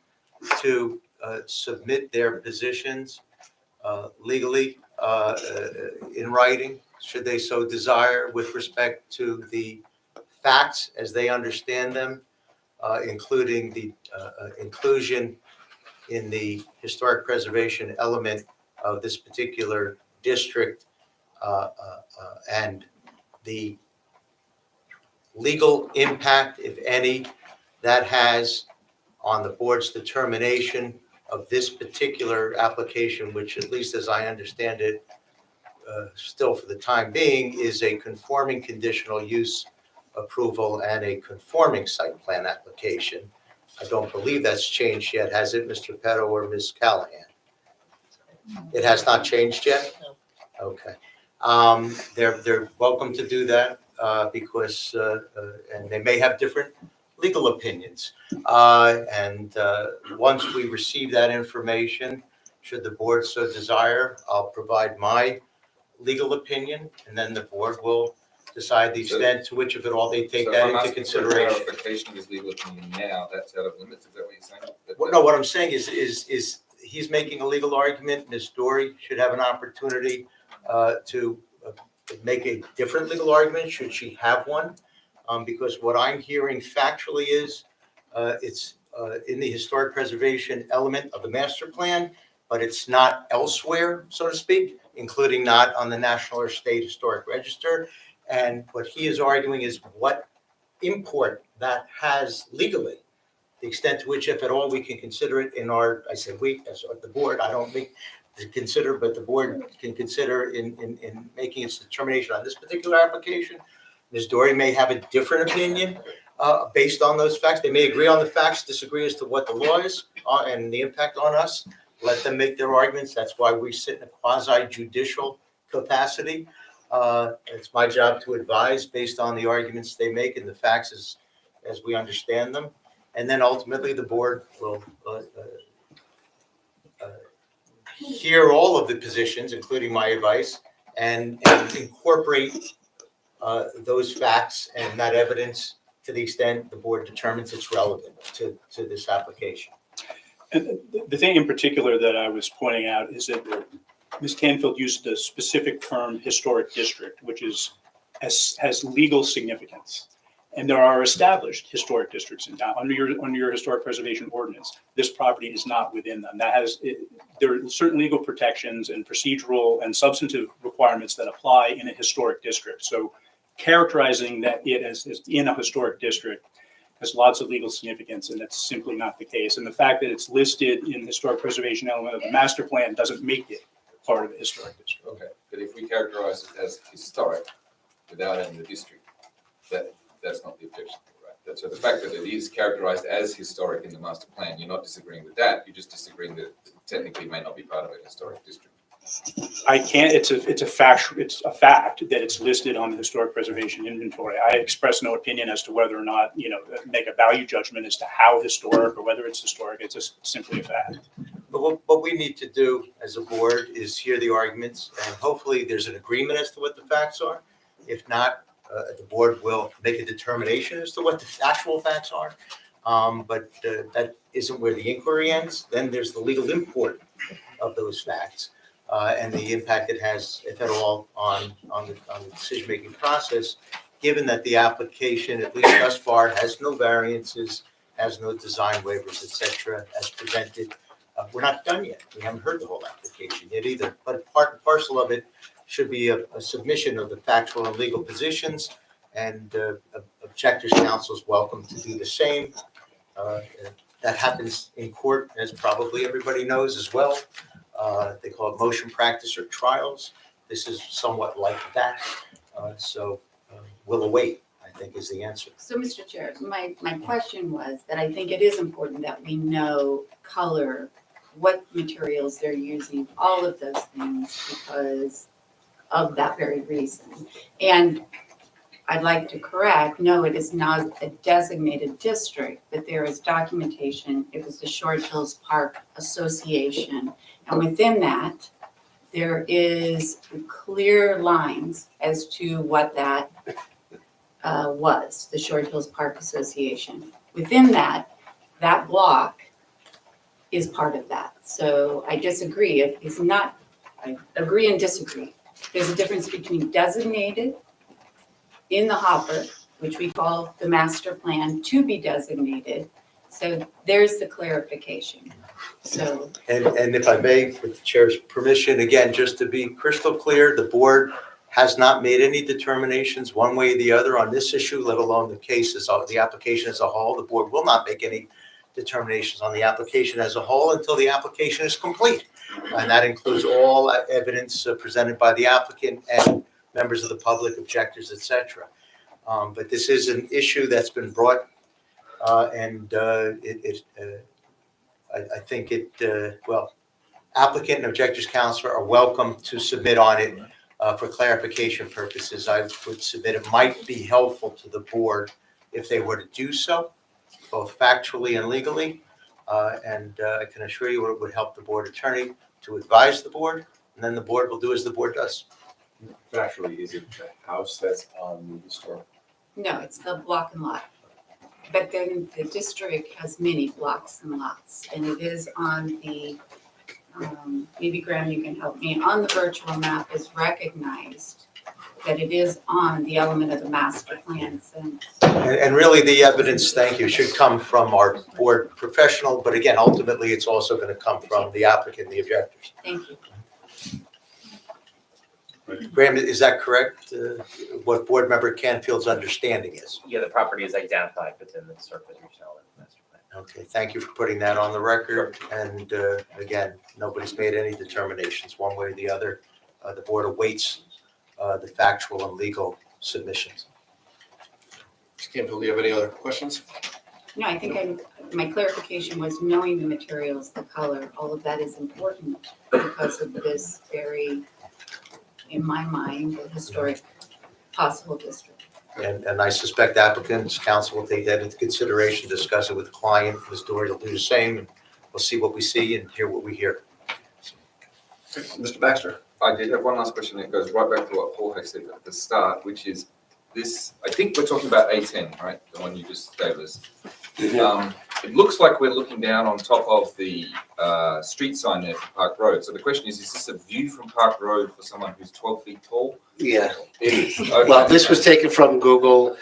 to submit their positions legally in writing, should they so desire, with respect to the facts as they understand them, including the inclusion in the historic preservation element of this particular district and the legal impact, if any, that has on the board's determination of this particular application, which, at least as I understand it, still for the time being, is a conforming conditional use approval and a conforming site plan application. I don't believe that's changed yet, has it, Mr. Petto or Ms. Callahan? It has not changed yet? Okay. They're welcome to do that because, and they may have different legal opinions. And once we receive that information, should the board so desire, I'll provide my legal opinion, and then the board will decide the So- extent to which, if at all, they take So that I'm into asking for consideration. clarification of his legal opinion now, that's out of limits, is that what you're saying? Well, no, what I'm saying is he's making a legal argument. Ms. Dory should have an opportunity to make a different legal argument, should she have one. Because what I'm hearing factually is it's in the historic preservation element of the master plan, but it's not elsewhere, so to speak, including not on the National or State Historic Register. And what he is arguing is what import that has legally, the extent to which, if at all, we can consider it in our, I say we, as the board, I don't make to consider, but the board can consider in making its determination on this particular application. Ms. Dory may have a different opinion based on those facts. They may agree on the facts, disagree as to what the law is and the impact on us. Let them make their arguments. That's why we sit in a quasi-judicial capacity. It's my job to advise based on the arguments they make and the facts as we understand them. And then ultimately, the board will hear all of the positions, including my advice, and incorporate those facts and that evidence to the extent the board determines it's relevant to this application. And the thing in particular that I was pointing out is that Ms. Canfield used the specific term historic district, which has legal significance. And there are established historic districts in town under your historic preservation ordinance. This property is not within them. There are certain legal protections and procedural and substantive requirements that apply in a historic district. So characterizing that it as in a historic district has lots of legal significance, and that's simply not the case. And the fact that it's listed in the historic preservation element of the master plan doesn't make it part of the historic district. Okay, but if we characterize it as historic without adding the district, that's not the objection, right? So the fact that it is characterized as historic in the master plan, you're not disagreeing with that, you're just disagreeing that it technically may not be part of a historic district. I can't, it's a fact that it's listed on the historic preservation inventory. I express no opinion as to whether or not, make a value judgment as to how historic or whether it's historic. It's just simply a fact. But what we need to do as a board is hear the arguments, and hopefully there's an agreement as to what the facts are. If not, the board will make a determination as to what the actual facts are. But that isn't where the inquiry ends. Then there's the legal import of those facts and the impact it has, if at all, on the decision-making process, given that the application, at least thus far, has no variances, has no design waivers, et cetera, as presented. We're not done yet. We haven't heard the whole application yet either. But part and parcel of it should be a submission of the factual and legal positions, and objectors' counsel is welcome to do the same. That happens in court, as probably everybody knows as well. They call it motion practice or trials. This is somewhat like that. So we'll await, I think, is the answer. So, Mr. Chair, my question was that I think it is important that we know color, what materials they're using, all of those things, because of that very reason. And I'd like to correct, no, it is not a designated district, but there is documentation. It was the Short Hills Park Association. And within that, there is clear lines as to what that was, the Short Hills Park Association. Within that block is part of that. So I disagree. It's not, I agree and disagree. There's a difference between designated in the hopper, which we call the master plan to be designated. So there's the clarification. So. And if I may, with the chair's permission, again, just to be crystal clear, the board has not made any determinations one way or the other on this issue, let alone the cases, the application as a whole. The board will not make any determinations on the application as a whole until the application is complete. And that includes all evidence presented by the applicant and members of the public, objectors, et cetera. But this is an issue that's been brought, and I think applicant and objectors counsel are welcome to submit on it for clarification purposes. I would submit it might be helpful to the board if they were to do so, both factually and legally. And I can assure you it would help the board attorney to advise the board, and then the board will do as the board does. Factually, is it the house that's on the historic? No, it's the block and lot. But then the district has many blocks and lots, and it is on the, maybe Graham, you can help me, on the virtual map is recognized that it is on the element of the master plan since. And really, the evidence, thank you, should come from our board professional, but again, ultimately, it's also going to come from the applicant, the objectors. Thank you. Graham, is that correct? What board member Canfield's understanding is? Yeah, the property is identified within the surface retail master plan. Okay, thank you for putting that on the record. And again, nobody's made any determinations one way or the other. The board awaits the factual and legal submissions. Ms. Canfield, do you have any other questions? No, I think my clarification was knowing the materials, the color, all of that is important because of this very, in my mind, a historic possible district. And I suspect applicants, council will take that into consideration, discuss it with the client. Ms. Doherty will do the same. And we'll see what we see and hear what we hear. Mr. Baxter? I did have one last question that goes right back to what Paul had said at the start, which is this, I think we're talking about A10, right? The one you just gave us. It looks like we're looking down on top of the street sign there for Park Road. So the question is this a view from Park Road for someone who's 12 feet tall? Yeah. It is. Okay. Well, this was taken from Google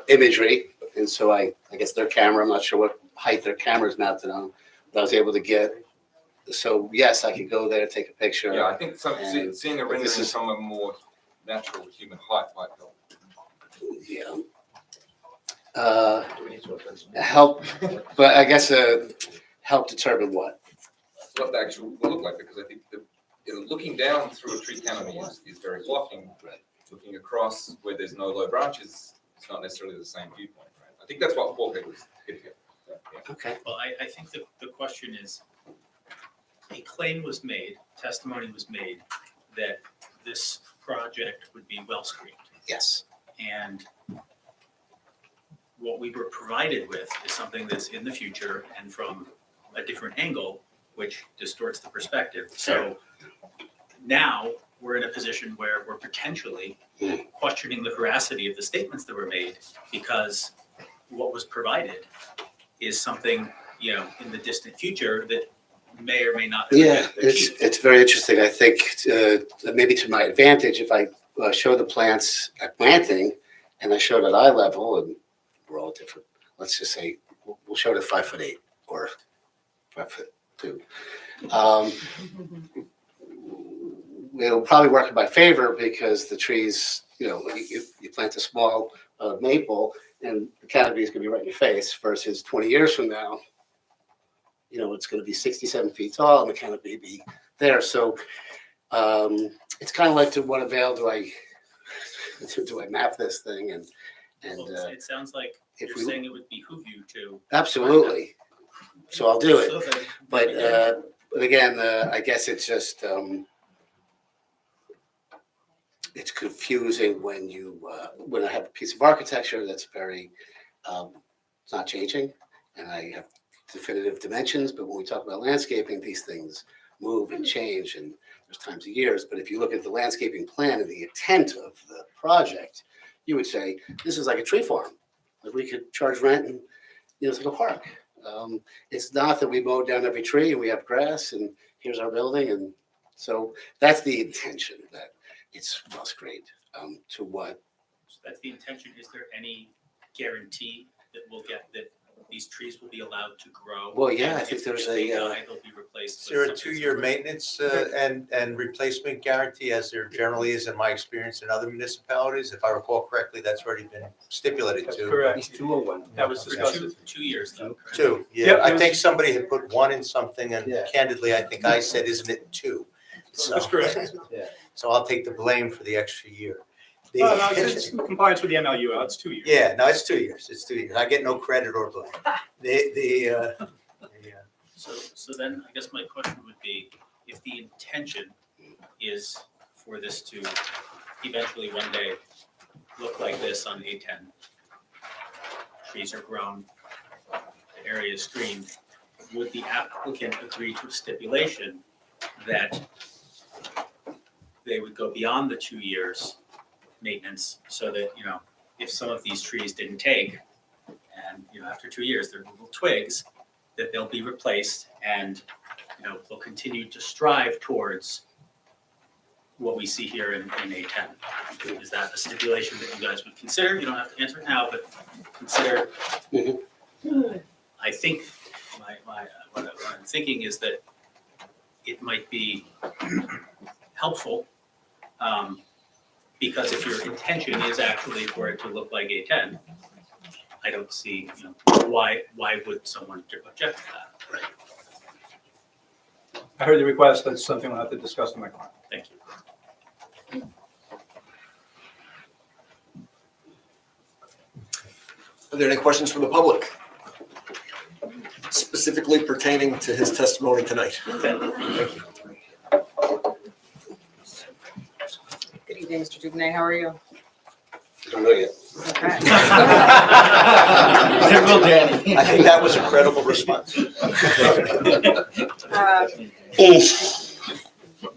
imagery, and so I guess their camera, I'm not sure what height their camera's mounted on, but I was able to get. So yes, I could go there, take a picture. Yeah, I think and seeing a this rendering is- from a more natural human height might help. Yeah. Help, but I guess help determine what. What the actual will look like, because I think looking down through a tree canopy is very blocking. Looking across where there's no low branches, it's not necessarily the same viewpoint, right? I think that's what Paul had was getting at. Yeah. Okay. Well, I think the question is, a claim was made, testimony was made that this project would be well screened. Yes. And what we were provided with is something that's in the future and from a different angle, which distorts the perspective. So now we're in a position where we're potentially questioning the veracity of the statements that were made because what was provided is something, in the distant future that may or may not. Yeah, it's very interesting. I think maybe to my advantage, if I show the plants at planting and I show it at eye level, and we're all different. Let's just say we'll show it at 5'8" or 5'2". It'll probably work in my favor because the trees, you plant a small maple and the canopy is going to be right in your face versus 20 years from now, it's going to be 67 feet tall and the canopy be there. So it's kind of like to what avail do I map this thing and Well, it sounds like if you're we- saying it would behoove you to. absolutely. So I'll do So it. that- But again, I guess it's just it's confusing when when I have a piece of architecture that's very it's not changing, and I have definitive dimensions. But when we talk about landscaping, these things move and change, and there's times of years. But if you look at the landscaping plan and the intent of the project, you would say this is like a tree farm. Like we could charge rent and it's like a park. It's not that we mow down every tree and we have grass and here's our building, and so that's the intention, that it's well screened. To what? That's the intention. Is there any guarantee that we'll get that these trees will be allowed to grow? Well, yeah, I And think if there's they a, die, they'll be replaced. Is there a with something 2-year that's- maintenance and replacement guarantee, as there generally is in my experience in other municipalities? If I recall correctly, that's already been stipulated That's to. correct. It's 201. That was For discussed. 2 years though, correct? 2, yeah. Yep, I it was- think somebody had put 1 in something, and Yeah. candidly, I think I said, isn't it 2? So- That's correct. Yeah. So I'll take the blame for the extra year. The- No, it's in compliance with the MLU, it's 2 years. Yeah, no, it's 2 years. It's 2 years. I get no credit or blame. So then I guess my question would be, if the intention is for this to eventually one day look like this on A10, trees are grown, the area is screened, would the applicant agree to a stipulation that they would go beyond the 2 years maintenance so that, you know, if some of these trees didn't take and, you know, after 2 years, they're little twigs, that they'll be replaced and, you know, they'll continue to strive towards what we see here in A10. Is that a stipulation that you guys would consider? You don't have to answer now, but consider. I think what I'm thinking is that it might be helpful, because if your intention is actually for it to look like A10, I don't see, you know, why would someone object to that? I heard the request. That's something we'll have to discuss with my client. Thank you. Are there any questions from the public? Specifically pertaining to his testimony tonight? Thank you. Good evening, Mr. Dubnay, how are you? Don't know yet. Okay. I think that was a credible response.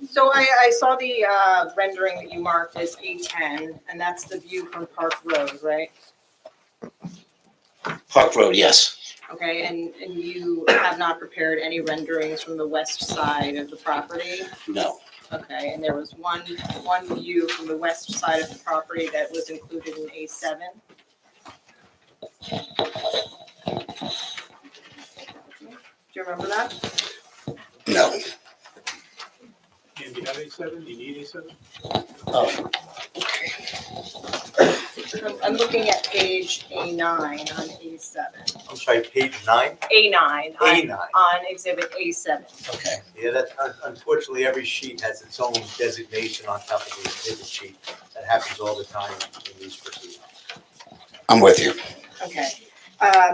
So I saw the rendering that you marked as A10, and that's the view from Park Road, right? Park Road, yes. Okay, and you have not prepared any renderings from the west side of the property? No. Okay, and there was one view from the west side of the property that was included in A7? Do you remember that? No. And do you have A7? Do you need A7? Oh. I'm looking at page A9 on A7. I'm sorry, page 9? A9. A9. On exhibit A7. Okay. Yeah, that, unfortunately, every sheet has its own designation on top of the exhibit sheet. That happens all the time in these proceedings. I'm with you. Okay,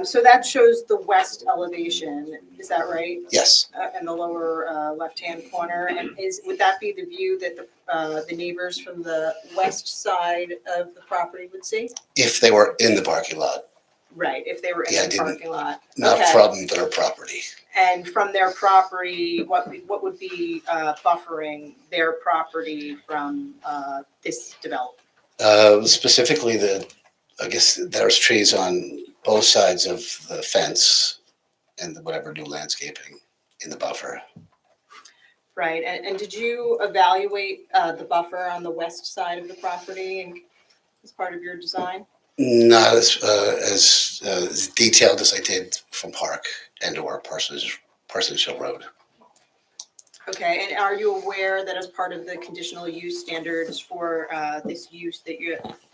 so that shows the west elevation, is that right? Yes. In the lower left-hand corner, and would that be the view that the neighbors from the west side of the property would see? If they were in the parking lot, Right, if they were Yeah, I in the didn't- parking lot. not Okay. from their property. And from their property, what would be buffering their property from this development? Specifically, I guess there's trees on both sides of the fence and whatever new landscaping in the buffer. Right, and did you evaluate the buffer on the west side of the property as part of your design? Not as detailed as I did from Park and/or Parsonage Hill Road. Okay, and are you aware that as part of the conditional use standards for this use that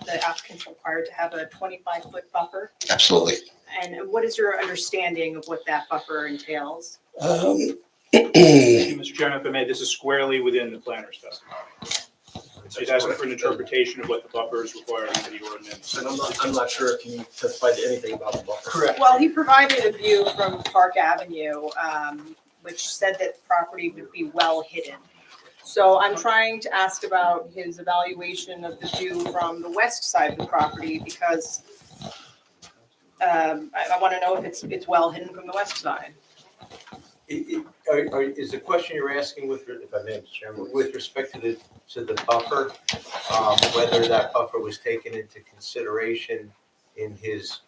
the applicant's required to have a 25-foot buffer? Absolutely. And what is your understanding of what that buffer entails? Thank you, Mr. Chairman, if I may, this is squarely within the planner's testimony. He's asking for an interpretation of what the buffer is required under the ordinance. And I'm not sure if you testified to anything about the buffer. Correct. Well, he provided a view from Park Avenue, which said that the property would be well hidden. So I'm trying to ask about his evaluation of the view from the west side of the property because I want to know if it's well hidden from the west side. Is the question you're asking if I may, Mr. Chairman, with respect to the buffer, whether that buffer was taken into consideration in his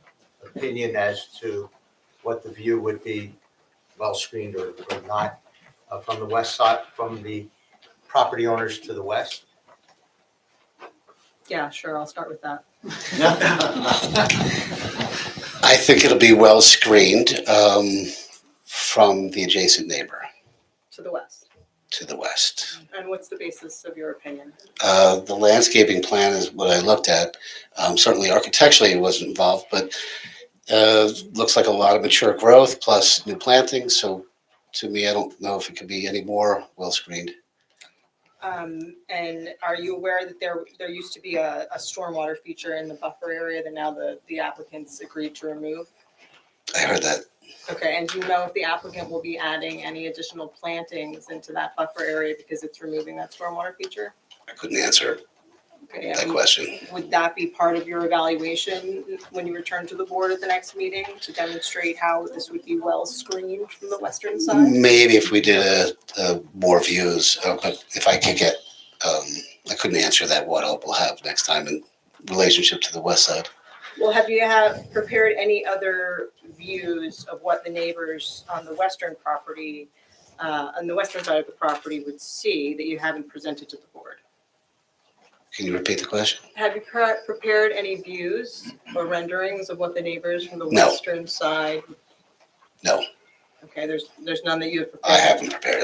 opinion as to what the view would be, well screened or not, from the west side, from the property owners to the west? Yeah, sure, I'll start with that. I think it'll be well screened from the adjacent neighbor To the west. to the west. And what's the basis of your opinion? The landscaping plan is what I looked at. Certainly architecturally it wasn't involved, but looks like a lot of mature growth plus new plantings. So to me, I don't know if it could be any more well screened. And are you aware that there used to be a stormwater feature in the buffer area that now the applicants agreed to remove? I heard that. Okay, and do you know if the applicant will be adding any additional plantings into that buffer area because it's removing that stormwater feature? I couldn't answer Okay, that question. would that be part of your evaluation when you return to the board at the next meeting to demonstrate how this would be well screened from the western side? Maybe if we did more views, but if I could get I couldn't answer that, what help we'll have next time in relationship to the west side. Well, have you prepared any other views of what the neighbors on the western property, on the western side of the property would see that you haven't presented to the board? Can you repeat the question? Have you prepared any views or renderings of what the neighbors from the No. western side? No, Okay, there's none that you have I prepared? haven't prepared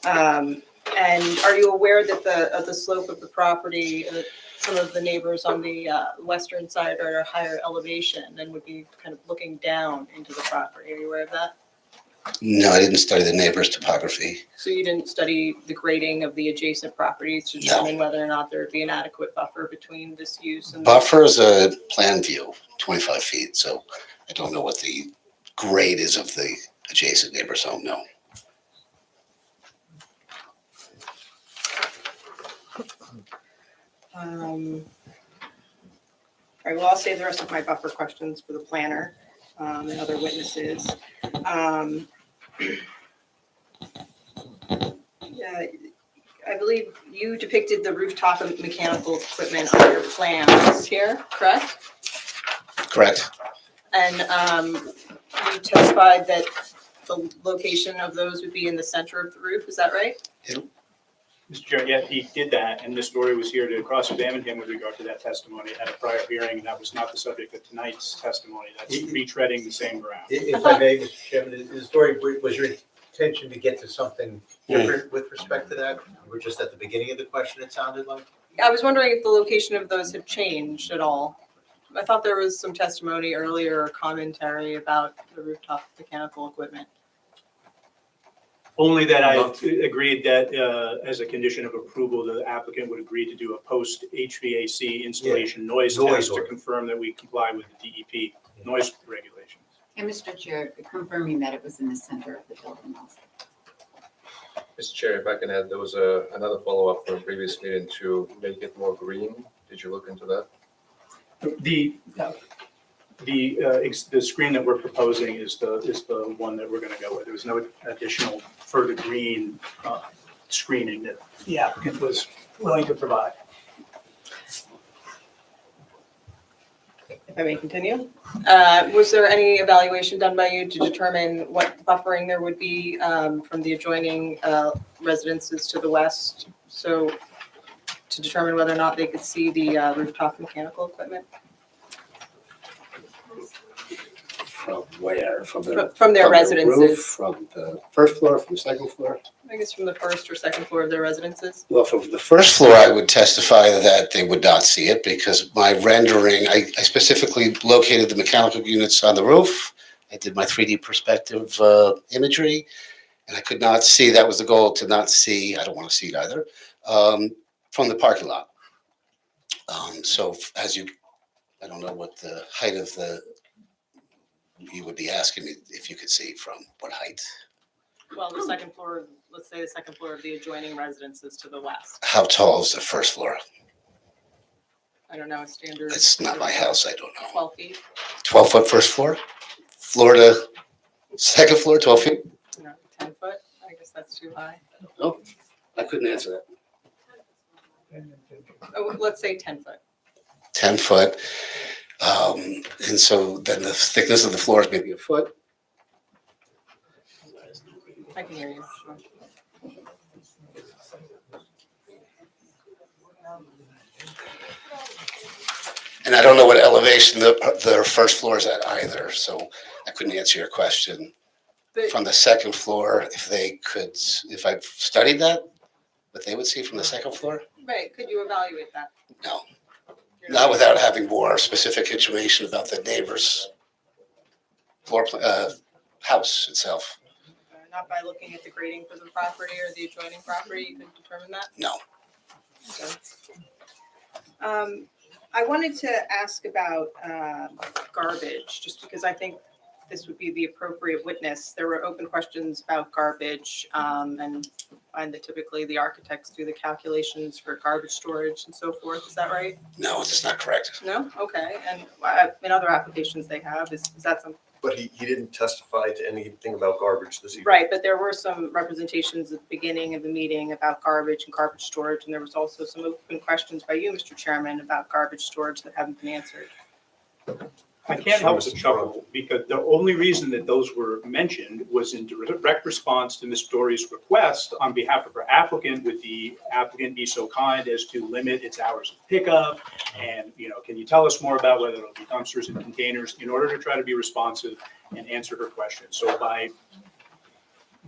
any. And are you aware that the slope of the property, some of the neighbors on the western side are at a higher elevation and would be kind of looking down into the property? Are you aware of that? No, I didn't study the neighbor's topography. So you didn't study the grading of the adjacent properties to No. determine whether or not there would be an adequate buffer between this use and? Buffer is a plan view, 25 feet, so I don't know what the grade is of the adjacent neighbor's home, no. All right, well, I'll save the rest of my buffer questions for the planner and other witnesses. Yeah, I believe you depicted the rooftop and mechanical equipment on your plans here, correct? Correct. And you testified that the location of those would be in the center of the roof, is that right? Mr. Chair, yeah, he did that, and Ms. Dory was here to cross-examine him with regard to that testimony at a prior hearing, and that was not the subject of tonight's testimony. That's retreading the same ground. If I may, Mr. Chairman, the story, was your intention to get to something different with respect to that? We're just at the beginning of the question, it sounded like? I was wondering if the location of those had changed at all. I thought there was some testimony earlier or commentary about the rooftop mechanical equipment. Only that I agreed that as a condition of approval, the applicant would agree to do a post HVAC installation noise test to order. confirm that we comply with the DEP noise regulations. And Mr. Chair, confirming that it was in the center of the building also. Mr. Chair, if I can add, there was another follow-up from a previous meeting to make it more green. Did you look into that? The screen that we're proposing is the one that we're going to go with. There was no additional further green screening that the applicant was willing to provide. If I may continue. Was there any evaluation done by you to determine what buffering there would be from the adjoining residences to the west? So to determine whether or not they could see the rooftop mechanical equipment? From where? From From their from the roof, residences. From the first floor, from the second floor? I guess from the first or second floor of their residences? Well, from the first floor, I would testify that they would not see it because my rendering, I specifically located the mechanical units on the roof. I did my 3D perspective imagery, and I could not see, that was the goal, to not see, I don't want to see it either, from the parking lot. So as you, I don't know what the height of the, you would be asking me if you could see from what height? Well, the second floor, let's say the second floor of the adjoining residences to the west. How tall is the first floor? I don't know, a standard. It's not my house, I don't know. 12 feet? 12-foot first floor? Floor to second floor, 12 feet? No, 10 foot? I guess that's too high. Oh, I couldn't answer that. Oh, let's say 10 foot. 10 foot. And so then the thickness of the floor is maybe a foot. I can hear you. And I don't know what elevation the first floor is at either, so I couldn't answer your question. But- From the second floor, if they could, if I studied that, what they would see from the second floor? Right, could you evaluate that? No. Not without having more specific information about the neighbor's floor, house itself. Not by looking at the grading for the property or the adjoining property, you could determine that? No. Okay. I wanted to ask about garbage, just because I think this would be the appropriate witness. There were open questions about garbage, and I find that typically the architects do the calculations for garbage storage and so forth. Is that right? No, it's not correct. No? Okay. And in other applications they have, is that But he didn't testify to anything about garbage this evening. Right, but there were some representations at the beginning of the meeting about garbage and garbage storage, and there was also some open questions by you, Mr. Chairman, about garbage storage that haven't been answered. I can't help but chuckle, because the only reason that those were mentioned was in direct response to Ms. Dory's request on behalf of her applicant, would the applicant be so kind as to limit its hours of pickup? And, can you tell us more about whether it'll be dumpsters and containers, in order to try to be responsive and answer her questions? So by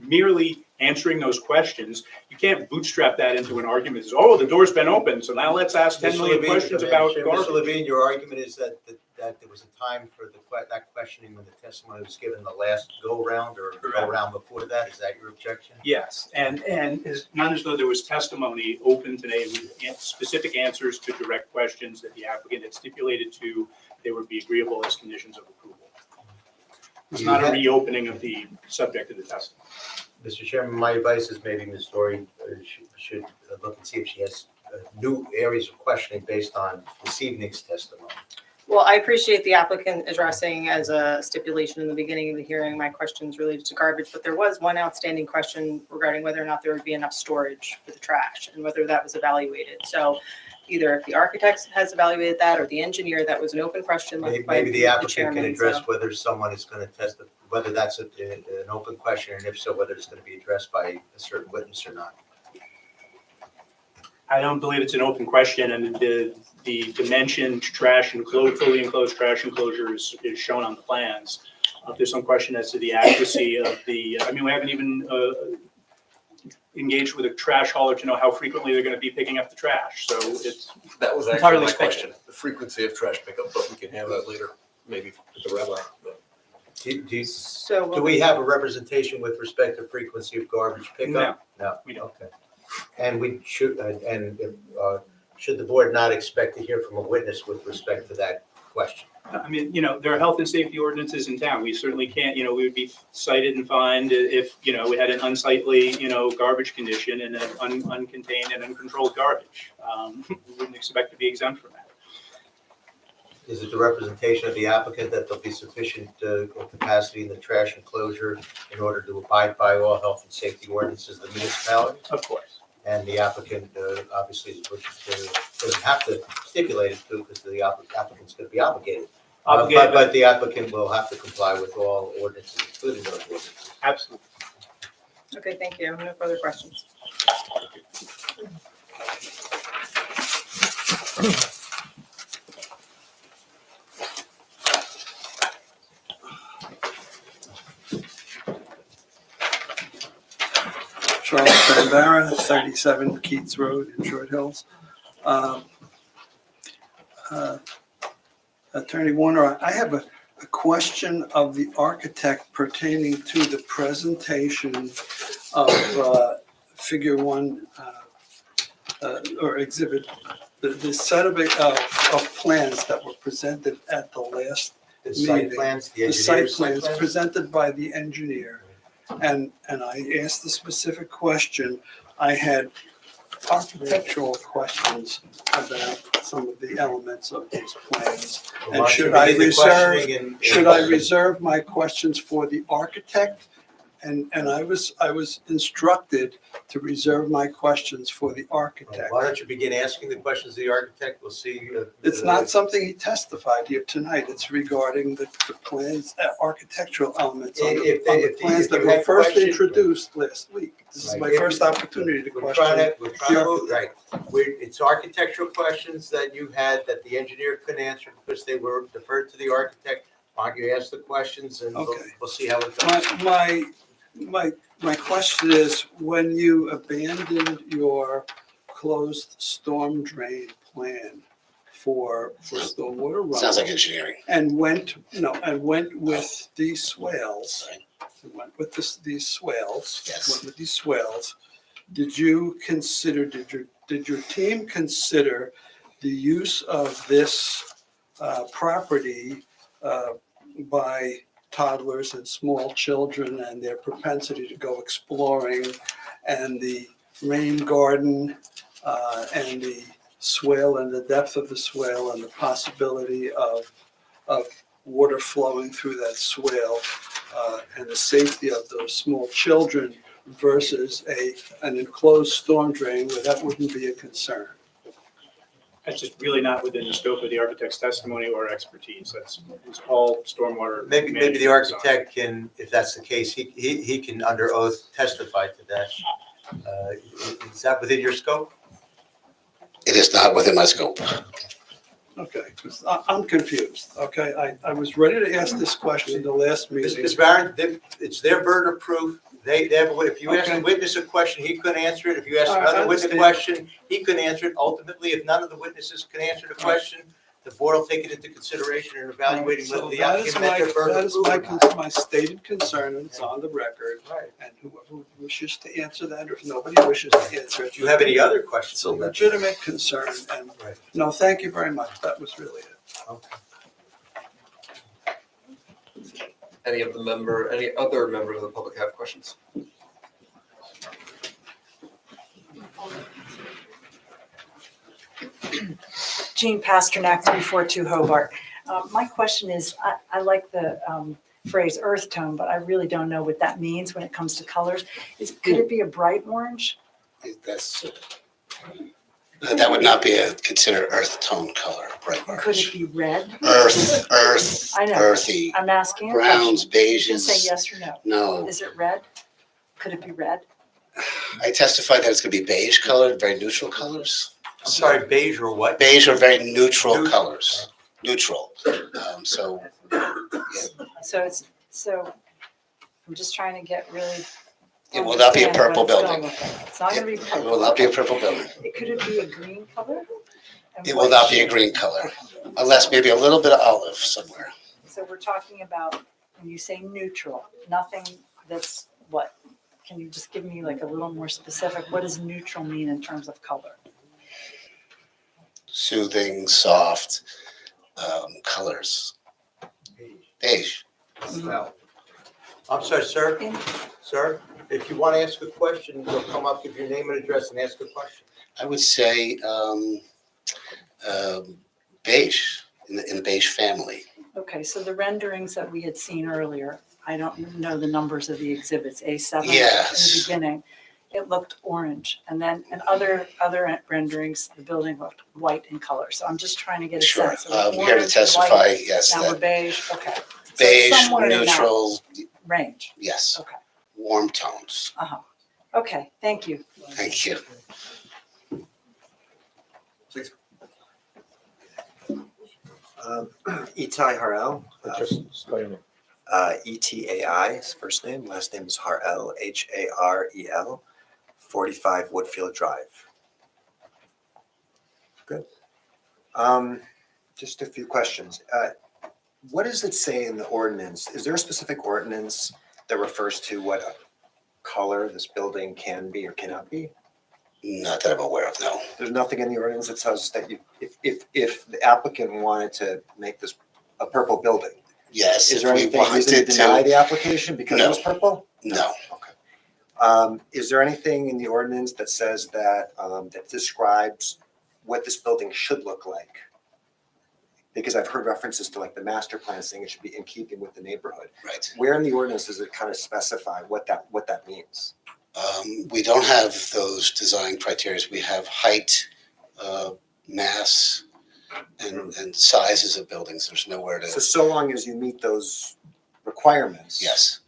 merely answering those questions, you can't bootstrap that into an argument. It's, oh, the door's been opened, so now let's ask 10 million questions about garbage. Mr. Levine, your argument is that there was a time for that questioning when the testimony was given the last go-round or go-round before that? Is that your objection? Yes, and it's not as though there was testimony open today with specific answers to direct questions that the applicant had stipulated to, they would be agreeable as conditions of approval. It's not a reopening of the subject of the testimony. Mr. Chairman, my advice is maybe Ms. Dory should look and see if she has new areas of questioning based on this evening's testimony. Well, I appreciate the applicant addressing as a stipulation in the beginning of the hearing my questions related to garbage, but there was one outstanding question regarding whether or not there would be enough storage for the trash and whether that was evaluated. So either if the architect has evaluated that or the engineer, that was an open question. Maybe the applicant can chairman, address so- whether someone is going to testify, whether that's an open question, and if so, whether it's going to be addressed by a certain witness or not. I don't believe it's an open question, and the dimensioned trash fully enclosed trash enclosure is shown on the plans. There's some question as to the accuracy of we haven't even engaged with a trash hauler to know how frequently they're going to be picking up the trash. So That was actually entirely my speculative. question, the frequency of trash pickup, but we can handle that later, maybe at the red light. Do we have a representation with respect to frequency of garbage pickup? No, we don't. Okay. And we should, should the board not expect to hear from a witness with respect to that question? There are health and safety ordinances in town. We certainly can't, we would be cited and fined if, we had an unsightly, garbage condition and an uncontained and uncontrolled garbage. We wouldn't expect to be exempt from that. Is it the representation of the applicant that there'll be sufficient capacity in the trash enclosure in order to abide by all health and safety ordinances of the municipality? Of course. And the applicant obviously doesn't have to stipulate it too, because the applicant's going to be obligated. But the applicant will have to comply with all ordinances, including those ordinances. Absolutely. Okay, thank you. No further questions. Charles Bambara, 37 Keats Road in Short Hills. Attorney Warner, I have a question of the architect pertaining to the presentation of figure one or exhibit, the set of plans that were presented at the last The site meeting. plans, the The site engineer's site plans plans? presented by the engineer. And I asked the specific question. I had architectural questions about some of the elements of these plans. Why And don't should you I begin the reserve, questioning should I reserve my questions for the architect? And I was instructed to reserve my questions for the architect. Why don't you begin asking the questions of the architect? We'll see. It's not something he testified here tonight. It's regarding the plans, architectural elements on the plans that were first introduced last week. This is my first opportunity to We're question trying the to move, architect. right. It's architectural questions that you had that the engineer couldn't answer because they were deferred to the architect. Why don't you ask the questions and we'll see how it goes. My question is, when you abandoned your closed storm drain plan for stormwater runoff. Sounds like engineering. And went with these swales. These swales. Yes. Went with these swales. Did your team consider the use of this property by toddlers and small children and their propensity to go exploring, and the rain garden and the swale and the depth of the swale and the possibility of water flowing through that swale and the safety of those small children versus an enclosed storm drain where that wouldn't be a concern. That's just really not within the scope of the architect's testimony or expertise. It's all stormwater. Maybe the management design. architect can, if that's the case, he can under oath testify to that. Is that within your scope? It is not within my scope. Okay, 'cause I'm confused, okay? I was ready to ask this question the last meeting. Ms. Barron, it's their burden of proof. They have, if you ask the Okay. witness a question, he couldn't answer it. If you ask All right, I another witness a understand. question, he couldn't answer it. Ultimately, if none of the witnesses can answer the question, the board will take it into consideration in evaluating whether So the that is applicant met their burden that of is proof. my, or not. my stated concern, and it's on the record. Right. And whoever wishes to answer that, or if nobody wishes to answer it. Do you have any other questions? It's a legitimate concern, and, Right. no, thank you very much, that was really it. Okay. Any other member of the public have questions? Jean Pasternak, 342 Hobart. My question is, I like the phrase earth tone, but I really don't know what that means when it comes to colors. Could it be a bright orange? That's, that would not be considered earth tone color, bright Could orange. it be red? Earth, I know. earthy, I'm asking a browns, question. You can beiges. say yes or no. No. Is it red? Could it be red? I testified that it's gonna be beige colored, very neutral colors. I'm sorry, beige or what? Beige are very neutral colors, neutral. So, So I'm just trying to get really. it will not be a understand what purple it's gonna building. look like. It's not gonna be It purple. will not be a purple building. Could it be a green color? And It will what not be a shade? green color, unless maybe a little bit of olive somewhere. So we're talking about, when you say neutral, nothing that's what? Can you just give me like a little more specific? What does neutral mean in terms of color? Soothing, soft colors. Beige. No. I'm sorry, sir. Sir, if you want to ask a question, you'll come up, give your name and address and ask a question. I would say beige, in the beige family. Okay, so the renderings that we had seen earlier, I don't know the numbers of the exhibits, A7 in the Yes. beginning, it looked orange. And then in other renderings, the building looked white in color. So I'm just trying to get a Sure, sense. So I'm here to orange, testify, white, yes, Now we're that beige, okay. So it's beige, somewhere in that neutral, Range, yes, okay, warm tones. okay, thank you. Thank you. Please. Itai Harel, Just spell your name. ETAI, his first name, last name is Harel, Harel, 45 Woodfield Drive. Good. Just a few questions. What does it say in the ordinance? Is there a specific ordinance that refers to what color this building can be or cannot be? Not that I'm aware of, no. There's nothing in the ordinance that says that if the applicant wanted to make this a purple building, Yes, is if there we anything reason to wanted deny to, the application because it was purple? no. Is there anything in the ordinance that says that, that describes what this building should look like? Because I've heard references to like the master plan saying it should be in keeping with the neighborhood. Right. Where in the ordinance does it kind of specify what that means? We don't have those design criteria. We have height, mass, and sizes of buildings. There's nowhere to. So long as you meet those requirements. Yes.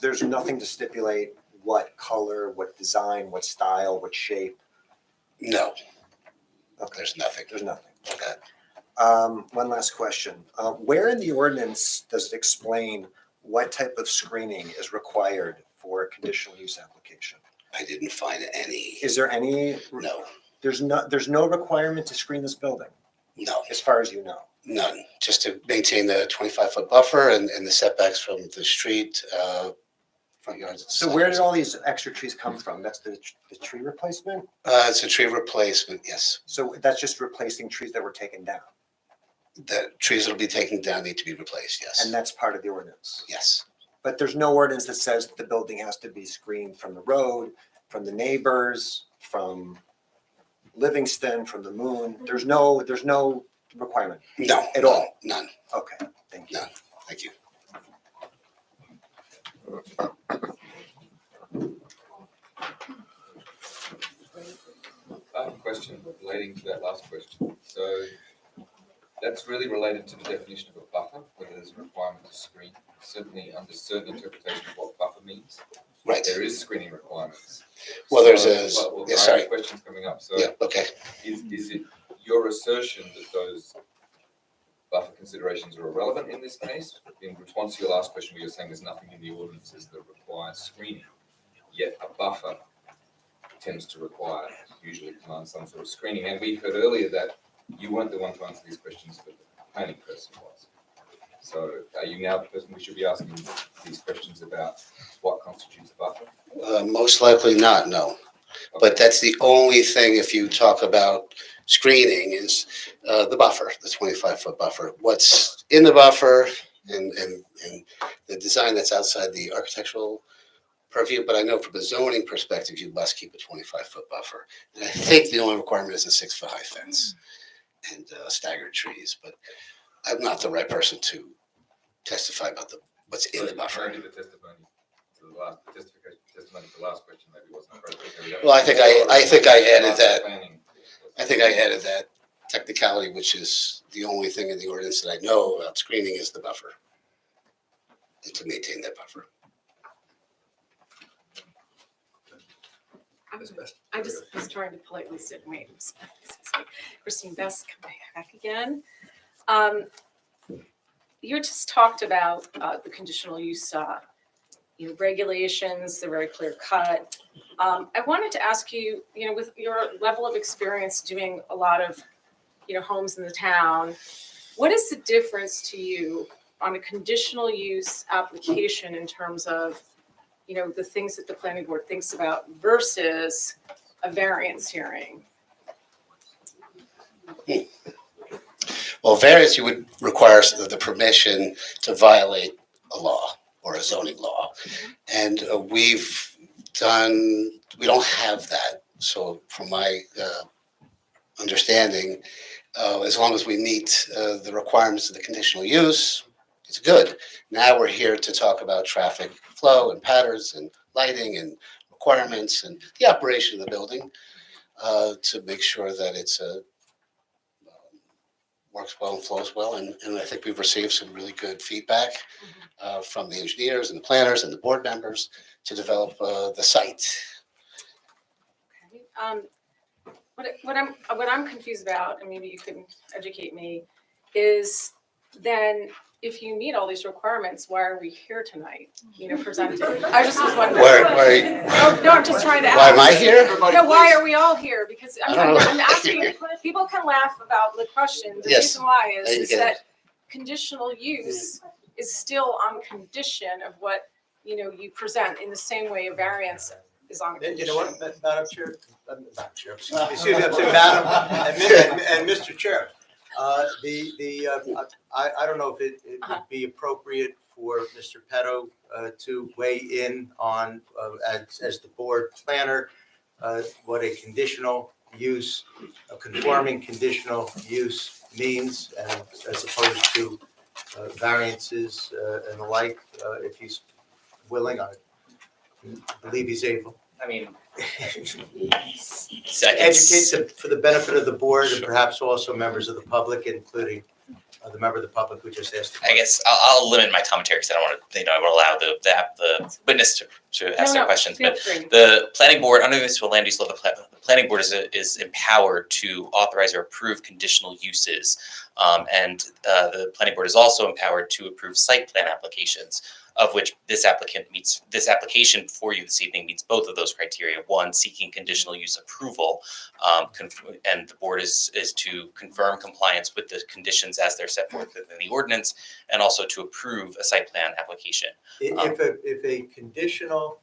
There's nothing to stipulate what color, what design, what style, what shape. No. Okay. There's nothing. There's nothing. Okay. One last question. Where in the ordinance does it explain what type of screening is required for a conditional use application? I didn't find any. Is there any? No. There's no requirement to screen this building, No. as far as you know. None. Just to maintain the 25-foot buffer and the setbacks from the street, front yards. So where did all these extra trees come from? That's the tree replacement? It's a tree replacement, yes. So that's just replacing trees that were taken down? The trees that'll be taken down need to be replaced, yes. And that's part of the ordinance? Yes. But there's no ordinance that says the building has to be screened from the road, from the neighbors, from Livingston, from the moon. There's no requirement No. at all? None, Okay, thank you. none. Thank you. I have a question relating to that last question. So that's really related to the definition of a buffer, whether there's a requirement to screen. Certainly under certain interpretation of what buffer means. Right. There is screening requirements. Well, there's Well, yeah, I sorry. have questions coming up. So Yeah, okay. is it your assertion that those buffer considerations are irrelevant in this case? In response to your last question, where you're saying there's nothing in the ordinances that requires screening, yet a buffer tends to require, usually commands some sort of screening. And we heard earlier that you weren't the one to answer these questions, but the planning person was. So are you now the person we should be asking these questions about what constitutes a buffer? Most likely not, no. But that's the only thing, if you talk about screening, is the buffer, the 25-foot buffer. What's in the buffer and the design that's outside the architectural purview, but I know from a zoning perspective, you must keep a 25-foot buffer. And I think the only requirement is a 6-foot high fence and staggered trees, but I'm not the right person to testify about what's in the buffer. Maybe the testimony to the last, testimony to the last question maybe wasn't appropriate. Well, I think I added that. I think I added that technicality, which is the only thing in the ordinance that I know about screening is the buffer. And to maintain that buffer. I just was trying to politely sit and wait. Christine Best, coming back again. You just talked about the conditional use, regulations, they're very clear cut. I wanted to ask you, with your level of experience doing a lot of, homes in the town, what is the difference to you on a conditional use application in terms of, the things that the planning board thinks about versus a variance hearing? Well, variance, you would require the permission to violate a law or a zoning law. And we don't have that. So from my understanding, as long as we meet the requirements of the conditional use, it's good. Now we're here to talk about traffic flow and patterns and lighting and requirements and the operation of the building to make sure that it's works well and flows well. And I think we've received some really good feedback from the engineers and the planners and the board members to develop the site. Okay. What I'm confused about, and maybe you can educate me, is then if you meet all these requirements, why are we here tonight? Presenting. I just was wondering. No, I'm just trying to ask. Why am I here? No, why are we all here? Because I don't know. I'm asking. People can laugh about the question. The Yes. reason why I is get it. that conditional use is still on condition of what you present in the same way a variance is on condition. You know what, Madam Chair, Madam Chair, excuse me, I'm saying Madam and Mr. Chair. I don't know if it would be appropriate for Mr. Petto to weigh in on, as the board planner, what a conditional use, a conforming conditional use means, and as opposed to variances and the like, if he's willing, I believe he's able. I mean, Educate for the benefit of the board and perhaps also members of the public, including the member of the public who just asked. I guess I'll limit my commentary because I don't want to, I want to allow the witness to ask their questions. Feel But free. the planning board, under municipal land use law, the planning board is empowered to authorize or approve conditional uses. And the planning board is also empowered to approve site plan applications, of which this application for you this evening meets both of those criteria. One, seeking conditional use approval, and the board is to confirm compliance with the conditions as they're set forth within the ordinance, and also to approve a site plan application. If a conditional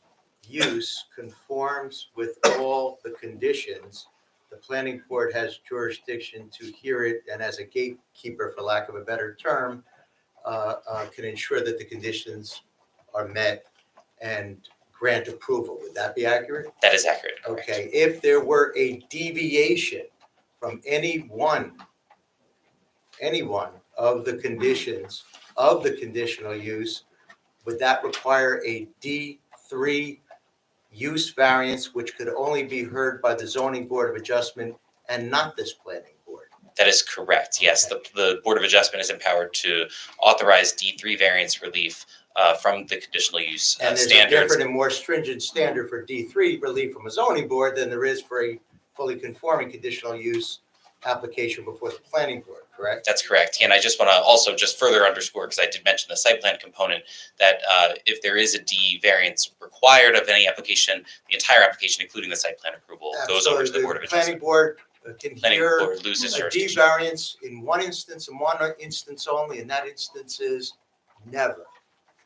use conforms with all the conditions, the planning board has jurisdiction to hear it, and as a gatekeeper, for lack of a better term, can ensure that the conditions are met and grant approval. Would that be accurate? That is accurate. Okay, if there were a deviation from any one any one of the conditions of the conditional use, would that require a D3 use variance, which could only be heard by the zoning board of adjustment and not this planning board? That is correct. Yes, the Board of Adjustment is empowered to authorize D3 variance relief from the conditional use And there's a standards. different and more stringent standard for D3 relief from a zoning board than there is for a fully conforming conditional use application before the planning board, correct? That's correct. And I just want to also just further underscore, because I did mention the site plan component, that if there is a D variance required of any application, the entire application, including the site plan approval, goes over to the Board of Planning Adjustment. board can Planning hear board loses a D jurisdiction. variance in one instance only, and that instance is never,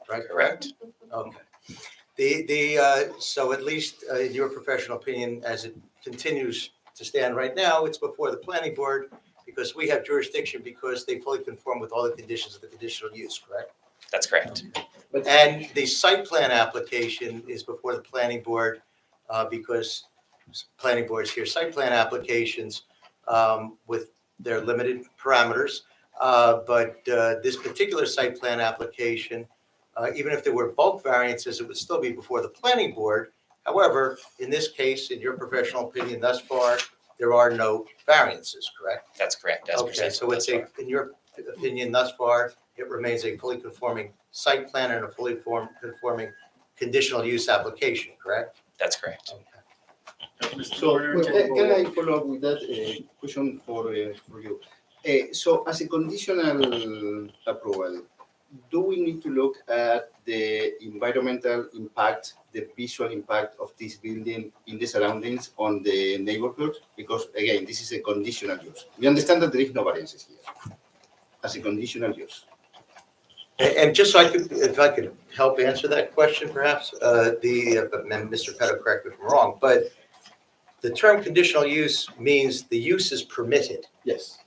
right? Correct. Okay. So at least in your professional opinion, as it continues to stand right now, it's before the planning board because we have jurisdiction because they fully conform with all the conditions of the conditional use, correct? That's correct. And the site plan application is before the planning board because planning boards hear site plan applications with their limited parameters. But this particular site plan application, even if there were bulk variances, it would still be before the planning board. However, in this case, in your professional opinion thus far, there are no variances, correct? That's correct. As Okay, presented so it's thus far. in your opinion thus far, it remains a fully conforming site plan and a fully conforming conditional use application, correct? That's correct. So, can I follow up with that question for you? So, as a conditional approval, do we need to look at the environmental impact, the visual impact of this building in the surroundings on the neighborhood? Because again, this is a conditional use. We understand that there is no variances here as a conditional use. And just so if I could help answer that question, perhaps, and Mr. Petto, correct me if I'm wrong, but the term conditional use means the use is permitted. Yes.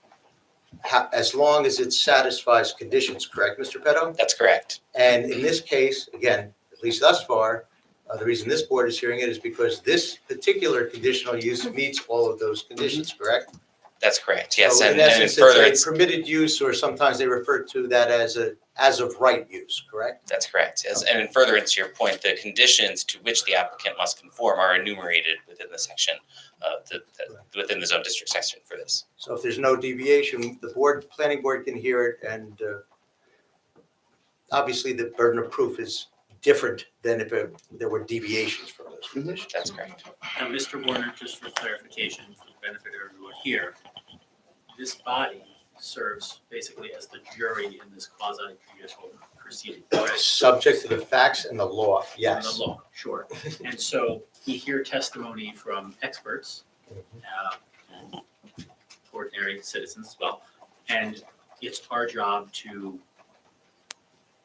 As long as it satisfies conditions, correct, Mr. Petto? That's correct. And in this case, again, at least thus far, the reason this board is hearing it is because this particular conditional use meets all of those conditions, correct? That's correct. Yes. So in And essence, further, it's a permitted use, or sometimes they refer to that as a as of right use, correct? that's correct. Yes. And in furtherance to your point, the conditions to which the applicant must conform are enumerated within the section, within the zone district section for this. So if there's no deviation, the planning board can hear it, and obviously the burden of proof is different than if there were deviations from those conditions. That's correct. And Mr. Warner, just for clarification, for the benefit of everyone here, this body serves basically as the jury in this quasi-judicial proceeding, correct? Subject to the facts and the law, yes. And the law, sure. And so we hear testimony from experts, ordinary citizens as well, and it's our job to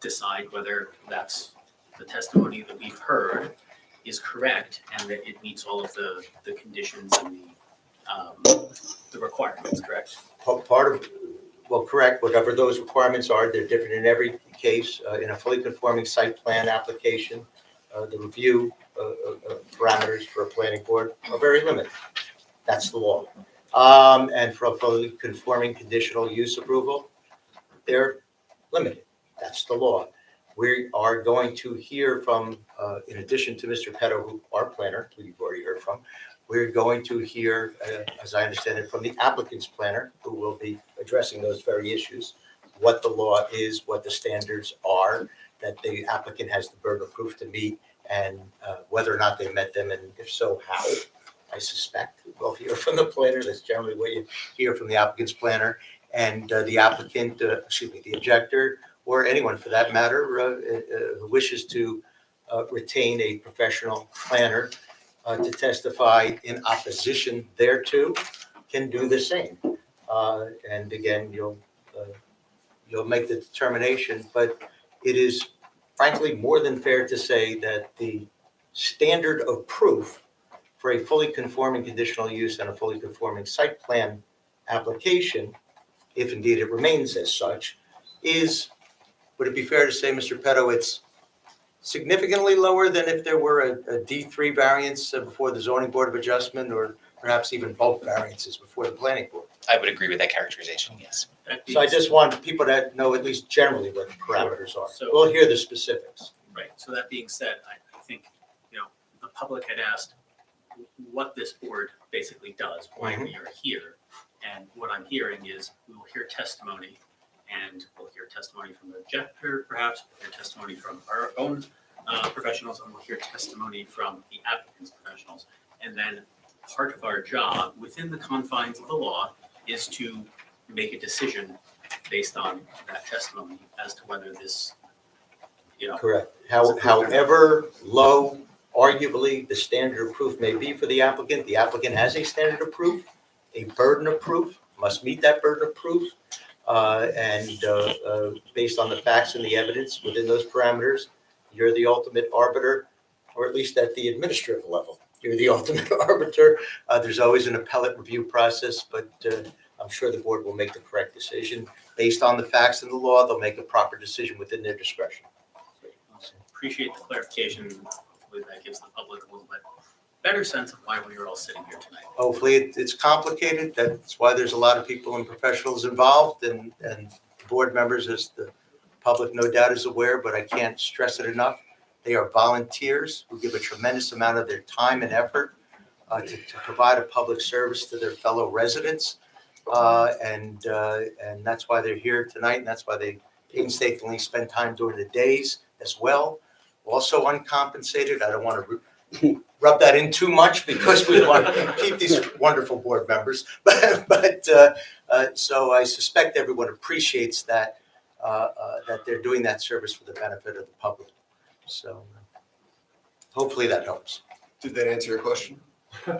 decide whether that's the testimony that we've heard is correct and that it meets all of the conditions and the requirements, correct? Correct, whatever those requirements are, they're different in every case. In a fully conforming site plan application, the review parameters for a planning board are very limited. That's the law. And for a fully conforming conditional use approval, they're limited. That's the law. We are going to hear from, in addition to Mr. Petto, our planner, who you've already heard from, we're going to hear, as I understand it, from the applicant's planner, who will be addressing those very issues, what the law is, what the standards are, that the applicant has the burden of proof to meet, and whether or not they met them, and if so, how. I suspect we'll hear from the planner. That's generally what you hear from the applicant's planner, and the applicant, the objector, or anyone for that matter, who wishes to retain a professional planner to testify in opposition thereto, can do the same. And again, you'll make the determination, but it is frankly more than fair to say that the standard of proof for a fully conforming conditional use and a fully conforming site plan application, if indeed it remains as such, is, would it be fair to say, Mr. Petto, it's significantly lower than if there were a D3 variance before the zoning board of adjustment, or perhaps even bulk variances before the planning board? I would agree with that characterization, yes. So I just want people to know at least generally what the parameters are. So- We'll hear the specifics. Right, so that being said, I think, the public had asked what this board basically does, why we are here. And what I'm hearing is we will hear testimony, and we'll hear testimony from the objector, perhaps, we'll hear testimony from our own professionals, and we'll hear testimony from the applicant's professionals. And then part of our job, within the confines of the law, is to make a decision based on that testimony as to whether this, Correct. However low, arguably, the standard of proof may be for the applicant has a standard of proof, a burden of proof, must meet that burden of proof. And based on the facts and the evidence within those parameters, you're the ultimate arbiter, or at least at the administrative level. You're the ultimate arbiter. There's always an appellate review process, but I'm sure the board will make the correct decision. Based on the facts and the law, they'll make a proper decision within their discretion. appreciate the clarification. Hopefully that gives the public a little bit better sense of why we are all sitting here tonight. Hopefully it's complicated. That's why there's a lot of people and professionals involved and board members, as the public no doubt is aware, but I can't stress it enough. They are volunteers who give a tremendous amount of their time and effort to provide a public service to their fellow residents. And that's why they're here tonight, and that's why they painstakingly spend time during the days as well. Also uncompensated. I don't want to rub that in too much because we want to keep these wonderful board members. But so I suspect everyone appreciates that they're doing that service for the benefit of the public. So hopefully that helps. Did that answer your question?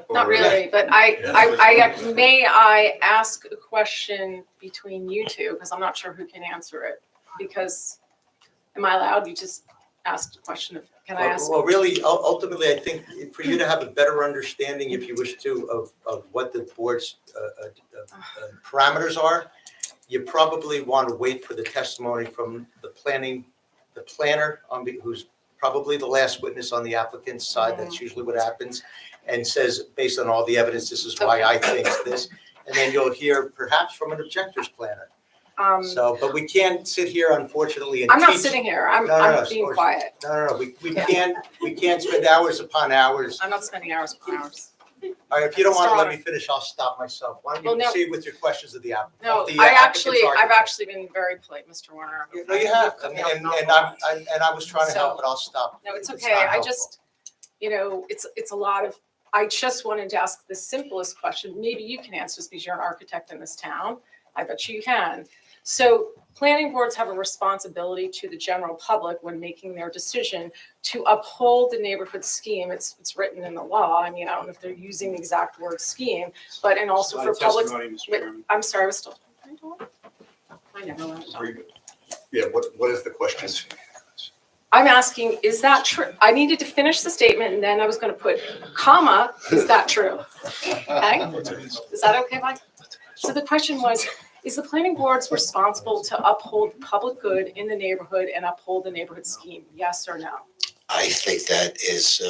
Not really, but may I ask a question between you two, because I'm not sure who can answer it. Because, am I allowed? You just asked a question. Can I ask? Well, really, ultimately, I think for you to have a better understanding, if you wish to, of what the board's parameters are, you probably want to wait for the testimony from the planner, who's probably the last witness on the applicant's side. That's usually what happens, and says, based on all the evidence, this is why I think this. And then you'll hear perhaps from an objector's planner. But we can't sit here, unfortunately, and I'm not teach- sitting here. I'm being of course. quiet. No, we can't spend hours upon hours. I'm not spending hours upon hours. All right, if you don't want to let Mr. me finish, I'll stop myself. Why don't Well, you no. proceed with your questions of the applicant? No, of the I've applicant's argument? actually been very polite, Mr. Warner. No, you have, and I was trying to help, So- but I'll stop. No, it's It's okay. not I helpful. just, it's a lot of, I just wanted to ask the simplest question. Maybe you can answer this because you're an architect in this town. I bet you can. So planning boards have a responsibility to the general public when making their decision to uphold the neighborhood scheme. It's written in the law. I mean, I don't know if they're using the exact word scheme, but and also for public. I'm sorry, I was still. I never let it talk. Yeah, what is the question? I'm asking, is that true? I needed to finish the statement and then I was going to put comma, is that true? Okay? Is that okay, Mike? So the question was, is the planning board's responsible to uphold the public good in the neighborhood and uphold the neighborhood scheme? Yes or no? I think that is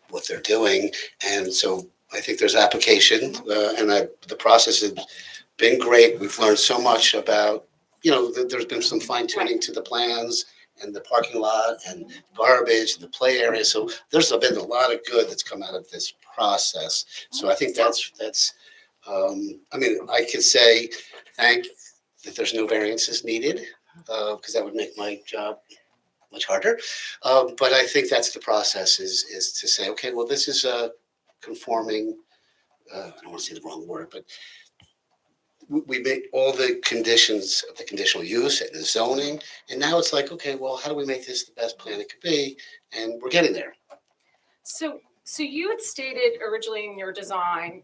what they're doing. And so I think there's application the process has been great. We've learned so much about, there's been some fine tuning to the plans and the parking lot and garbage and the play area. So there's been a lot of good that's come out of this process. So I think that's I could say that there's no variances needed because that would make my job much harder. But I think that's the process is to say, okay, well, this is a conforming, I don't want to say the wrong word, but we made all the conditions of the conditional use and the zoning. And now it's like, okay, well, how do we make this the best plan it could be? And we're getting there. So you had stated originally in your design,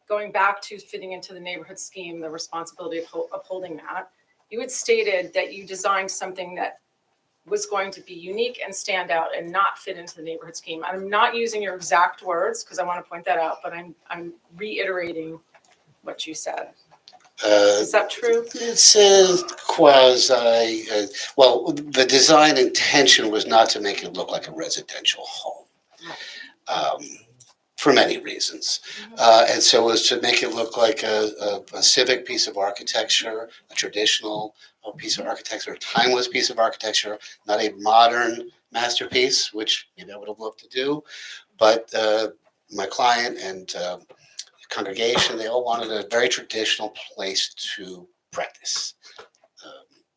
going back to fitting into the neighborhood scheme, the responsibility of upholding that, you had stated that you designed something that was going to be unique and stand out and not fit into the neighborhood scheme. I'm not using your exact words because I want to point that out, but I'm reiterating what you said. Is that true? It's a quasi, well, the design intention was not to make it look like a residential home. for many reasons. And so it was to make it look like a civic piece of architecture, a traditional piece of architecture, a timeless piece of architecture, not a modern masterpiece, which I would have loved to do. But my client and congregation, they all wanted a very traditional place to practice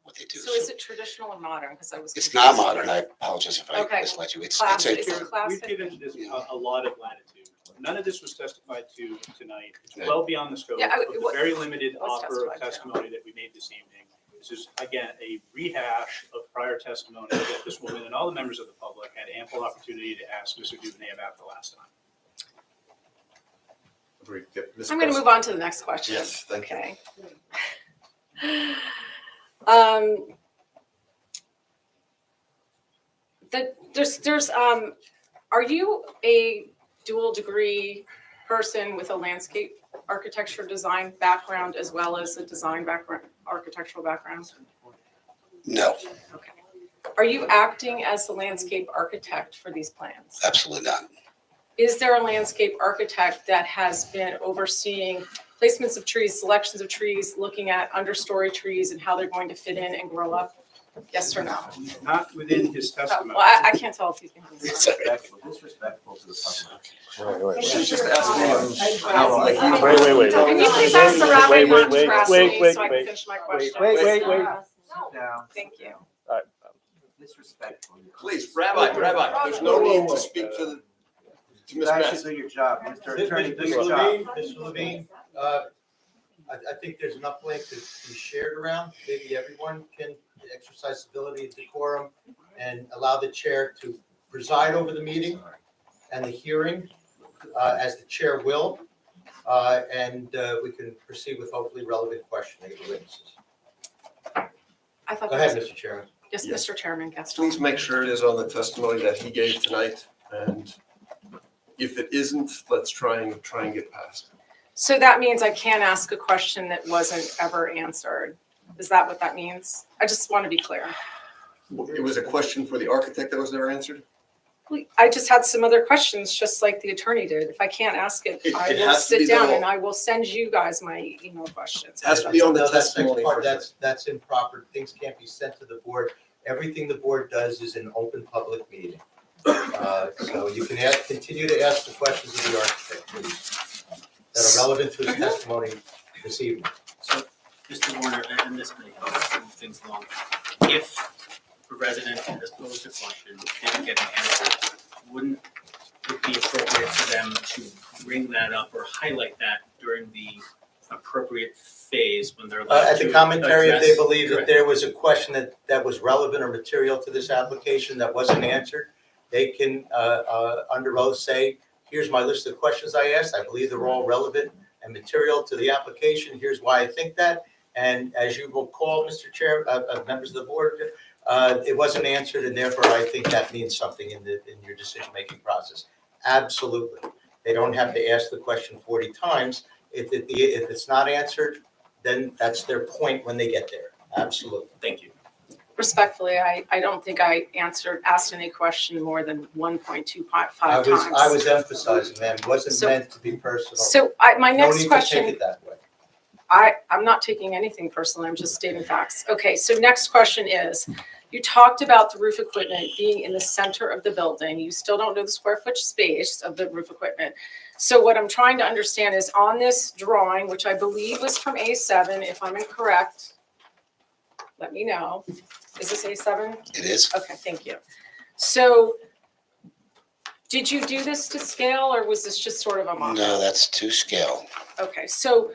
what they do. So is it traditional or modern? Because I was. It's confused. not modern. I apologize if I Okay. misled you. It's Classic. a, Is it We've classic? given this a lot of latitude. None of this was testified to tonight. It's well beyond the scope Yeah, of the very limited was offer of testified to. testimony that we made this evening. This is, again, a rehash of prior testimony that this woman and all the members of the public had ample opportunity to ask Mr. Duvernay about the last time. Agreed. Yep, Ms. I'm going to Press. move on to the next question. Yes, thank you. Okay. Are you a dual degree person with a landscape architecture design background as well as a design background, architectural background? no, Are you acting as the landscape architect for these plans? absolutely not. Is there a landscape architect that has been overseeing placements of trees, selections of trees, looking at understory trees and how they're going to fit in and grow up? Yes or no? Not within his testimony. Well, I can't tell if you can. Disrespectful to the public. She's just asking him how, like, he- Wait. Can you please ask the rabbi not to harass me wait, so I can finish my question? wait. Thank you. Disrespectful. Please, Rabbi, there's no need to speak to Ms. You guys Metz. should do your job, Mr. Attorney, do your Mr. job. Levine, Mr. Levine, I think there's enough land to be shared around. Maybe everyone can exercise civility and decorum and allow the chair to preside over the meeting and the hearing, as the chair will. And we can proceed with hopefully relevant questioning of the witnesses. I thought Go that ahead, was- Mr. Chairman. Yes, Yes. Mr. Chairman Gaston. Please make sure it is on the testimony that he gave tonight, and if it isn't, let's try and get past it. So that means I can't ask a question that wasn't ever answered. Is that what that means? I just want to be clear. It was a question for the architect that was never answered? I just had some other questions, just like the attorney did. If I can't ask it, It I will has to be sit down the- and I will send you guys my email questions. It has to be on the No, that's testimony next part. first. That's improper. Things can't be sent to the board. Everything the board does is an open public meeting. So you can continue to ask the questions of the architect, please, that are relevant to his testimony this evening. So, Mr. Warner, and this may help move things along. If a resident has posed a question, didn't get an answer, wouldn't it be appropriate for them to bring that up or highlight that during the appropriate phase when they're allowed At to the commentary, if they address- believe that Correct. there was a question that was relevant or material to this application that wasn't answered, they can, under oath, say, here's my list of questions I asked. I believe they're all relevant and material to the application. Here's why I think that. And as you will call, Mr. Chair, members of the board, it wasn't answered, and therefore I think that means something in your decision-making process. Absolutely. They don't have to ask the question 40 times. If it's not answered, then that's their point when they get there. Absolutely. Thank you. Respectfully, I don't think I asked any question more than 1.25 times. I was emphasizing that. It wasn't So- meant to be personal. So my No next need to question. take it that way. I'm not taking anything personally, I'm just stating facts. Okay, so next question is, you talked about the roof equipment being in the center of the building. You still don't know the square foot space of the roof equipment. So what I'm trying to understand is on this drawing, which I believe was from A7, if I'm incorrect, let me know. Is this A7? It is. Okay, thank you. So did you do this to scale or was this just sort of a mock-up? No, that's to scale. Okay, so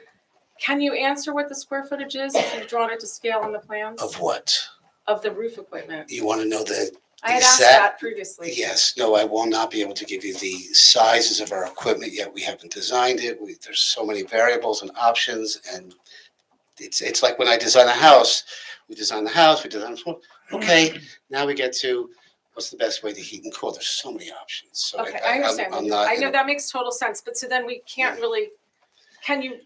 can you answer what the square footage is if you've drawn it to scale on the plans Of what? of the roof equipment? You want to know the I had asked exact- that previously. Yes, no, I will not be able to give you the sizes of our equipment yet. We haven't designed it. There's so many variables and options, and it's like when I design a house. We design the house, we design the floor. Okay, now we get to what's the best way to heat and cool. There's so many options. So Okay, I understand. I'm not. I in know a- that makes total sense, but so then we can't really, can you,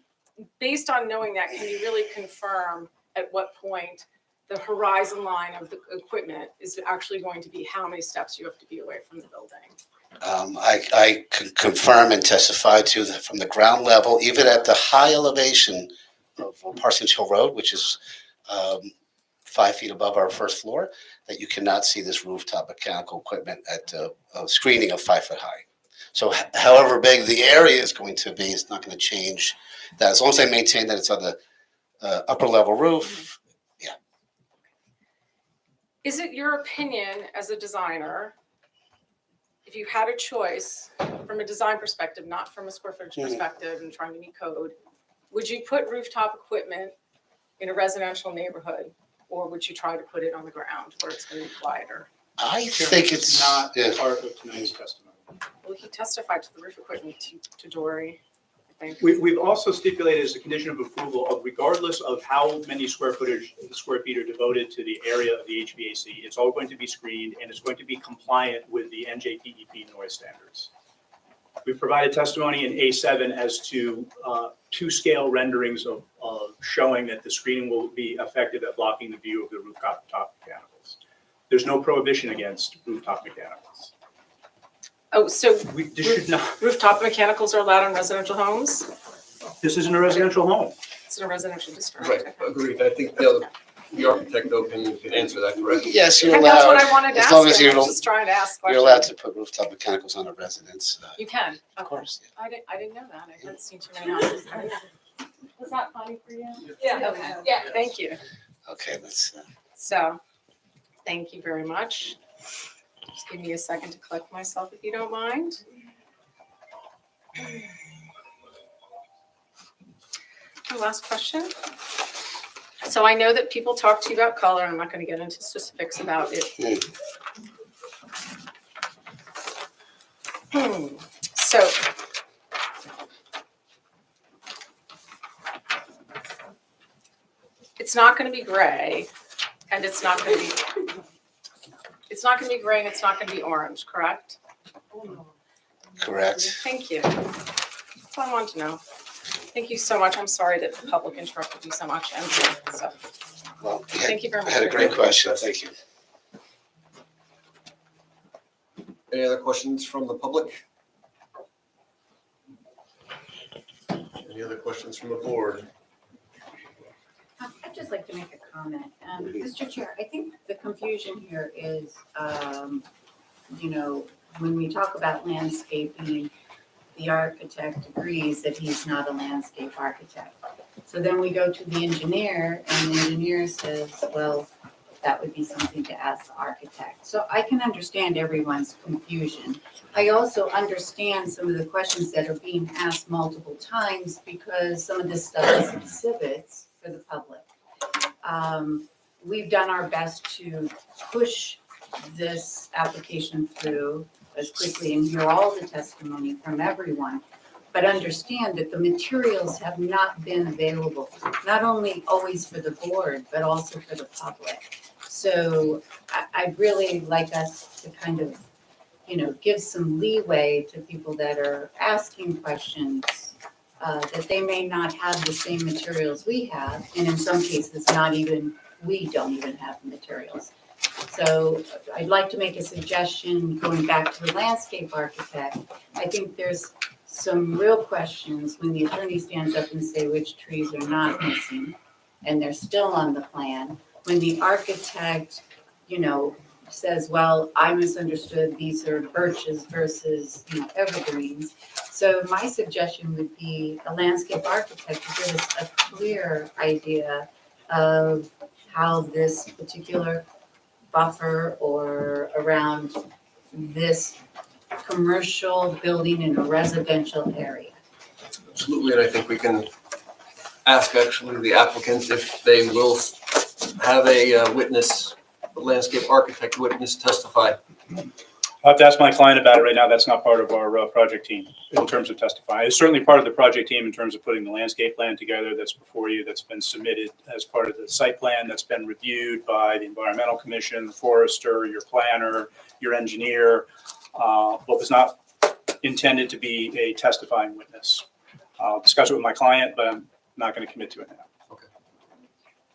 based on knowing that, can you really confirm at what point the horizon line of the equipment is actually going to be how many steps you have to be away from the building? I can confirm and testify to that from the ground level, even at the high elevation of Parsons Hill Road, which is 5 feet above our first floor, that you cannot see this rooftop mechanical equipment at a screening of 5 foot high. So however big the area is going to be, it's not going to change that. As long as I maintain that it's on the upper level roof. Is it your opinion as a designer, if you had a choice from a design perspective, not from a square footage perspective and trying to meet code, would you put rooftop equipment in a residential neighborhood, or would you try to put it on the ground where it's going to be quieter? I think it's not part of tonight's testimony. Well, he testified to the roof equipment to Dory, I think. We've also stipulated as a condition of approval of regardless of how many square feet are devoted to the area of the HVAC, it's all going to be screened and it's going to be compliant with the NJDEP noise standards. We've provided testimony in A7 as to two-scale renderings of showing that the screening will be effective at blocking the view of the rooftop mechanicals. There's no prohibition against rooftop mechanicals. Oh, so This should not, rooftop mechanicals are allowed in residential homes? this isn't a residential home. It's in a residential district. Right, agreed. I think the architect though can answer that correctly. Yes, you're And allowed. that's what I wanted to as ask long as him. you I was don't- just trying to ask You're questions. allowed to put rooftop mechanicals on a residence. You can? Of course. I didn't know that. I hadn't seen too many houses. Was that funny for you? Yeah. Okay, yeah, thank you. Okay, let's. So, thank you very much. Just give me a second to collect myself if you don't mind. The last question. So I know that people talk to you about color. I'm not going to get into specifics about it. So it's not going to be gray, and it's not going to be. It's not going to be gray, and it's not going to be orange, correct? Correct. Thank you. That's all I wanted to know. Thank you so much. I'm sorry that the public interrupted you so much. So, Well, thank you very I much. had a great question. Thank you. Any other questions from the public? Any other questions from the board? I'd just like to make a comment. Mr. Chair, I think the confusion here is, when we talk about landscaping, the architect agrees that he's not a landscape architect. So then we go to the engineer and the engineer says, well, that would be something to ask the architect. So I can understand everyone's confusion. I also understand some of the questions that are being asked multiple times because some of this stuff is exhibits for the public. We've done our best to push this application through as quickly and hear all the testimony from everyone, but understand that the materials have not been available, not only always for the board, but also for the public. So I'd really like us to kind of, give some leeway to people that are asking questions, that they may not have the same materials we have, and in some cases, we don't even have the materials. So I'd like to make a suggestion, going back to the landscape architect. I think there's some real questions when the attorney stands up and say which trees are not missing, and they're still on the plan. When the architect, says, well, I misunderstood, these are birches versus, evergreens. So my suggestion would be a landscape architect to give us a clear idea of how this particular buffer or around this commercial building in a residential area. Absolutely, and I think we can ask actually the applicant if they will have a witness, a landscape architect witness testify. I'll have to ask my client about it right now. That's not part of our project team in terms of testifying. It's certainly part of the project team in terms of putting the landscape plan together that's before you, that's been submitted as part of the site plan, that's been reviewed by the environmental commission, the forester, your planner, your engineer, but was not intended to be a testifying witness. I'll discuss it with my client, but I'm not going to commit to it now. Okay.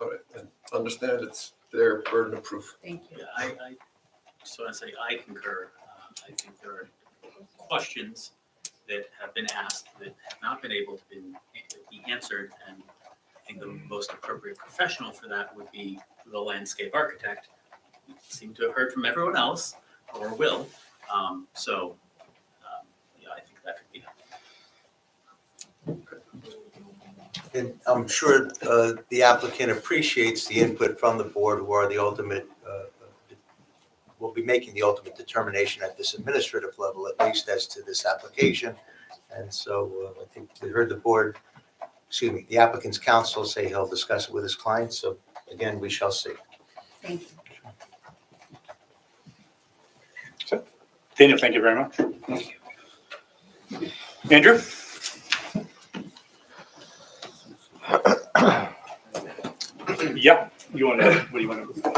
All right, and understand it's their burden of proof. Thank you. I just want to say I concur. I think there are questions that have been asked that have not been able to be answered. And I think the most appropriate professional for that would be the landscape architect. We seem to have heard from everyone else, or will. Yeah, I think that could be helpful. And I'm sure the applicant appreciates the input from the board, who are the ultimate, will be making the ultimate determination at this administrative level, at least as to this application. And so I think we heard the applicant's counsel say he'll discuss it with his client. So again, we shall see. Thank you. Daniel, thank you very much. Andrew? Yeah, what do you want to?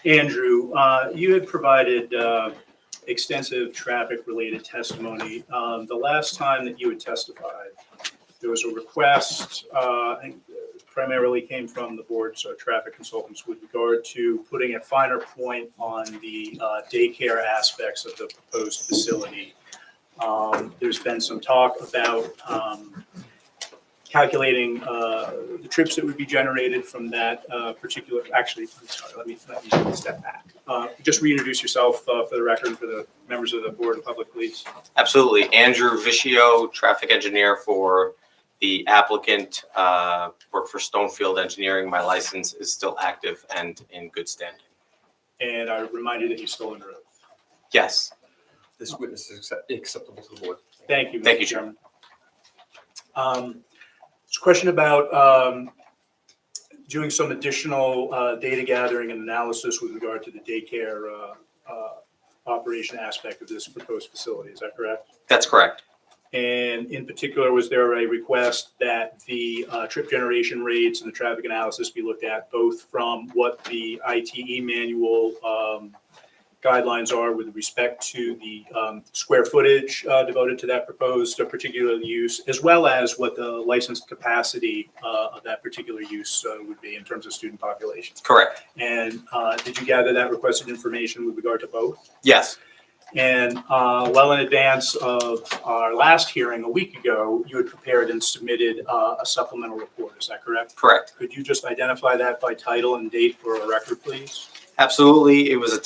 Andrew, you had provided extensive traffic-related testimony. The last time that you had testified, there was a request, I think primarily came from the board's traffic consultants with regard to putting a finer point on the daycare aspects of the proposed facility. There's been some talk about calculating the trips that would be generated from that particular, actually, I'm sorry, let me step back. Just reintroduce yourself for the record and for the members of the board and public, please. Absolutely. Andrew Vicio, traffic engineer for the applicant, work for Stonefield Engineering. My license is still active and in good standing. And I remind you that you're still under oath. Yes. This witness is acceptable to the board. Thank you. Thank you, Mr. Chairman. It's a question about doing some additional data gathering and analysis with regard to the daycare operation aspect of this proposed facility. Is that correct? That's correct. And in particular, was there a request that the trip generation rates and the traffic analysis be looked at both from what the ITE manual guidelines are with respect to the square footage devoted to that proposed particular use, as well as what the licensed capacity of that particular use would be in terms of student population? Correct. And did you gather that requested information with regard to both? Yes. And well in advance of our last hearing a week ago, you had prepared and submitted a supplemental report. Is that correct? Correct. Could you just identify that by title and date for a record, please? Absolutely. It was a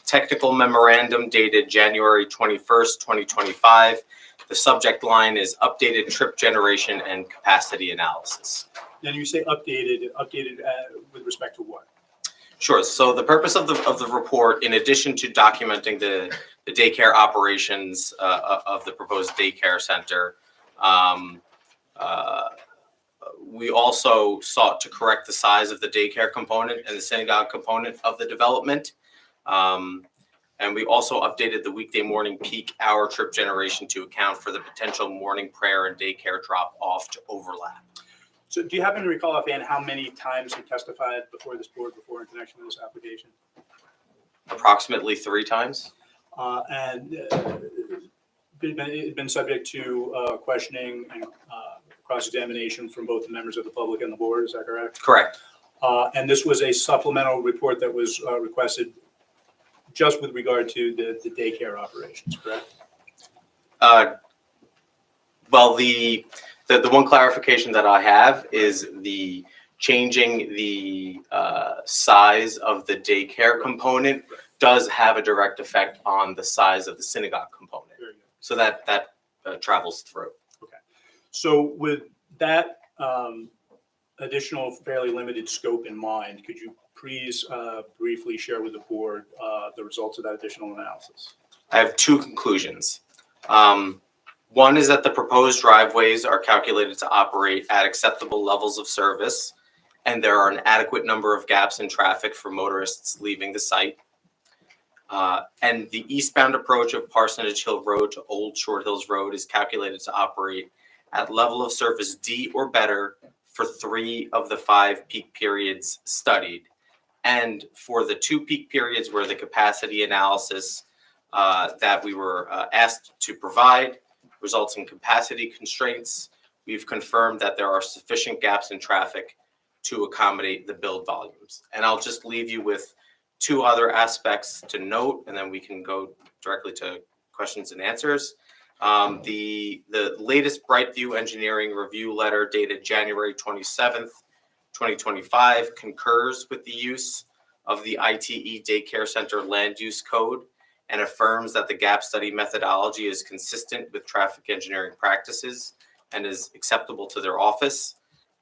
technical memorandum dated January 21st, 2025. The subject line is updated trip generation and capacity analysis. Then you say updated with respect to what? Sure. So the purpose of the report, in addition to documenting the daycare operations of the proposed daycare center, we also sought to correct the size of the daycare component and the synagogue component of the development. And we also updated the weekday morning peak hour trip generation to account for the potential morning prayer and daycare drop off to overlap. So do you happen to recall offhand how many times you testified before this board before in connection with this application? Approximately 3 times. And been subject to questioning and cross-examination from both the members of the public and the board, is that correct? Correct. And this was a supplemental report that was requested just with regard to the daycare operations, correct? Well, the one clarification that I have is the changing the size of the daycare component does have a direct effect on the size of the synagogue component. Very good. So that travels through. Okay. So with that additional fairly limited scope in mind, could you please briefly share with the board the results of that additional analysis? I have 2 conclusions. One is that the proposed driveways are calculated to operate at acceptable levels of service, and there are an adequate number of gaps in traffic for motorists leaving the site. And the eastbound approach of Parsonage Hill Road to Old Short Hills Road is calculated to operate at level of service D or better for 3 of the 5 peak periods studied. And for the 2 peak periods where the capacity analysis that we were asked to provide results in capacity constraints. We've confirmed that there are sufficient gaps in traffic to accommodate the build volumes. And I'll just leave you with two other aspects to note, and then we can go directly to questions and answers. The latest Brightview Engineering Review Letter dated January 27th, 2025 concurs with the use of the ITE Daycare Center Land Use Code and affirms that the gap study methodology is consistent with traffic engineering practices and is acceptable to their office.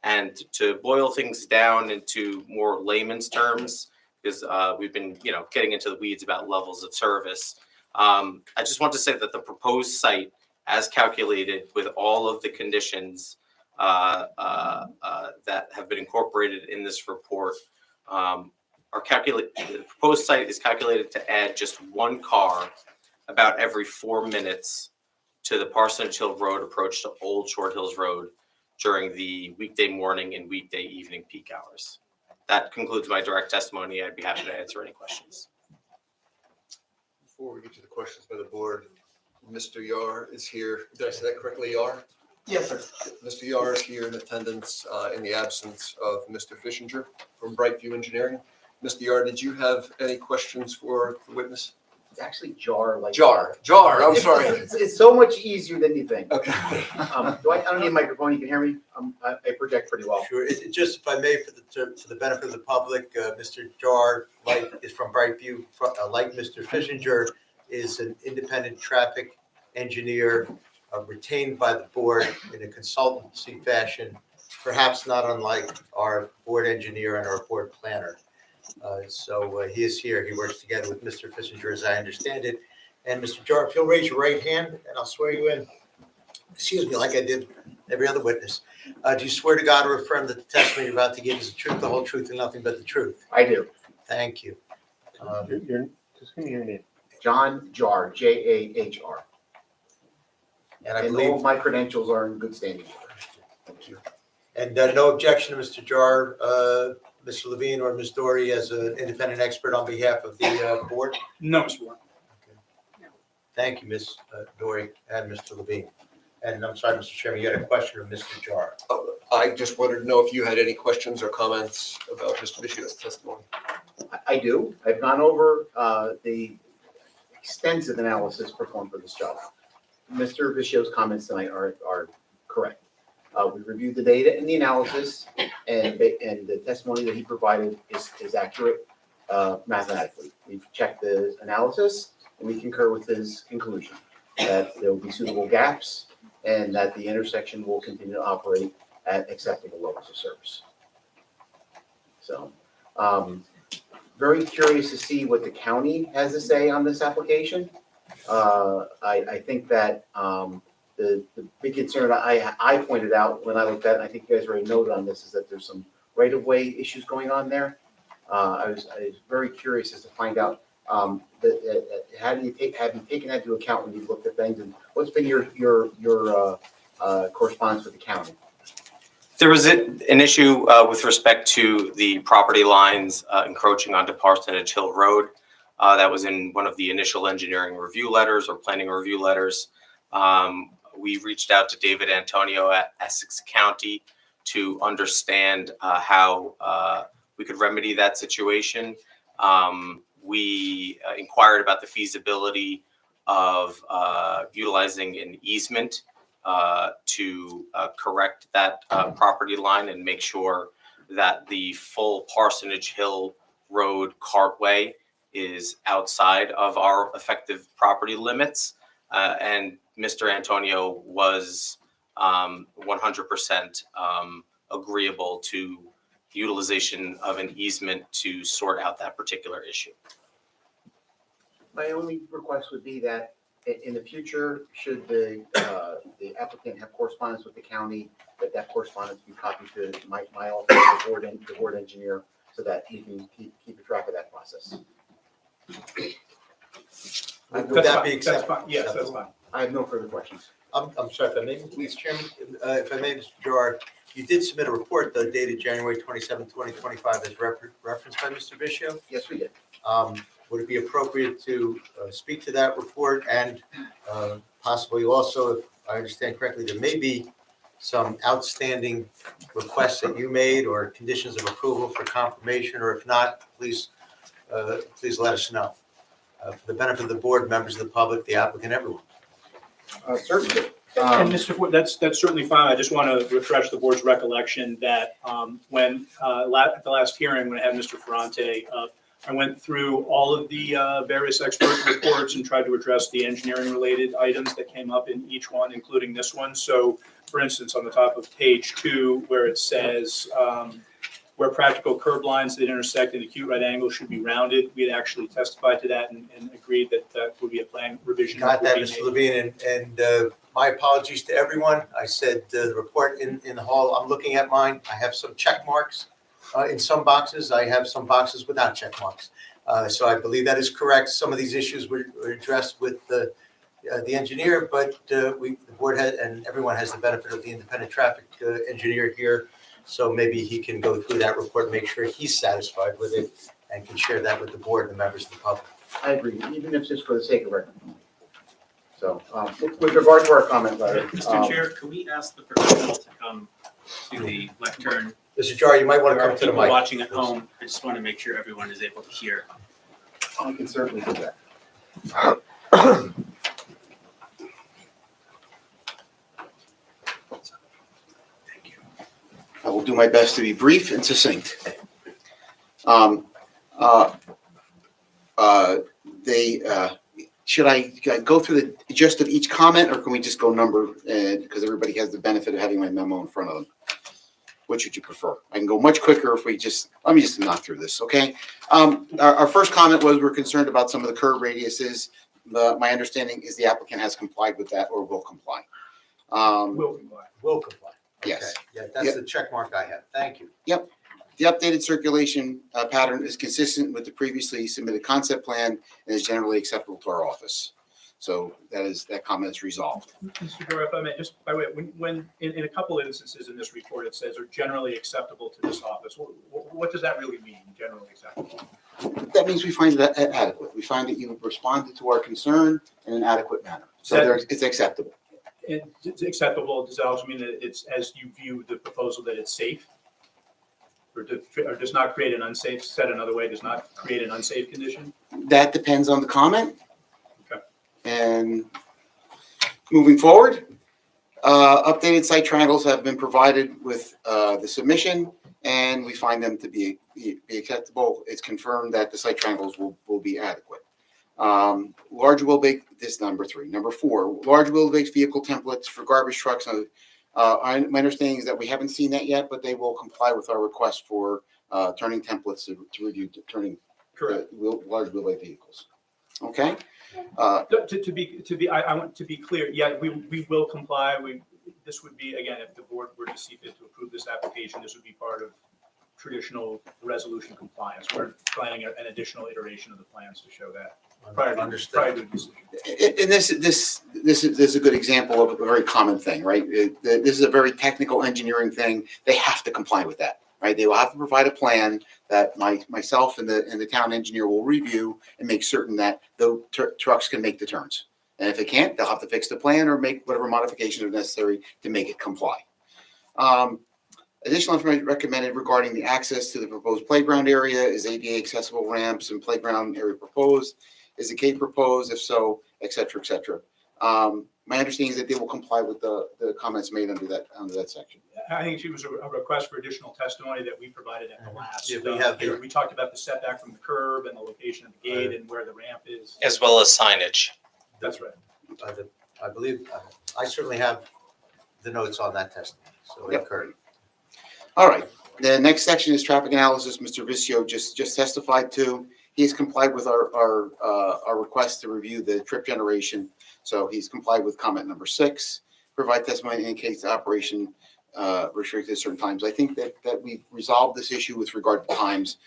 And to boil things down into more layman's terms, because we've been, getting into the weeds about levels of service. I just want to say that the proposed site, as calculated with all of the conditions that have been incorporated in this report, the proposed site is calculated to add just one car about every 4 minutes to the Parsonage Hill Road approach to Old Short Hills Road during the weekday morning and weekday evening peak hours. That concludes my direct testimony. I'd be happy to answer any questions. Before we get to the questions by the board, Mr. Yar is here. Did I say that correctly, Yar? Yes, sir. Mr. Yar is here in attendance in the absence of Mr. Fishinger from Brightview Engineering. Mr. Yar, did you have any questions for the witness? It's actually Jar, like. Jar, I'm sorry. It's so much easier than you think. Okay. I don't need a microphone, you can hear me? I project pretty well. Sure, just if I may, for the benefit of the public, Mr. Jar, is from Brightview, like Mr. Fishinger, is an independent traffic engineer retained by the board in a consultancy fashion, perhaps not unlike our board engineer and our board planner. So he is here. He works together with Mr. Fishinger, as I understand it. And Mr. Jar, if you'll raise your right hand, and I'll swear you in. Excuse me, like I did every other witness. Do you swear to God or affirm that the testimony you're about to give is the truth, the whole truth, and nothing but the truth? I do. Thank you. Just give me your name. John Jar, J-A-H-R. And I And believe. all of my credentials are in good standing. Thank you. And no objection to Mr. Jar, Mr. Levine, or Ms. Dory as an independent expert on behalf of the board? No, Mr. Warren. Thank you, Ms. Dory and Mr. Levine. And I'm sorry, Mr. Chairman, you had a question of Mr. Jar. I just wanted to know if you had any questions or comments about Mr. Vishio's testimony. I do. I've gone over the extensive analysis performed for this job. Mr. Vishio's comments tonight are correct. We reviewed the data and the analysis, and the testimony that he provided is accurate mathematically. We've checked the analysis, and we concur with his conclusion that there will be suitable gaps and that the intersection will continue to operate at acceptable levels of service. So, very curious to see what the county has to say on this application. I think that the big concern I pointed out when I looked at it, and I think you guys already noted on this, is that there's some right-of-way issues going on there. I was very curious as to find out have you taken that into account when you've looked at things, and what's been your correspondence with the county? There was an issue with respect to the property lines encroaching onto Parsonage Hill Road. That was in one of the initial engineering review letters or planning review letters. We reached out to David Antonio at Essex County to understand how we could remedy that situation. We inquired about the feasibility of utilizing an easement to correct that property line and make sure that the full Parsonage Hill Road cartway is outside of our effective property limits. And Mr. Antonio was 100% agreeable to the utilization of an easement to sort out that particular issue. My only request would be that in the future, should the applicant have correspondence with the county, that correspondence be copied to my office, the board engineer, so that he can keep a track of that process. Would that be acceptable? That's fine. Yes, that's fine. I have no further questions. I'm sorry, if I may, please, Chairman, if I may, Mr. Gerard, you did submit a report, though, dated January 27, 2025, as referenced by Mr. Vishio. Yes, we did. would it be appropriate to speak to that report and possibly also, if I understand correctly, there may be some outstanding requests that you made or conditions of approval for confirmation, or if not, please let us know. For the benefit of the board, members of the public, the applicant, everyone. Certainly. And Mr. Ford, that's certainly fine. I just want to refresh the board's recollection that when at the last hearing, when I had Mr. Ferrante up, I went through all of the various expert reports and tried to address the engineering-related items that came up in each one, including this one. So, for instance, on the top of page 2, where it says where practical curb lines that intersect an acute right angle should be rounded, we had actually testified to that and agreed that that would be a plan revision. Got that, Mr. Levine, and my apologies to everyone. I said the report in the hall, I'm looking at mine. I have some check marks in some boxes. I have some boxes without check marks. So I believe that is correct. Some of these issues were addressed with the engineer, but the board had, and everyone has the benefit of the independent traffic engineer here. So maybe he can go through that report and make sure he's satisfied with it and can share that with the board and the members of the public. I agree, even if it's just for the sake of record. So, with regard to our comment letter. Mr. Chair, could we ask the professional to come to the lectern? Mr. Jar, you might want to come to the People mic. watching at home, I just want to make sure everyone is able to hear. I can certainly do that. I will do my best to be brief and succinct. Should I go through the gist of each comment, or can we just go number, because everybody has the benefit of having my memo in front of them? Which would you prefer? I can go much quicker if we just, let me just knock through this, okay? Our first comment was we're concerned about some of the curb radiuses. My understanding is the applicant has complied with that or will comply. Will comply. Yes. Okay. Yeah, that's the check mark I have. Thank you. Yep. The updated circulation pattern is consistent with the previously submitted concept plan and is generally acceptable to our office. So that comment is resolved. Mr. Dora, if I may, just by the way, when in a couple of instances in this report, it says are generally acceptable to this office. What does that really mean, generally acceptable? That means we find that adequate. We find that you responded to our concern in an adequate manner. So it's acceptable. It's acceptable. Does that also mean that it's, as you view the proposal, that it's safe? Or does not create an unsafe, said another way, does not create an unsafe condition? That depends on the comment. Okay. And moving forward, updated site triangles have been provided with the submission, and we find them to be acceptable. It's confirmed that the site triangles will be adequate. Large wheelbase, this number 3. Number 4, large wheelbase vehicle templates for garbage trucks. My understanding is that we haven't seen that yet, but they will comply with our request for turning templates to review turning large wheelbase vehicles. Okay. I want to be clear. Yeah, we will comply. This would be, again, if the board were to see fit to approve this application, this would be part of traditional resolution compliance. We're planning an additional iteration of the plans to show that. Prior to the decision. And this is a good example of a very common thing, right? This is a very technical engineering thing. They have to comply with that, right? They will have to provide a plan that myself and the town engineer will review and make certain that the trucks can make the turns. And if they can't, they'll have to fix the plan or make whatever modifications are necessary to make it comply. Additional information recommended regarding the access to the proposed playground area. Is ADA accessible ramps and playground area proposed? Is the gate proposed? If so, et cetera, et cetera. My understanding is that they will comply with the comments made under that section. I think it was a request for additional testimony that we provided at the last. Yeah, we talked about the setback from the curb and the location of the gate and where the ramp is. As well as signage. That's right. I believe, I certainly have the notes on that testimony, so it occurred. All right. The next section is traffic analysis. Mr. Vicio just testified to. He has complied with our request to review the trip generation. So he's complied with comment number 6. Provide testimony in case the operation restricted at certain times. I think that we've resolved this issue with regard to times.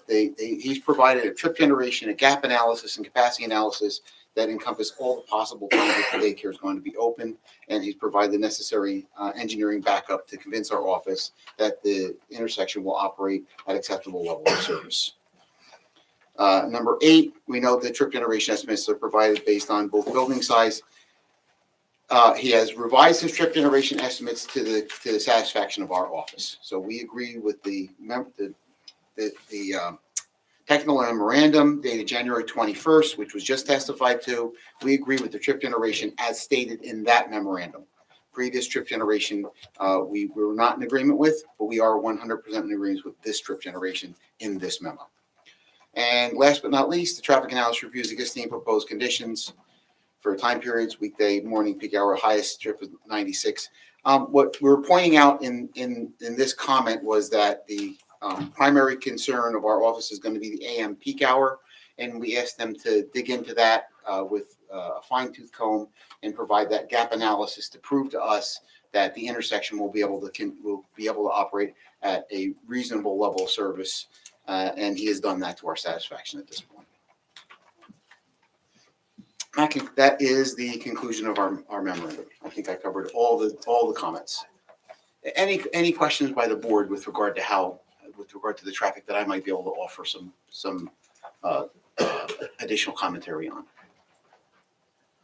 He's provided a trip generation, a gap analysis, and capacity analysis that encompass all the possible times that the daycare is going to be open, and he's provided the necessary engineering backup to convince our office that the intersection will operate at acceptable level of service. Number 8, we note that trip generation estimates are provided based on both building size. He has revised his trip generation estimates to the satisfaction of our office. So we agree with the technical memorandum dated January 21st, which was just testified to. We agree with the trip generation as stated in that memorandum. Previous trip generation, we were not in agreement with, but we are 100% in agreement with this trip generation in this memo. And last but not least, the traffic analysis reviews existing proposed conditions for time periods, weekday, morning, peak hour, highest trip is 96. What we were pointing out in this comment was that the primary concern of our office is going to be the AM peak hour, and we asked them to dig into that with a fine-tooth comb and provide that gap analysis to prove to us that the intersection will be able to operate at a reasonable level of service, and he has done that to our satisfaction at this point. That is the conclusion of our memorandum. I think I covered all the comments. Any questions by the board with regard to the traffic that I might be able to offer some additional commentary on?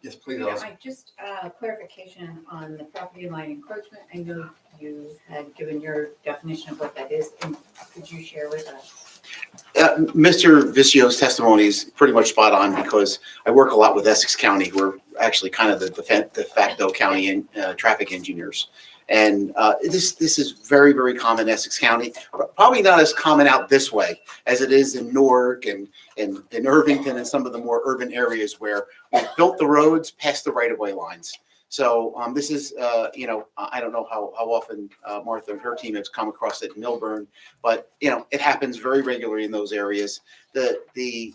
Yes, please. Yeah, I just clarification on the property line encroachment. I know you had given your definition of what that is, and could you share with us? Mr. Vicio's testimony is pretty much spot on because I work a lot with Essex County. We're actually kind of the de facto county traffic engineers. And this is very, very common in Essex County. Probably not as common out this way as it is in Newark and in Irvington and some of the more urban areas where we've built the roads past the right-of-way lines. So this is, I don't know how often Martha and her team has come across it in Milburn, but it happens very regularly in those areas. The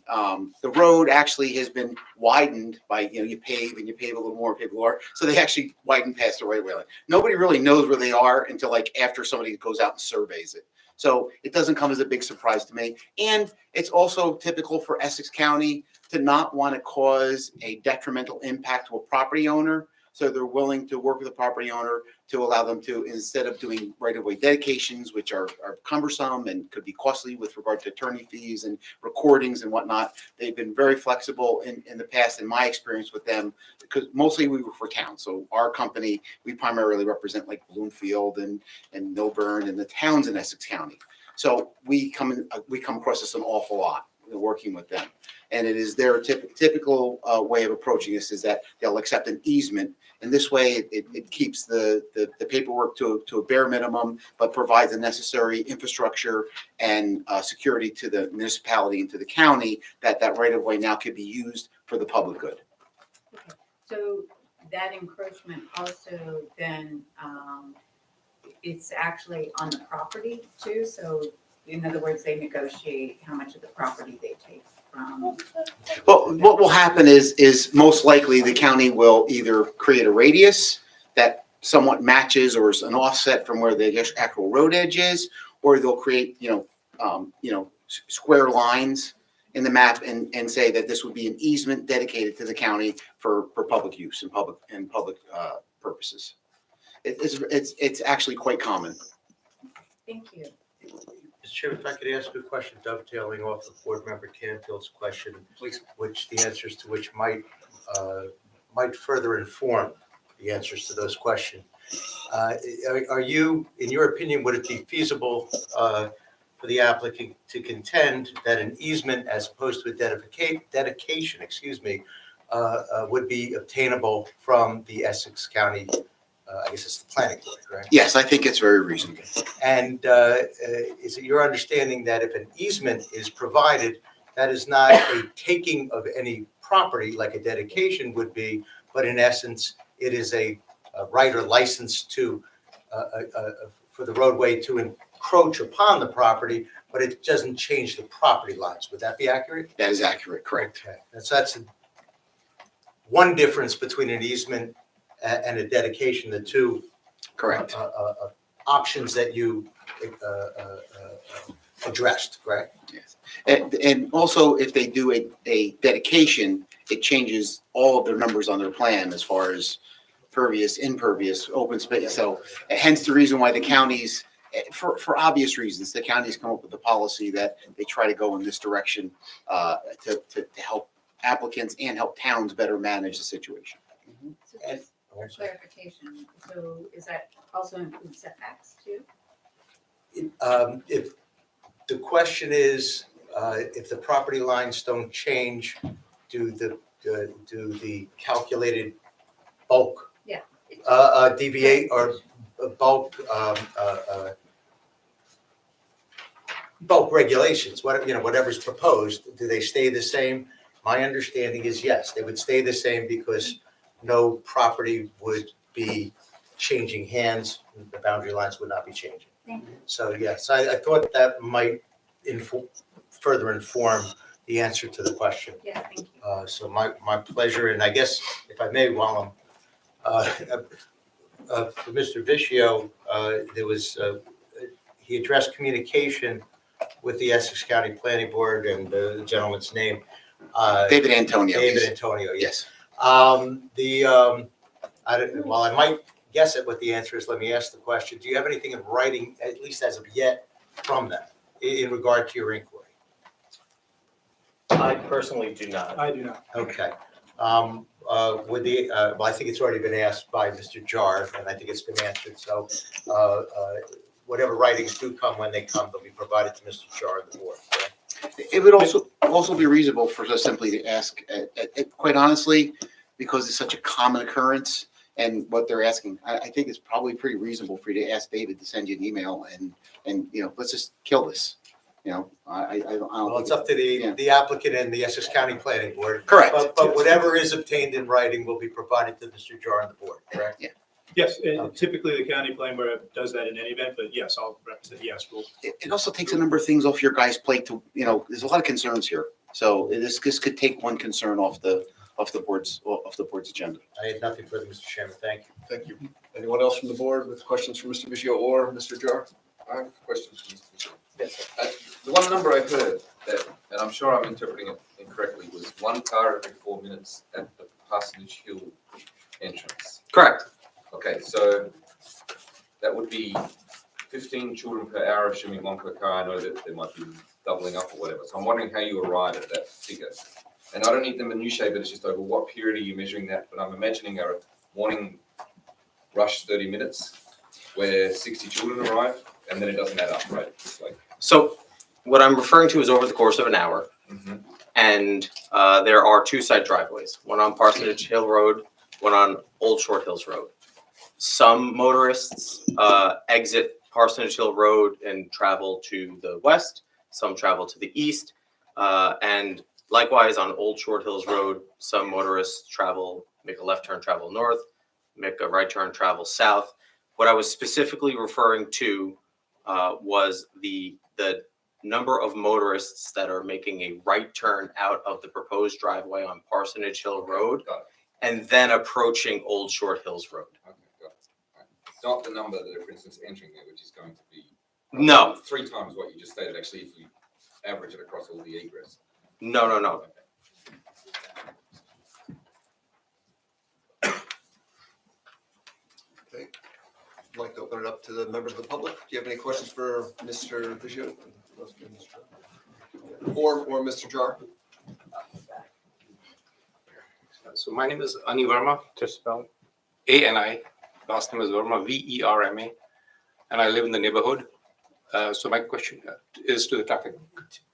road actually has been widened by you pave and you pave a little more, pave a little more, so they actually widen past the right-of-way line. Nobody really knows where they are until like after somebody goes out and surveys it. So it doesn't come as a big surprise to me. And it's also typical for Essex County to not want to cause a detrimental impact to a property owner. So they're willing to work with the property owner to allow them to, instead of doing right-of-way dedications, which are cumbersome and could be costly with regard to attorney fees and recordings and whatnot, they've been very flexible in the past, in my experience with them, because mostly we work for towns. So our company, we primarily represent like Bloomfield and Milburn and the towns in Essex County. So we come across this an awful lot working with them. And it is their typical way of approaching this is that they'll accept an easement. And this way it keeps the paperwork to a bare minimum, but provides the necessary infrastructure and security to the municipality and to the county that right of way now can be used for the public good. Okay. So that encroachment also then, it's actually on the property too? So in other words, they negotiate how much of the property they take from. Well, what will happen is most likely the county will either create a radius that somewhat matches or is an offset from where the actual road edge is, or they'll create, square lines in the map and say that this would be an easement dedicated to the county for public use and public purposes. It's actually quite common. Thank you. Mr. Chairman, if I could ask a question dovetailing off of Board Member Canfield's question, which the answers to which might further inform the answers to those questions. Are you, in your opinion, would it be feasible for the applicant to contend that an easement as opposed to a dedication, would be obtainable from the Essex County, I guess it's the planning board, right? Yes, I think it's very reasonable. And is it your understanding that if an easement is provided, that is not a taking of any property like a dedication would be, but in essence, it is a right or license to for the roadway to encroach upon the property, but it doesn't change the property lines. Would that be accurate? That is accurate, correct. Okay, that's one difference between an easement and a dedication, the two correct options that you addressed, correct? Yes. And also, if they do a dedication, it changes all of their numbers on their plan as far as pervious, impervious, open space. So hence the reason why the counties for obvious reasons, the county's come up with a policy that they try to go in this direction to help applicants and help towns better manage the situation. So just for clarification, so is that also include setbacks too? If the question is, if the property lines don't change, do the calculated bulk Yeah. deviate or bulk bulk regulations, whatever's proposed, do they stay the same? My understanding is yes, they would stay the same because no property would be changing hands, the boundary lines would not be changing. Thank you. So yes, I thought that might further inform the answer to the question. Yeah, thank you. So my pleasure, and I guess if I may, while I'm, for Mr. Vishio, there was, he addressed communication with the Essex County Planning Board and the gentleman's name. David Antonio. David Antonio, yes. Yes. While I might guess at what the answer is, let me ask the question. Do you have anything in writing, at least as of yet, from them in regard to your inquiry? I personally do not. I do not. Okay. Well, I think it's already been asked by Mr. Jar, and I think it's been answered. So whatever writings do come, when they come, they'll be provided to Mr. Jar and the board. Correct? It would also be reasonable for us simply to ask, quite honestly, because it's such a common occurrence and what they're asking, I think it's probably pretty reasonable for you to ask David to send you an email and let's just kill this. I don't. Well, it's up to yeah. the applicant and the Essex County Planning Board. Correct. But whatever is obtained in writing will be provided to Mr. Jar and the board, correct? Yeah. Yes, and typically the county planning board does that in any event, but yes, I'll represent, yes, we'll. It also takes a number of things off your guys' plate to, there's a lot of concerns here. So this could take one concern off the board's agenda. I had nothing further, Mr. Chairman. Thank you. Thank you. Anyone else from the board with questions for Mr. Vishio or Mr. Jar? I have a question for Mr. Bishop. The one number I heard that, and I'm sure I'm interpreting it incorrectly, was 1 car every 4 minutes at the Parsonage Hill entrance. Correct. Okay, so that would be 15 children per hour, assuming 1 per car. I know that there might be doubling up or whatever. So I'm wondering how you arrive at that figure. And I don't need the minutiae, but it's just over what period are you measuring that? But I'm imagining a morning rush 30 minutes where 60 children arrive and then it doesn't add up, right? It's like, So what I'm referring to is over the course of an hour. And there are 2 side driveways, one on Parsonage Hill Road, one on Old Short Hills Road. Some motorists exit Parsonage Hill Road and travel to the west, some travel to the east. And likewise on Old Short Hills Road, some motorists make a left turn, travel north, make a right turn, travel south. What I was specifically referring to was the number of motorists that are making a right turn out of the proposed driveway on Parsonage Hill Road and then approaching Old Short Hills Road. okay, got it. Right. It's not the number that are, for instance, entering there, which is going to be No, 3 times what you just stated, actually, if you average it across all the egress. no. Okay. I'd like to open it up to the members of the public. Do you have any questions for Mr. Vishio? Or Mr. Jar? So my name is Ani Verma, just spelled A-N-I, last name is Verma, V-E-R-M-A, and I live in the neighborhood. So my question is to the traffic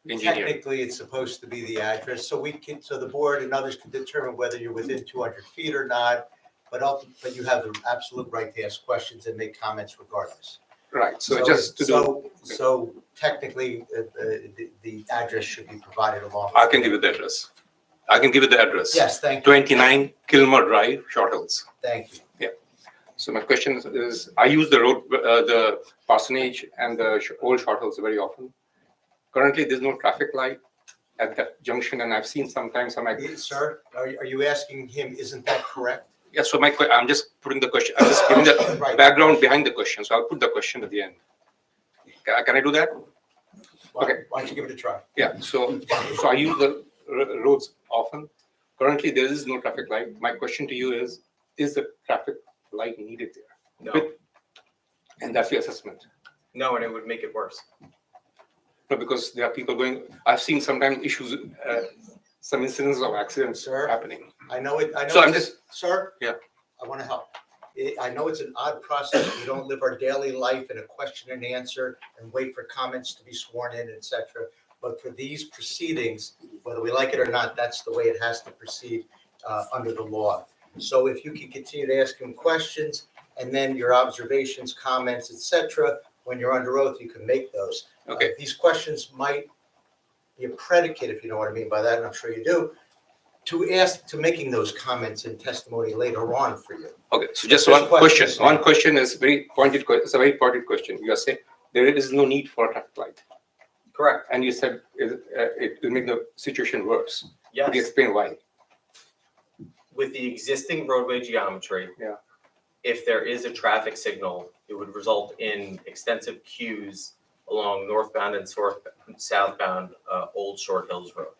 engineer. Technically, it's supposed to be the address, so the board and others can determine whether you're within 200 feet or not, but you have the absolute right to ask questions and make comments regardless. Right, so just to do. So technically, the address should be provided along. I can give you the address. Yes, thank you. 29 Kilmer Drive, Short Hills. Thank you. Yeah. So my question is, I use the road, the Parsonage and the Old Short Hills very often. Currently, there's no traffic light at that junction, and I've seen sometimes Sir, are you asking him, isn't that correct? Yeah, so I'm just putting the question, I'm just giving the Right. background behind the question, so I'll put the question at the end. Can I do that? Okay. Why don't you give it a try? Yeah, so I use the roads often. Currently, there is no traffic light. My question to you is the traffic light needed there? No. And that's your assessment? No, and it would make it worse. No, because there are people going, I've seen sometimes issues, some incidents of accidents happening. I know it, I know. So I'm it's- Sir? Yeah. I want to help. I know it's an odd process. We don't live our daily life in a question and answer and wait for comments to be sworn in, et cetera. But for these proceedings, whether we like it or not, that's the way it has to proceed under the law. So if you can continue to ask him questions and then your observations, comments, et cetera, when you're under oath, you can make those. Okay. These questions might be a predicate, if you know what I mean by that, and I'm sure you do, to making those comments and testimony later on for you. Okay, so just There's one question. questions One now. question is very pointed, it's a very pointed question. You are saying there is no need for a traffic light. Correct. And you said it will make the situation worse. Yes. Could you explain why? With the existing roadway geometry, if there is a traffic signal, it would result in extensive queues along northbound and southbound Old Short Hills Road.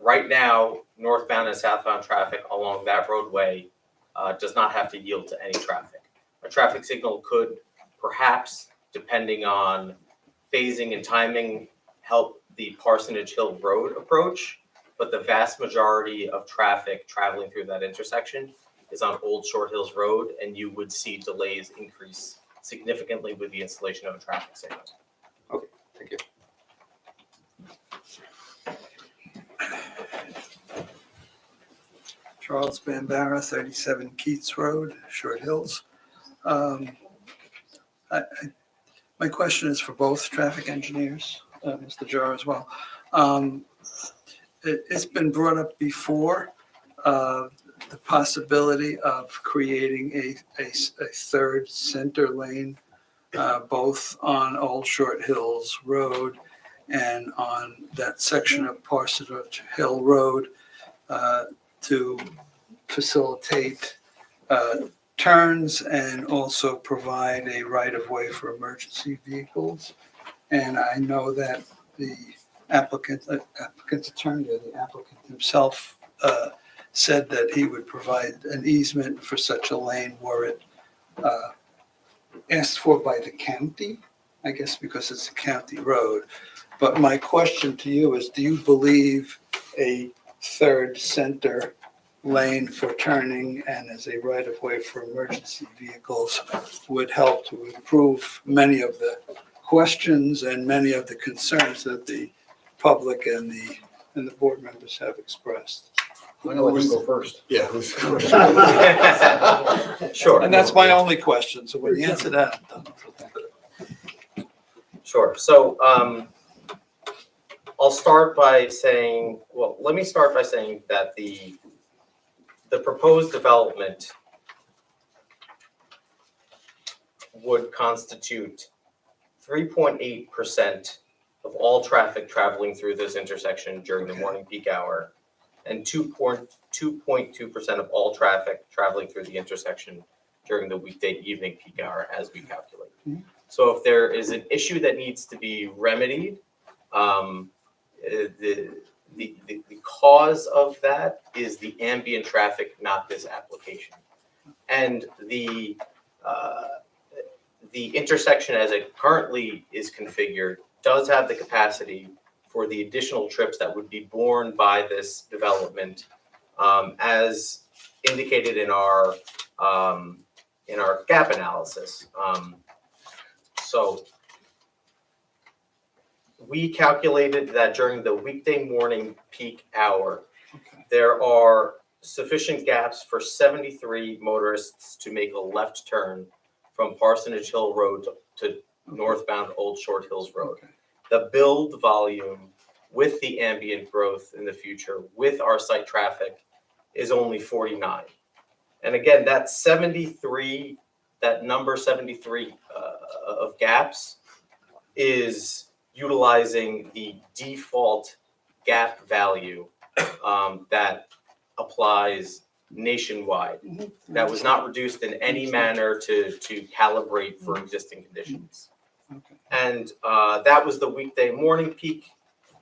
Right now, northbound and southbound traffic along that roadway does not have to yield to any traffic. A traffic signal could perhaps, depending on phasing and timing, help the Parsonage Hill Road approach, but the vast majority of traffic traveling through that intersection is on Old Short Hills Road, and you would see delays increase significantly with the installation of a traffic signal. Okay, thank you. Charles Bambara, 37 Keats Road, Short Hills. My question is for both traffic engineers, Mr. Jar as well. It's been brought up before, the possibility of creating a third center lane, both on Old Short Hills Road and on that section of Parsonage Hill Road, to facilitate turns and also provide a right-of-way for emergency vehicles. And I know that the applicant's attorney, or the applicant himself, said that he would provide an easement for such a lane were it asked for by the county, I guess because it's a county road. But my question to you is, do you believe a third center lane for turning and as a right-of-way for emergency vehicles would help to improve many of the questions and many of the concerns that the public and the board members have expressed? I'm gonna let him go first. Yeah. Sure. And that's my only question, so when you answer that, I'm done. Sure. So I'll start by saying, well, let me start by saying that the proposed development would constitute 3.8% of all traffic traveling through this intersection during the morning peak hour, and 2.2% of all traffic traveling through the intersection during the weekday evening peak hour, as we calculate. So if there is an issue that needs to be remedied, the cause of that is the ambient traffic, not this application. And the intersection as it currently is configured does have the capacity for the additional trips that would be borne by this development, as indicated in our gap analysis. So we calculated that during the weekday morning peak hour, there are sufficient gaps for 73 motorists to make a left turn from Parsonage Hill Road to northbound Old Short Hills Road. The build volume with the ambient growth in the future with our site traffic is only 49. And again, that 73, that number 73 of gaps is utilizing the default gap value that applies nationwide. That was not reduced in any manner to calibrate for existing conditions. And that was the weekday morning peak.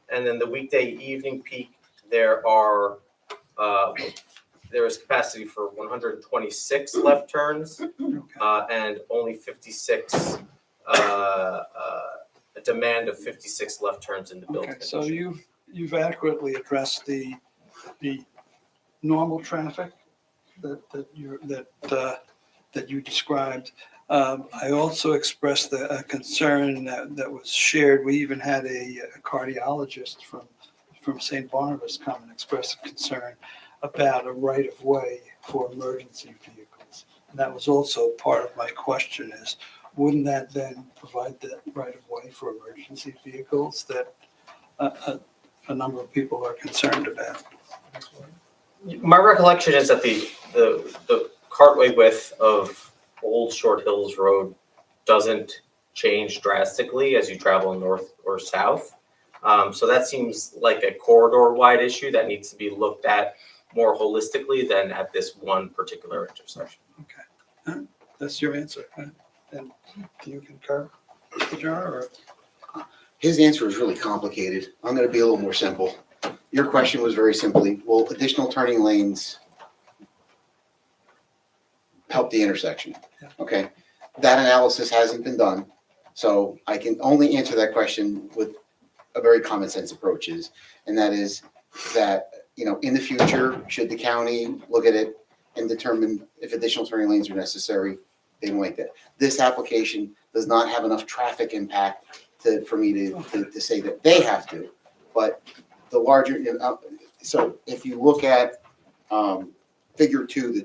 And then the weekday evening peak, there is capacity for 126 left turns and only 56 a demand of 56 left turns in the build Okay, condition. so you've adequately addressed the normal traffic that you described. I also expressed a concern that was shared. We even had a cardiologist from St. Barnabas come and express a concern about a right-of-way for emergency vehicles. And that was also part of my question is, wouldn't that then provide the right-of-way for emergency vehicles that a number of people are concerned about? My recollection is that the cartway width of Old Short Hills Road doesn't change drastically as you travel north or south. So that seems like a corridor-wide issue that needs to be looked at more holistically than at this one particular intersection. Okay, that's your answer. And do you concur, Mr. Jar, or? His answer is really complicated. I'm going to be a little more simple. Your question was very simply, will additional turning lanes help the intersection? Okay, that analysis hasn't been done. So I can only answer that question with a very common sense approach is, and that is that, in the future, should the county look at it and determine if additional turning lanes are necessary, they will make that. This application does not have enough traffic impact for me to say that they have to, but the larger, so if you look at figure 2, the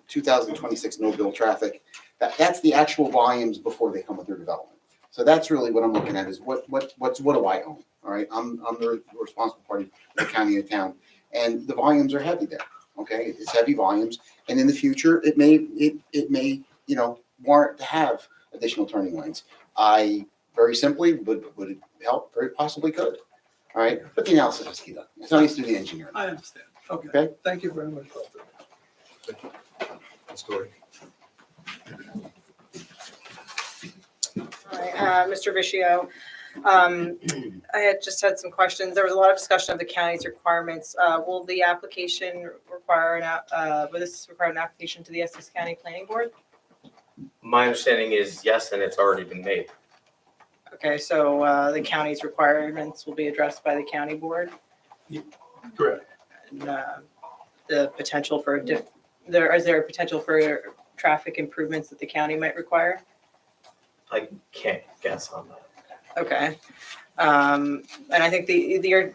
2026 no bill traffic, that's the actual volumes before they come with their development. So that's really what I'm looking at is what do I own? All right, I'm the responsible party for the county and town, and the volumes are heavy there. Okay, it's heavy volumes, and in the future it may warrant to have additional turning lanes. I very simply would it help? Very possibly could. All right, but the analysis has to be done. It's not easy to do the engineering. I understand. Okay. Okay. Thank you very much. Story. All right, Mr. Vishio, I had just had some questions. There was a lot of discussion of the county's requirements. Will the application require will this require an application to the Essex County Planning Board? My understanding is yes, and it's already been made. Okay, so the county's requirements will be addressed by the county board? Correct. And the potential for, is there a potential for traffic improvements that the county might require? I can't guess on that. Okay. And I think your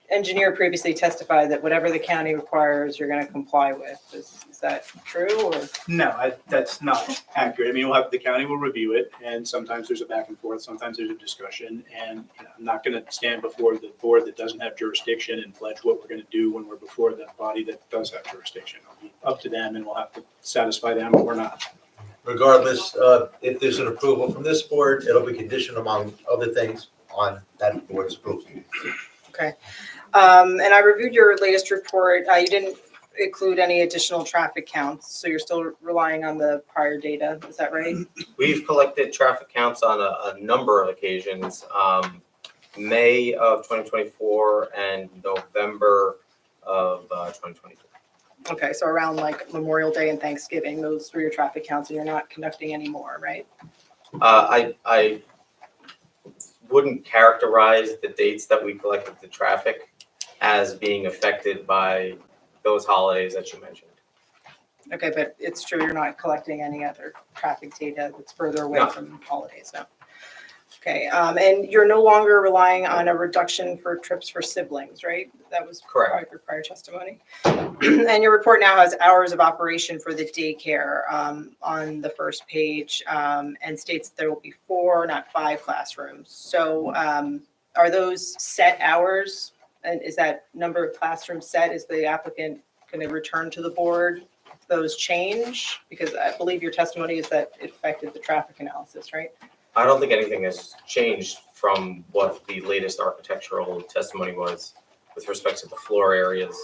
engineer previously testified that whatever the county requires, you're going to comply with. Is that true or? No, that's not accurate. I mean, the county will review it, and sometimes there's a back and forth, sometimes there's a discussion, and I'm not going to stand before the board that doesn't have jurisdiction and pledge what we're going to do when we're before the body that does have jurisdiction. It'll be up to them, and we'll have to satisfy them or not. Regardless, if there's an approval from this board, it'll be conditioned among other things on that board's approval. Okay. And I reviewed your latest report. You didn't include any additional traffic counts, so you're still relying on the prior data. Is that right? We've collected traffic counts on a number of occasions, May of 2024 and November of 2024. Okay, so around like Memorial Day and Thanksgiving, those were your traffic counts, and you're not conducting any more, right? I wouldn't characterize the dates that we collected the traffic as being affected by those holidays that you mentioned. Okay, but it's true you're not collecting any other traffic data that's further away No. from holidays, no? Okay, and you're no longer relying on a reduction for trips for siblings, right? That was Correct. your prior testimony. And your report now has hours of operation for the daycare on the first page, and states there will be 4, not 5 classrooms. So are those set hours? And is that number of classrooms set? Is the applicant going to return to the board if those change? Because I believe your testimony is that it affected the traffic analysis, right? I don't think anything has changed from what the latest architectural testimony was with respect to the floor areas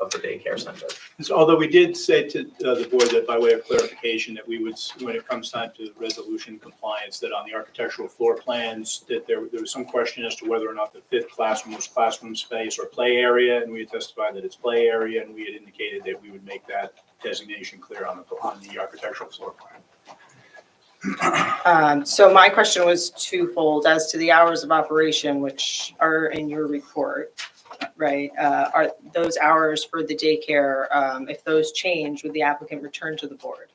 of the daycare center. So, although we did say to the board that by way of clarification that we would, when it comes time to resolution compliance, that on the architectural floor plans, that there was some question as to whether or not the 5th classroom was classroom space or play area, and we had testified that it's play area, and we had indicated that we would make that designation clear on the architectural floor plan. So my question was twofold as to the hours of operation, which are in your report, right? Are those hours for the daycare, if those change, would the applicant return to the board?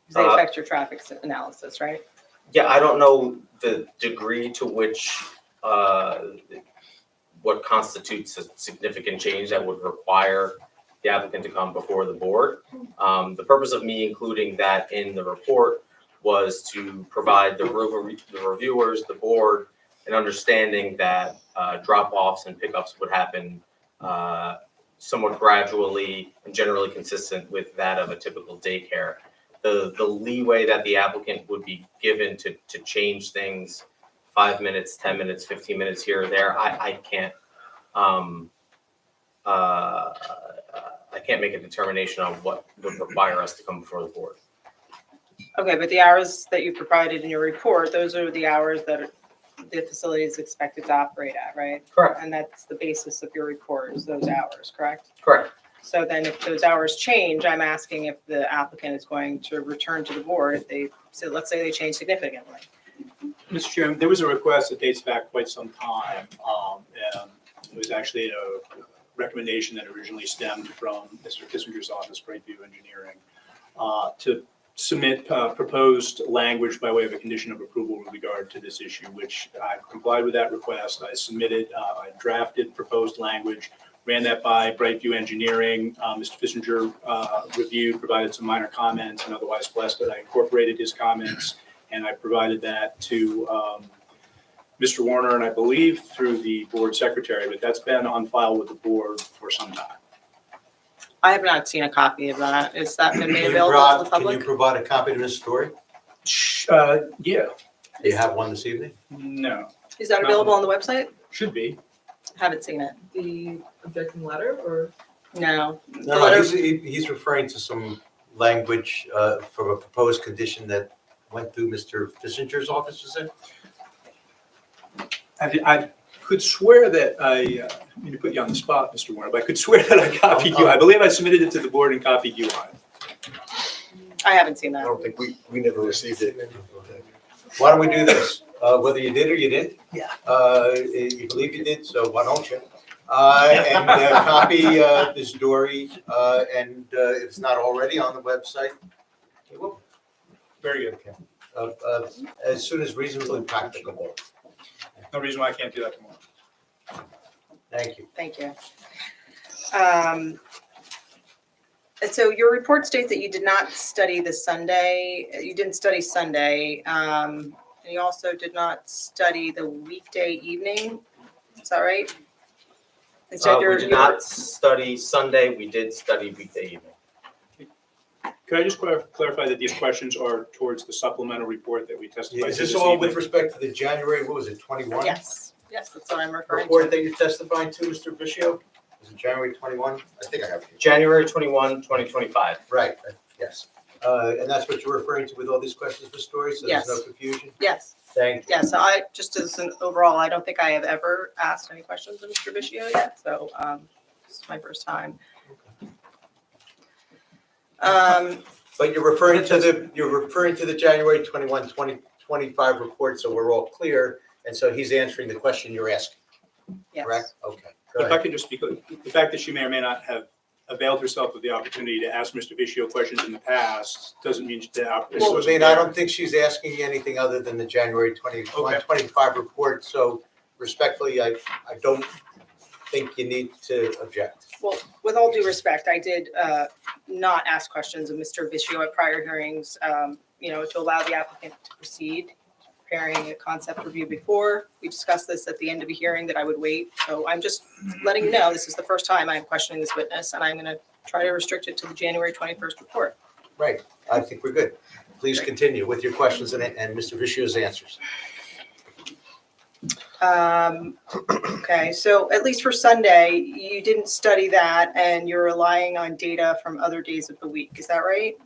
Because they affect your traffic analysis, right? Yeah, I don't know the degree to which, what constitutes a significant change that would require the applicant to come before the board. The purpose of me including that in the report was to provide the reviewers, the board, an understanding that drop-offs and pickups would happen somewhat gradually and generally consistent with that of a typical daycare. The leeway that the applicant would be given to change things 5 minutes, 10 minutes, 15 minutes here or there, I can't I can't make a determination on what would require us to come before the board. Okay, but the hours that you provided in your report, those are the hours that the facility is expected to operate at, right? Correct. And that's the basis of your report, is those hours, correct? Correct. So then if those hours change, I'm asking if the applicant is going to return to the board if they, so let's say they change significantly. Mr. Chairman, there was a request that dates back quite some time. And it was actually a recommendation that originally stemmed from Mr. Kissinger's office, Brightview Engineering, to submit proposed language by way of a condition of approval with regard to this issue, which I complied with that request. I submitted, I drafted proposed language, ran that by Brightview Engineering. Mr. Kissinger reviewed, provided some minor comments, and otherwise blessed that I incorporated his comments. And I provided that to Mr. Warner, and I believe through the board secretary, but that's been on file with the board for some time. I have not seen a copy of that. Is that been made Can you available to the Can public? you provide a copy to Ms. Story? Yeah. Do you have one this evening? No. Is that available on the website? Should be. Haven't seen it. The objecting letter or? No. No, he's referring to some language from a proposed condition that went through Mr. Kissinger's office, is it? I could swear that I mean to put you on the spot, Mr. Warner, but I could swear that I copied you. I believe I submitted it to the board and copied you on it. I haven't seen that. I don't think we never received it. Why don't we do this? Whether you did or you didn't? Yeah. You believe you did, so why don't you? And copy this Dory, and if it's not already on the website, it will. Very good. As soon as reasonably practicable. No reason why I can't do that tomorrow. Thank you. Thank you. And so your report states that you did not study the Sunday, you didn't study Sunday. And you also did not study the weekday evening. Is that right? Instead, We did not study Sunday, we did study weekday evening. Could I just clarify that these questions are towards the supplemental report that we testified to Is this this all evening? with respect to the January, what was it, 21? Yes, yes, that's what I'm referring Report to. that you're testifying to, Mr. Vishio? Is it January 21? I think I have it. January 21, 2025. Right, yes. And that's what you're referring to with all these questions, Ms. Story, so there's no Yes. confusion? Yes. Thank you. Yes, I, just as an overall, I don't think I have ever asked any questions of Mr. Vishio yet, so this is my first time. But you're referring to the January 21, 2025 report, so we're all clear, and so he's answering the question you're asking, Yes. correct? Okay. Go If I ahead. could just speak, the fact that she may or may not have availed herself of the opportunity to ask Mr. Vishio questions in the past doesn't mean that. Well, I mean, I don't think she's asking you anything other than the January 21, 25 report, so respectfully, I don't think you need to object. Well, with all due respect, I did not ask questions of Mr. Vishio at prior hearings, to allow the applicant to proceed, preparing a concept review before. We discussed this at the end of a hearing that I would wait. So I'm just letting you know, this is the first time I'm questioning this witness, and I'm going to try to restrict it to the January 21st report. Right, I think we're good. Please continue with your questions and Mr. Vishio's answers. Okay, so at least for Sunday, you didn't study that, and you're relying on data from other days of the week. Is that right?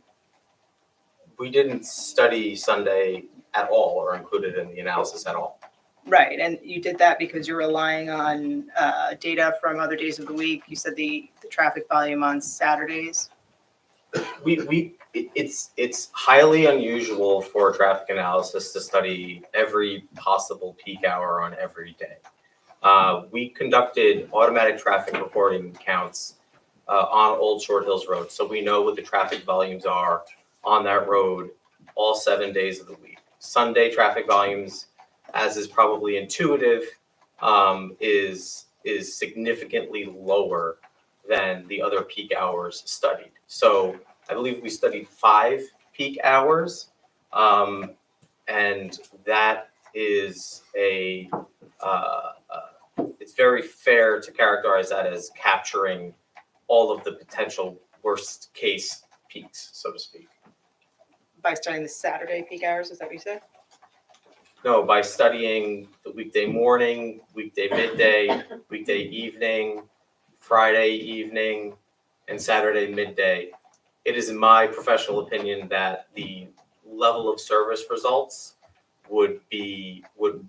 We didn't study Sunday at all or included in the analysis at all. Right, and you did that because you're relying on data from other days of the week. You said the traffic volume on Saturdays. It's highly unusual for traffic analysis to study every possible peak hour on every day. We conducted automatic traffic reporting counts on Old Short Hills Road, so we know what the traffic volumes are on that road all 7 days of the week. Sunday traffic volumes, as is probably intuitive, is significantly lower than the other peak hours studied. So I believe we studied 5 peak hours, and that is it's very fair to characterize that as capturing all of the potential worst case peaks, so to speak. By studying the Saturday peak hours, is that what you said? No, by studying the weekday morning, weekday midday, weekday evening, Friday evening, and Saturday midday, it is my professional opinion that the level of service results would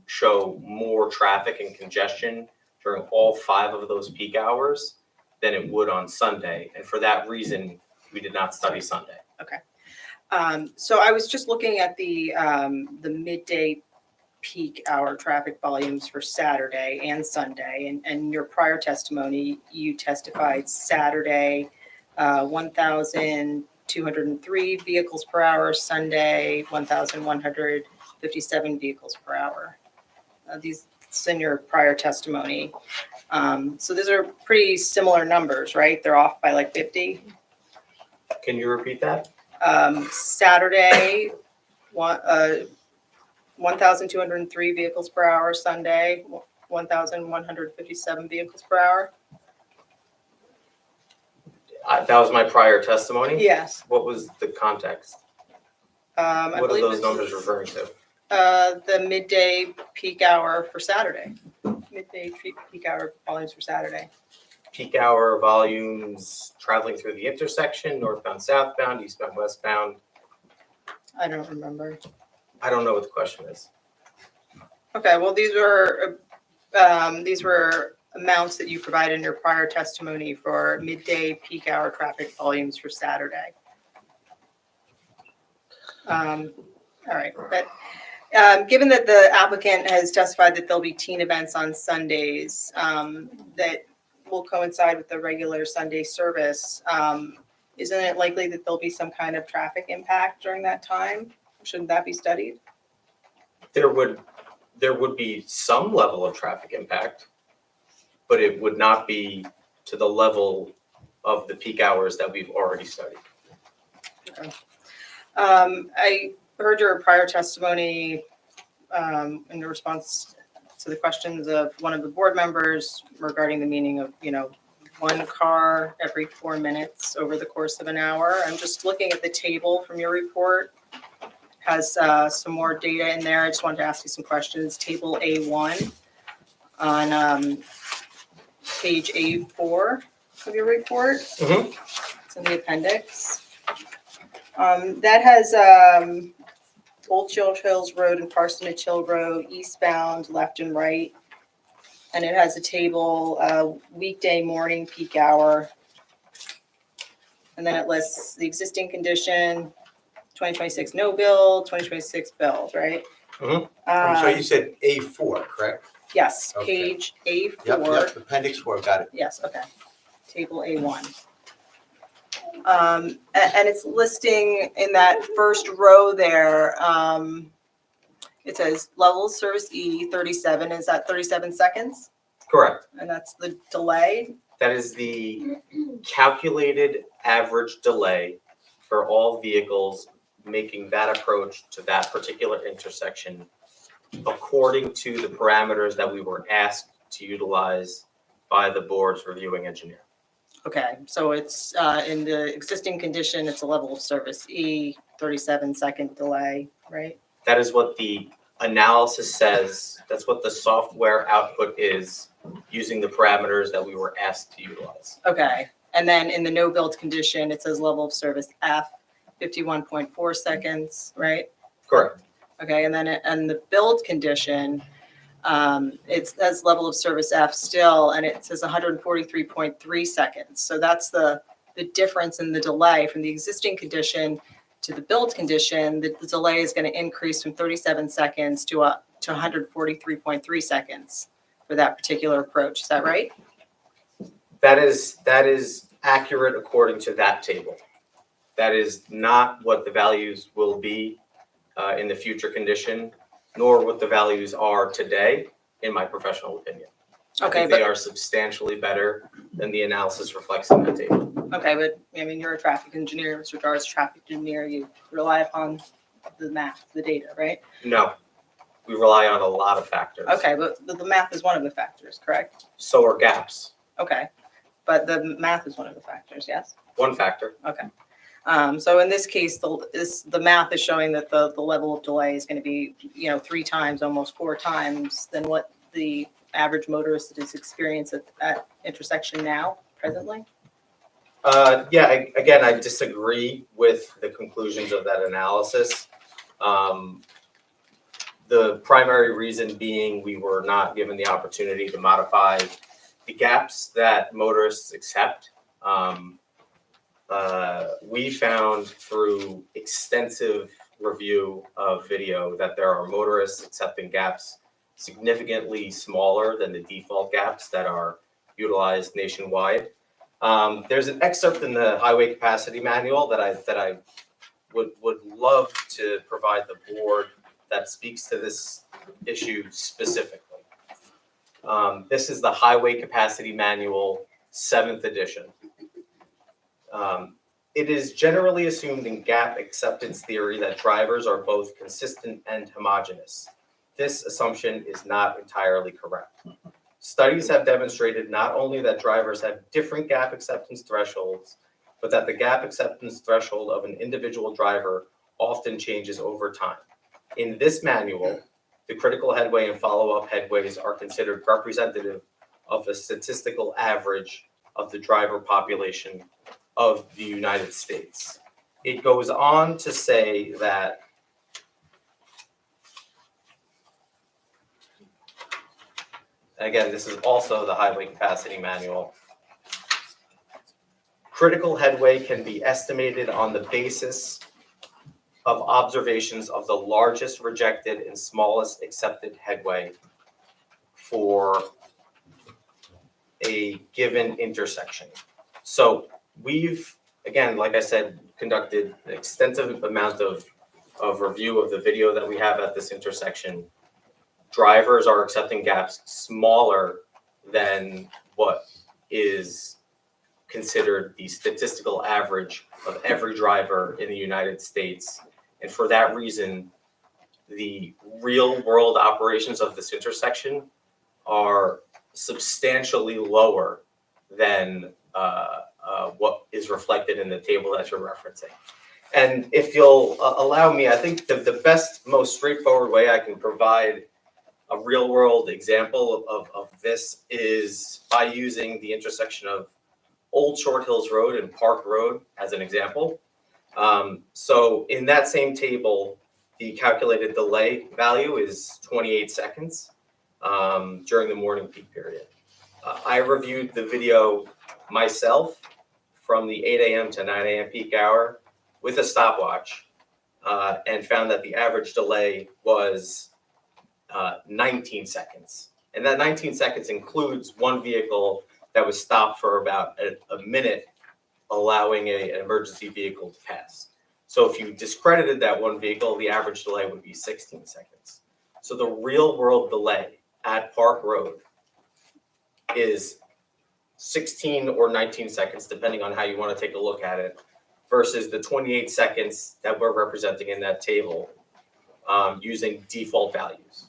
show more traffic and congestion during all 5 of those peak hours than it would on Sunday. And for that reason, we did not study Sunday. Okay. So I was just looking at the midday peak hour traffic volumes for Saturday and Sunday, and your prior testimony, you testified Saturday, 1,203 vehicles per hour, Sunday, 1,157 vehicles per hour. These in your prior testimony. So these are pretty similar numbers, right? They're off by like 50. Can you repeat that? Saturday, 1,203 vehicles per hour. Sunday, 1,157 vehicles per hour. That was my prior testimony? Yes. What was the context? I What are believe those this numbers is, referring to? the midday peak hour for Saturday. Midday peak hour volumes for Saturday. Peak hour volumes traveling through the intersection, northbound, southbound, eastbound, westbound. I don't remember. I don't know what the question is. Okay, well, these were amounts that you provided in your prior testimony for midday peak hour traffic volumes for Saturday. All right, but given that the applicant has testified that there'll be teen events on Sundays that will coincide with the regular Sunday service, isn't it likely that there'll be some kind of traffic impact during that time? Shouldn't that be studied? There would be some level of traffic impact, but it would not be to the level of the peak hours that we've already studied. Okay. I heard your prior testimony in response to the questions of one of the board members regarding the meaning of, 1 car every 4 minutes over the course of an hour. I'm just looking at the table from your report. Has some more data in there. I just wanted to ask you some questions. Table A1 on page A4 of your report. Mm-hmm. It's in the appendix. That has Old Short Hills Road and Parsonage Hill Road, eastbound, left and right. And it has a table, weekday morning peak hour. And then it lists the existing condition, 2026 no build, 2026 build, right? Mm-hmm. I'm sorry, you said A4, correct? Yes, Okay. page A4. Yep, Appendix 4, got it. Yes, okay. Table A1. And it's listing in that first row there, it says level of service E 37. Is that 37 seconds? Correct. And that's the delay? That is the calculated average delay for all vehicles making that approach to that particular intersection according to the parameters that we were asked to utilize by the board's reviewing engineer. Okay, so it's in the existing condition, it's a level of service E, 37-second delay, right? That is what the analysis says. That's what the software output is using the parameters that we were asked to utilize. Okay, and then in the no build condition, it says level of service F, 51.4 seconds, right? Correct. Okay, and then in the build condition, it says level of service F still, and it says 143.3 seconds. So that's the the difference in the delay from the existing condition to the build condition, the delay is going to increase from 37 seconds to 143.3 seconds for that particular approach. Is that right? That is accurate according to that table. That is not what the values will be in the future condition, nor what the values are today, in my professional opinion. I Okay, think they are substantially better than the analysis reflects in that table. Okay, but I mean, you're a traffic engineer, Mr. Dar is a traffic engineer, you rely upon the math, the data, right? No, we rely on a lot of factors. Okay, but the math is one of the factors, correct? So are gaps, Okay, but the math is one of the factors, yes? one factor. Okay. So in this case, the math is showing that the level of delay is going to be, 3 times, almost 4 times than what the average motorist is experiencing at intersection now, presently? Again, I disagree with the conclusions of that analysis. The primary reason being we were not given the opportunity to modify the gaps that motorists accept. We found through extensive review of video that there are motorists accepting gaps significantly smaller than the default gaps that are utilized nationwide. There's an excerpt in the highway capacity manual that I would love to provide the board that speaks to this issue specifically. This is the highway capacity manual, 7th edition. It is generally assumed in gap acceptance theory that drivers are both consistent and homogeneous. This assumption is not entirely correct. Studies have demonstrated not only that drivers have different gap acceptance thresholds, but that the gap acceptance threshold of an individual driver often changes over time. In this manual, the critical headway and follow-up headways are considered representative of a statistical average of the driver population of the United States. It goes on to say that again, this is also the highway capacity manual. Critical headway can be estimated on the basis of observations of the largest rejected and smallest accepted headway for a given intersection. So we've, again, like I said, conducted an extensive amount of review of the video that we have at this intersection. Drivers are accepting gaps smaller than what is considered the statistical average of every driver in the United States. And for that reason, the real world operations of this intersection are substantially lower than what is reflected in the table that you're referencing. And if you'll allow me, I think the best, most straightforward way I can provide a real world example of this is by using the intersection of Old Short Hills Road and Park Road as an example. So in that same table, the calculated delay value is 28 seconds during the morning peak period. I reviewed the video myself from the 8 a.m. to 9 a.m. peak hour with a stopwatch and found that the average delay was 19 seconds. And that 19 seconds includes one vehicle that was stopped for about a minute, allowing an emergency vehicle to pass. So if you discredited that one vehicle, the average delay would be 16 seconds. So the real world delay at Park Road is 16 or 19 seconds, depending on how you want to take a look at it, versus the 28 seconds that we're representing in that table using default values.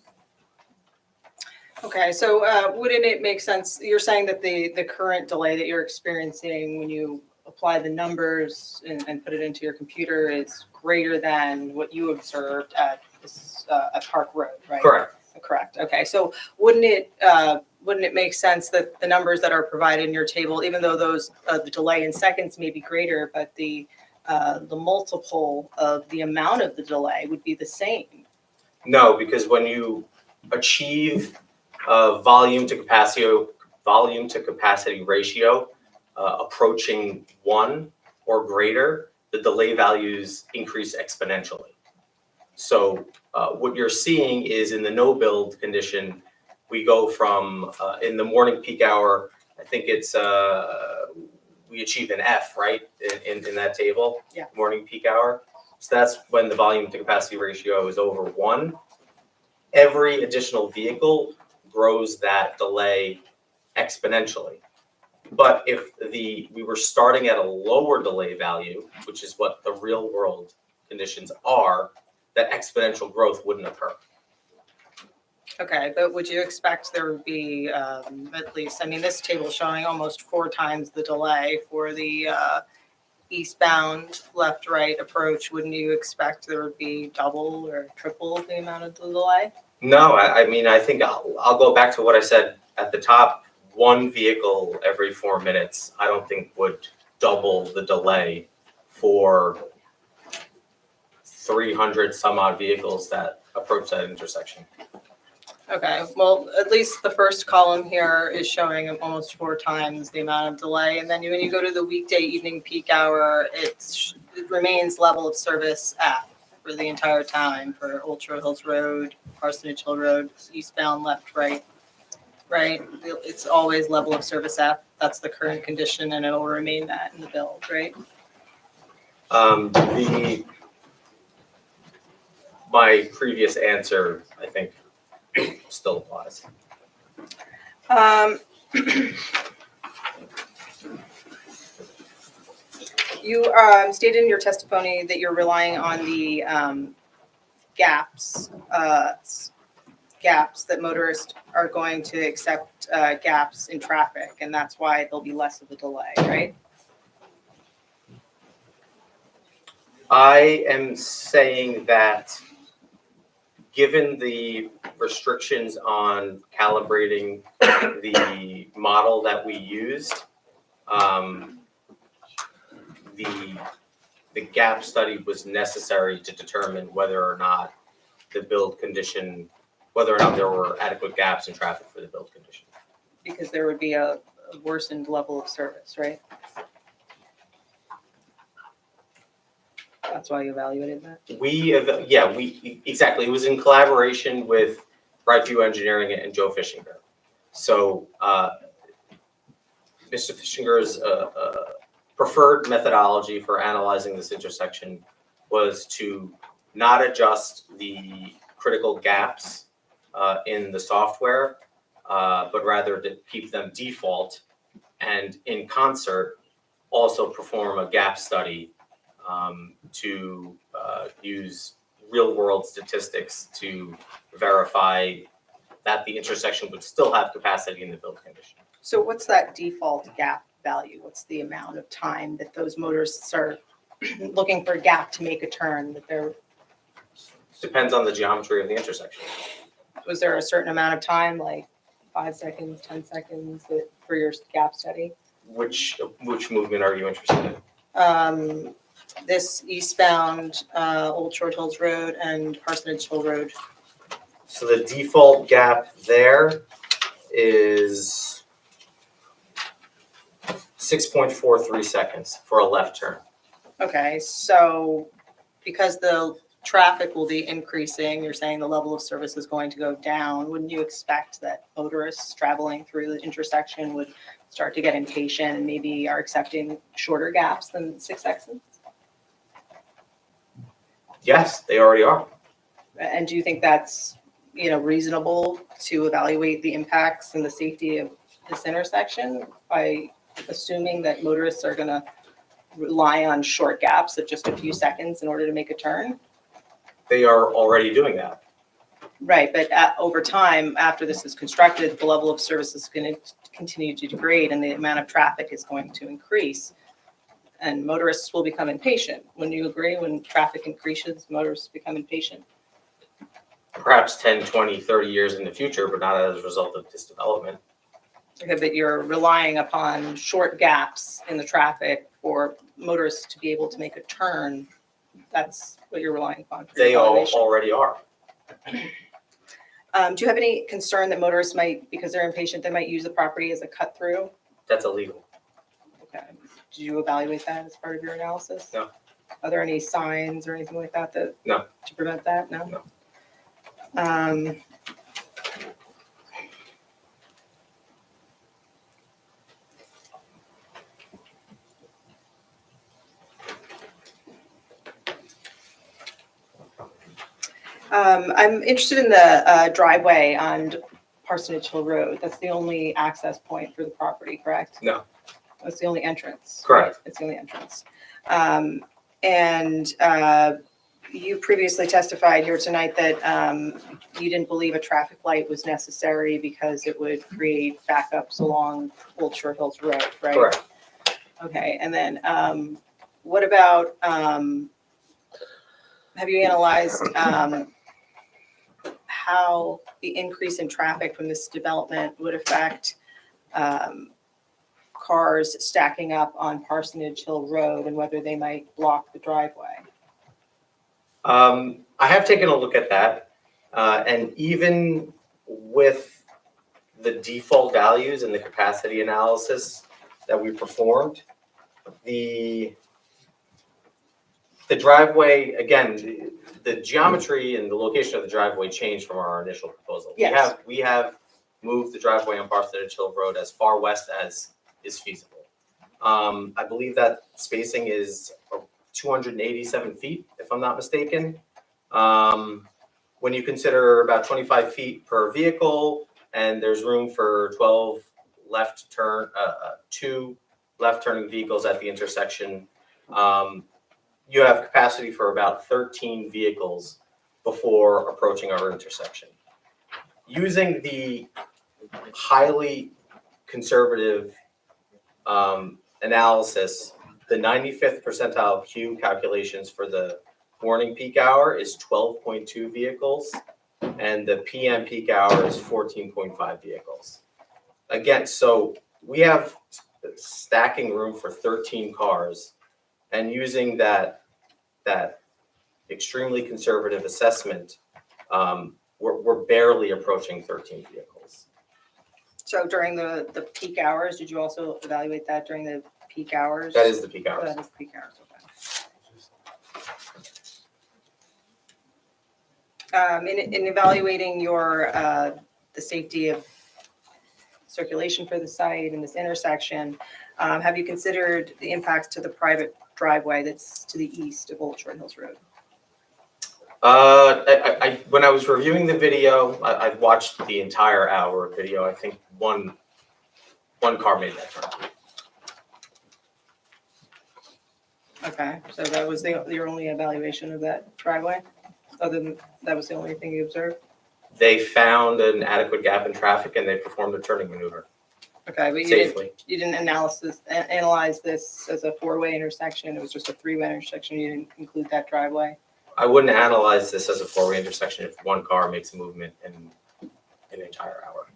Okay, so wouldn't it make sense, you're saying that the current delay that you're experiencing when you apply the numbers and put it into your computer is greater than what you observed at Park Road, right? Correct. Correct. Okay, so wouldn't it make sense that the numbers that are provided in your table, even though those the delay in seconds may be greater, but the multiple of the amount of the delay would be the same? No, because when you achieve volume to capacity ratio, approaching 1 or greater, the delay values increase exponentially. So what you're seeing is in the no build condition, we go from in the morning peak hour, I think it's we achieve an F, right, in that table? Yeah. Morning peak hour. So that's when the volume to capacity ratio is over 1. Every additional vehicle grows that delay exponentially. But if we were starting at a lower delay value, which is what the real world conditions are, that exponential growth wouldn't occur. Okay, but would you expect there would be at least, I mean, this table is showing almost 4 times the delay for the eastbound left-right approach. Wouldn't you expect there would be double or triple the amount of delay? No, I mean, I think I'll go back to what I said at the top. 1 vehicle every 4 minutes, I don't think would double the delay for 300 some odd vehicles that approach that intersection. Okay, well, at least the first column here is showing almost 4 times the amount of delay. And then when you go to the weekday evening peak hour, it remains level of service F for the entire time for Old Short Hills Road, Parsonage Hill Road, eastbound, left, right. Right? It's always level of service F. That's the current condition and it'll remain that in the build, right? My previous answer, I think, still applies. You stated in your testimony that you're relying on the gaps that motorists are going to accept gaps in traffic, and that's why there'll be less of a delay, right? I am saying that given the restrictions on calibrating the model that we used, the gap study was necessary to determine whether or not the build condition, whether or not there were adequate gaps in traffic for the build condition. Because there would be a worsened level of service, right? That's why you evaluated that? Exactly. It was in collaboration with Brightview Engineering and Joe Fishinger. So Mr. Fishinger's preferred methodology for analyzing this intersection was to not adjust the critical gaps in the software, but rather to keep them default and in concert also perform a gap study to use real world statistics to verify that the intersection would still have capacity in the build condition. So what's that default gap value? What's the amount of time that those motorists are looking for a gap to make a turn that they're? Depends on the geometry of the intersection. Was there a certain amount of time, like 5 seconds, 10 seconds for your gap study? Which movement are you interested in? This eastbound Old Short Hills Road and Parsonage Hill Road. So the default gap there is 6.43 seconds for a left turn. Okay, so because the traffic will be increasing, you're saying the level of service is going to go down. Wouldn't you expect that motorists traveling through the intersection would start to get impatient and maybe are accepting shorter gaps than 6 seconds? Yes, they already are. And do you think that's, reasonable to evaluate the impacts and the safety of this intersection by assuming that motorists are going to rely on short gaps of just a few seconds in order to make a turn? They are already doing that. Right, but over time, after this is constructed, the level of service is going to continue to degrade and the amount of traffic is going to increase. And motorists will become impatient. Wouldn't you agree? When traffic increases, motorists become impatient. Perhaps 10, 20, 30 years in the future, but not as a result of this development. Okay, but you're relying upon short gaps in the traffic for motorists to be able to make a turn. That's what you're relying upon. For They your all evaluation. already are. Do you have any concern that motorists might, because they're impatient, they might use the property as a cut through? That's illegal. Okay. Did you evaluate that as part of your analysis? No. Are there any signs or anything like that that? No. To prevent that? No? No. I'm interested in the driveway on Parsonage Hill Road. That's the only access point for the property, correct? No. That's the only entrance. Correct. Right? It's the only entrance. And you previously testified here tonight that you didn't believe a traffic light was necessary because it would create backups along Old Short Hills Road, right? Correct. Okay, and then what about, have you analyzed how the increase in traffic from this development would affect cars stacking up on Parsonage Hill Road and whether they might block the driveway? I have taken a look at that, and even with the default values and the capacity analysis that we performed, the driveway, again, the geometry and the location of the driveway changed from our initial proposal. Yes. We have moved the driveway on Parsonage Hill Road as far west as is feasible. I believe that spacing is 287 feet, if I'm not mistaken. When you consider about 25 feet per vehicle, and there's room for 12 left turn, 2 left turning vehicles at the intersection, you have capacity for about 13 vehicles before approaching our intersection. Using the highly conservative analysis, the 95th percentile Q calculations for the morning peak hour is 12.2 vehicles, and the PM peak hour is 14.5 vehicles. Again, so we have stacking room for 13 cars, and using that extremely conservative assessment, we're barely approaching 13 vehicles. So during the peak hours, did you also evaluate that during the peak hours? That is the peak hours. That is the peak hours, okay. In evaluating your, the safety of circulation for the site and this intersection, have you considered the impacts to the private driveway that's to the east of Old Short Hills Road? When I was reviewing the video, I watched the entire hour of video. I think one car made that turn. Okay, so that was your only evaluation of that driveway? Other than, that was the only thing you observed? They found an adequate gap in traffic and they performed a turning maneuver Okay, but safely. you didn't analyze this as a four-way intersection, it was just a three-way intersection, you didn't include that driveway? I wouldn't analyze this as a four-way intersection if one car makes a movement in an entire hour.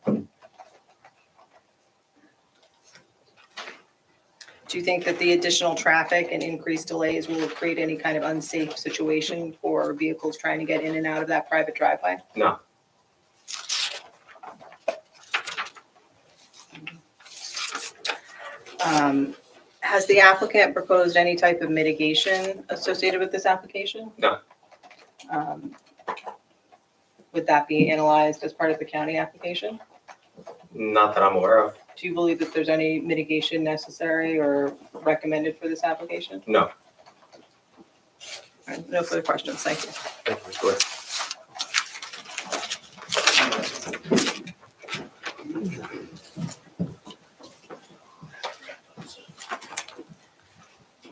Do you think that the additional traffic and increased delays will create any kind of unsafe situation for vehicles trying to get in and out of that private driveway? No. Has the applicant proposed any type of mitigation associated with this application? No. Would that be analyzed as part of the county application? Not that I'm aware of. Do you believe that there's any mitigation necessary or recommended for this application? No. All right, no further questions, thank you. Thank you, Ms. Wood.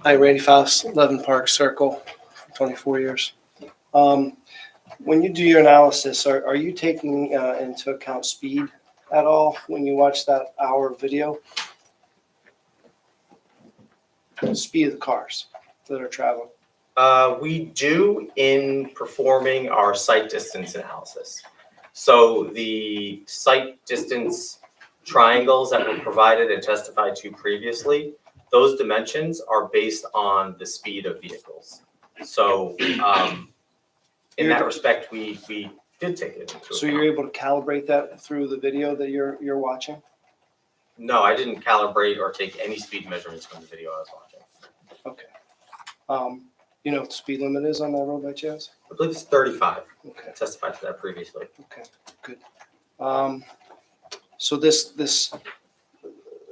Hi, Randy Faust, 11 Park Circle, 24 years. When you do your analysis, are you taking into account speed at all when you watch that hour video? The speed of the cars that are traveling? We do in performing our site distance analysis. So the site distance triangles that were provided and testified to previously, those dimensions are based on the speed of vehicles. So in that respect, we did take it into account. So you're able to calibrate that through the video that you're watching? No, I didn't calibrate or take any speed measurements from the video I was watching. Okay. You know what the speed limit is on that road by chance? I believe it's 35. Okay. I testified to that previously. Okay, good. So this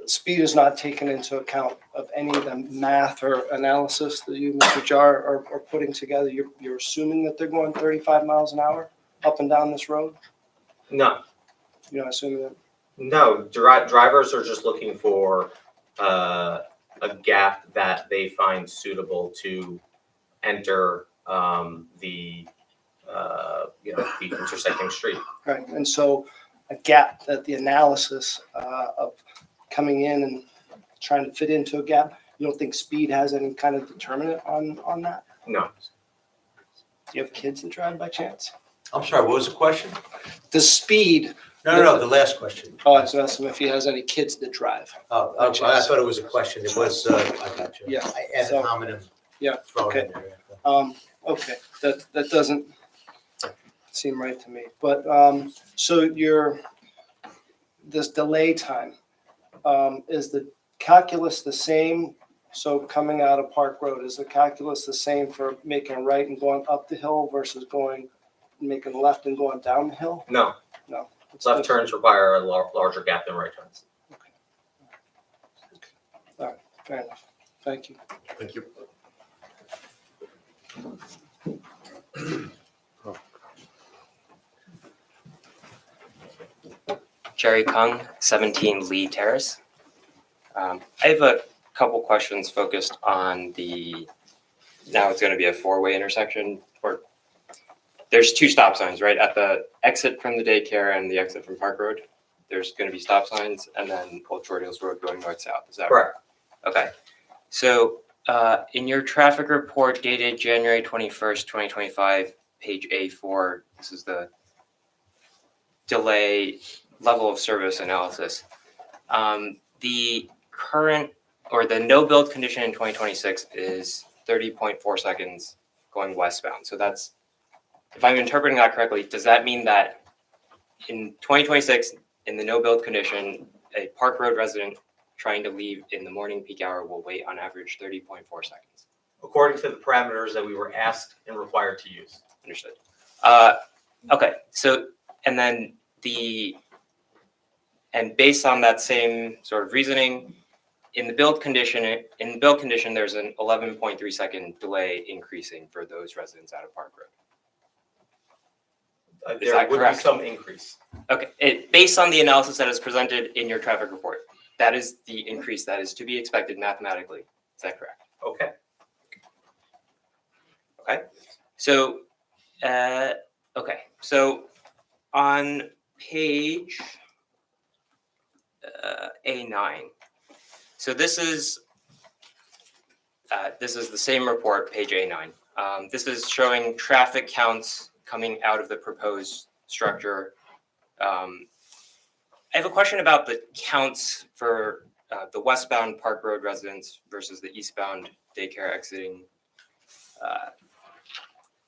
speed is not taken into account of any of the math or analysis that you, Mr. Jar, are putting together? You're assuming that they're going 35 miles an hour up and down this road? No, You're not assuming that? no. Drivers are just looking for a gap that they find suitable to enter the intersecting street. Right, and so a gap that the analysis of coming in and trying to fit into a gap, you don't think speed has any kind of determinant on that? No. Do you have kids that drive by chance? I'm sorry, what was the question? The speed. No, the last question. Oh, I was asking if he has any kids that drive. Oh, I thought it was a question. It was, I got you. Yeah. I added So- hominem. Yeah, thrown okay. in there. Okay, that doesn't seem right to me. But, so this delay time, is the calculus the same? So coming out of Park Road, is the calculus the same for making a right and going up the hill versus making a left and going down the hill? No. No. Left turns require a larger gap than right turns. All right, fair enough. Thank you. Thank you. Jerry Kung, 17 Lee Terrace. I have a couple questions focused on now it's going to be a four-way intersection, or there's two stop signs, right? At the exit from the daycare and the exit from Park Road, there's going to be stop signs, and then Old Short Hills Road going north-south. Is that Correct. right? Okay. So in your traffic report dated January 21st, 2025, page A4, this is the delay level of service analysis. The current or the no build condition in 2026 is 30.4 seconds going westbound. So that's, if I'm interpreting that correctly, does that mean that in 2026, in the no build condition, a Park Road resident trying to leave in the morning peak hour will wait on average 30.4 seconds? According to the parameters that we were asked and required to use. Understood. Okay, so, and then and based on that same sort of reasoning, in the build condition, there's an 11.3 second delay increasing for those residents out of Park Road. Is There that would correct? be some increase. Okay, based on the analysis that is presented in your traffic report, that is the increase that is to be expected mathematically. Is that correct? Okay. Okay, so, so on page A9, so this is the same report, page A9. This is showing traffic counts coming out of the proposed structure. I have a question about the counts for the westbound Park Road residents versus the eastbound daycare exiting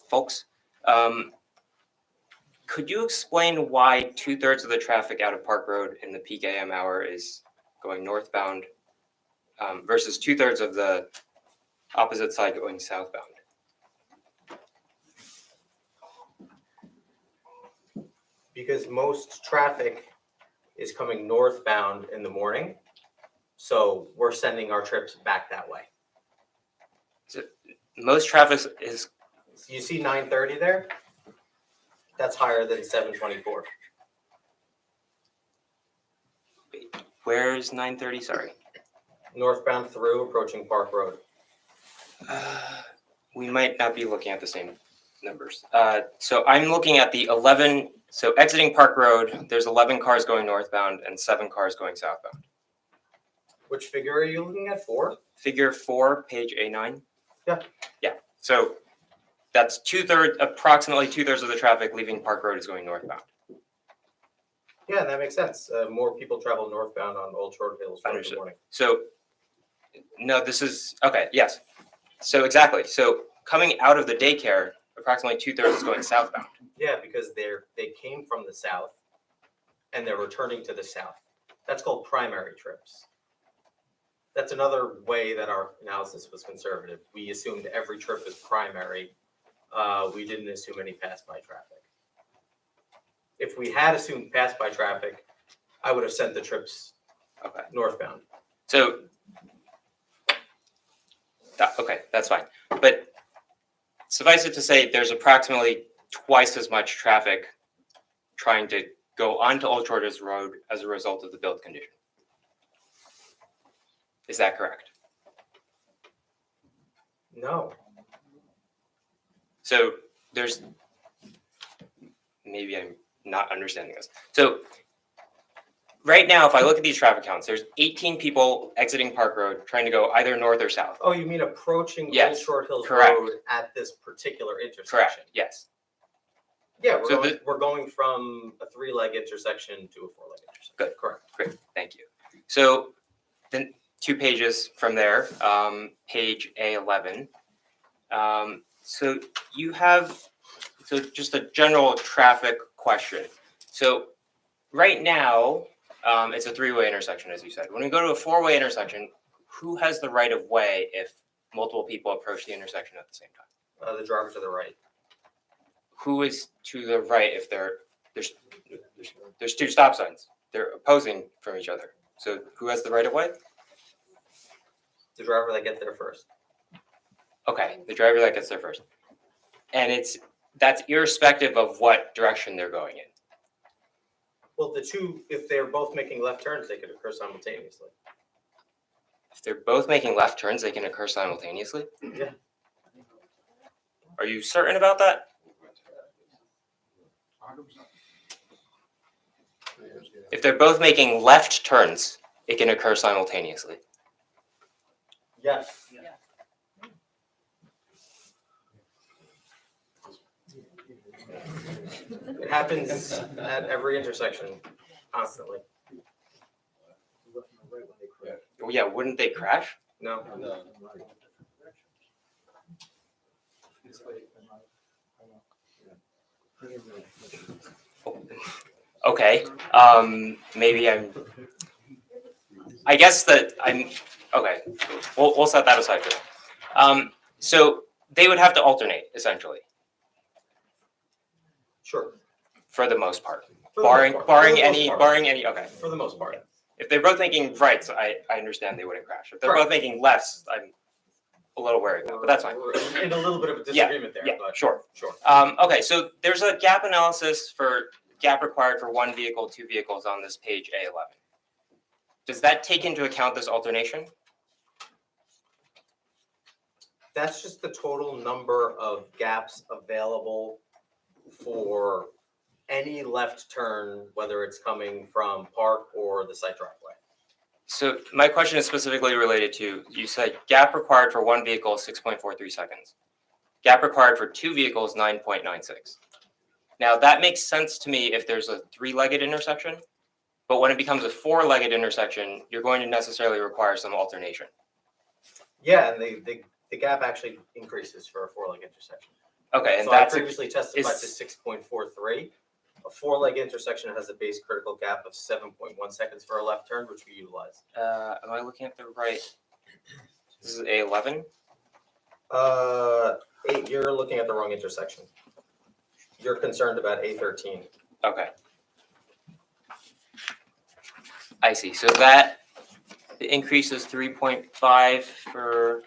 folks. Could you explain why 2/3 of the traffic out of Park Road in the peak AM hour is going northbound versus 2/3 of the opposite side going southbound? Because most traffic is coming northbound in the morning, so we're sending our trips back that way. So most traffic is. You see 930 there? That's higher than 724. Where's 930? Sorry. Northbound through approaching Park Road. We might not be looking at the same numbers. So I'm looking at the 11. So exiting Park Road, there's 11 cars going northbound and 7 cars going southbound. Which figure are you looking at? 4? Figure 4, page A9. Yeah. Yeah. So that's approximately 2/3 of the traffic leaving Park Road is going northbound. Yeah, that makes sense. More people travel northbound on Old Short Hills Road in the morning. So, no, this is, okay, yes. So exactly. So coming out of the daycare, approximately 2/3 is going southbound. Yeah, because they came from the south and they're returning to the south. That's called primary trips. That's another way that our analysis was conservative. We assumed every trip was primary. We didn't assume any pass-by traffic. If we had assumed pass-by traffic, I would have sent the trips northbound. So, okay, that's fine. But suffice it to say, there's approximately twice as much traffic trying to go onto Old Short Hills Road as a result of the build condition. Is that correct? No. So there's, maybe I'm not understanding this. So right now, if I look at these traffic counts, there's 18 people exiting Park Road trying to go either north or south. Oh, you mean approaching Old Yes, Short Hills correct. Road at this particular intersection? Correct, yes. Yeah, we're, So going, we're going from a 3-leg intersection to a 4-leg intersection. Good. Correct. Great, thank you. So then 2 pages from there, page A11. So you have, so just a general traffic question. So right now, it's a 3-way intersection, as you said. When we go to a 4-way intersection, who has the right of way if multiple people approach the intersection at the same time? The driver to the right. Who is to the right if there's 2 stop signs? They're opposing from each other. So who has the right of way? The driver that gets there first. Okay, the driver that gets there first. And that's irrespective of what direction they're going in. Well, the two, if they're both making left turns, they could occur simultaneously. If they're both making left turns, they can occur simultaneously? Yeah. Are you certain about that? If they're both making left turns, it can occur simultaneously. Yes. It happens at every intersection constantly. Well, yeah, wouldn't they crash? No. Okay, maybe I guess that okay, we'll set that aside for now. So they would have to alternate, essentially. Sure. For the most part. For the most part. Barring For the most any, part. okay. For the most part. If they're both making rights, I understand they wouldn't crash. If they're Correct. both making lefts, I'm a little worried about, but that's fine. We're in a little bit of a disagreement there, Yeah, but sure. Sure. Okay, so there's a gap analysis for gap required for 1 vehicle, 2 vehicles on this page A11. Does that take into account this alternation? That's just the total number of gaps available for any left turn, whether it's coming from Park or the site driveway. So my question is specifically related to, you said gap required for 1 vehicle is 6.43 seconds. Gap required for 2 vehicles, 9.96. Now that makes sense to me if there's a 3-legged intersection, but when it becomes a 4-legged intersection, you're going to necessarily require some alternation. Yeah, and the gap actually increases for a 4-leg intersection. Okay, and So I that's previously testified to 6.43. A 4-leg intersection has a base critical gap of 7.1 seconds for a left turn, which we utilize. Am I looking at the right? This is A11? 8, you're looking at the wrong intersection. You're concerned about A13. Okay. I see. So that the increase is 3.5 for,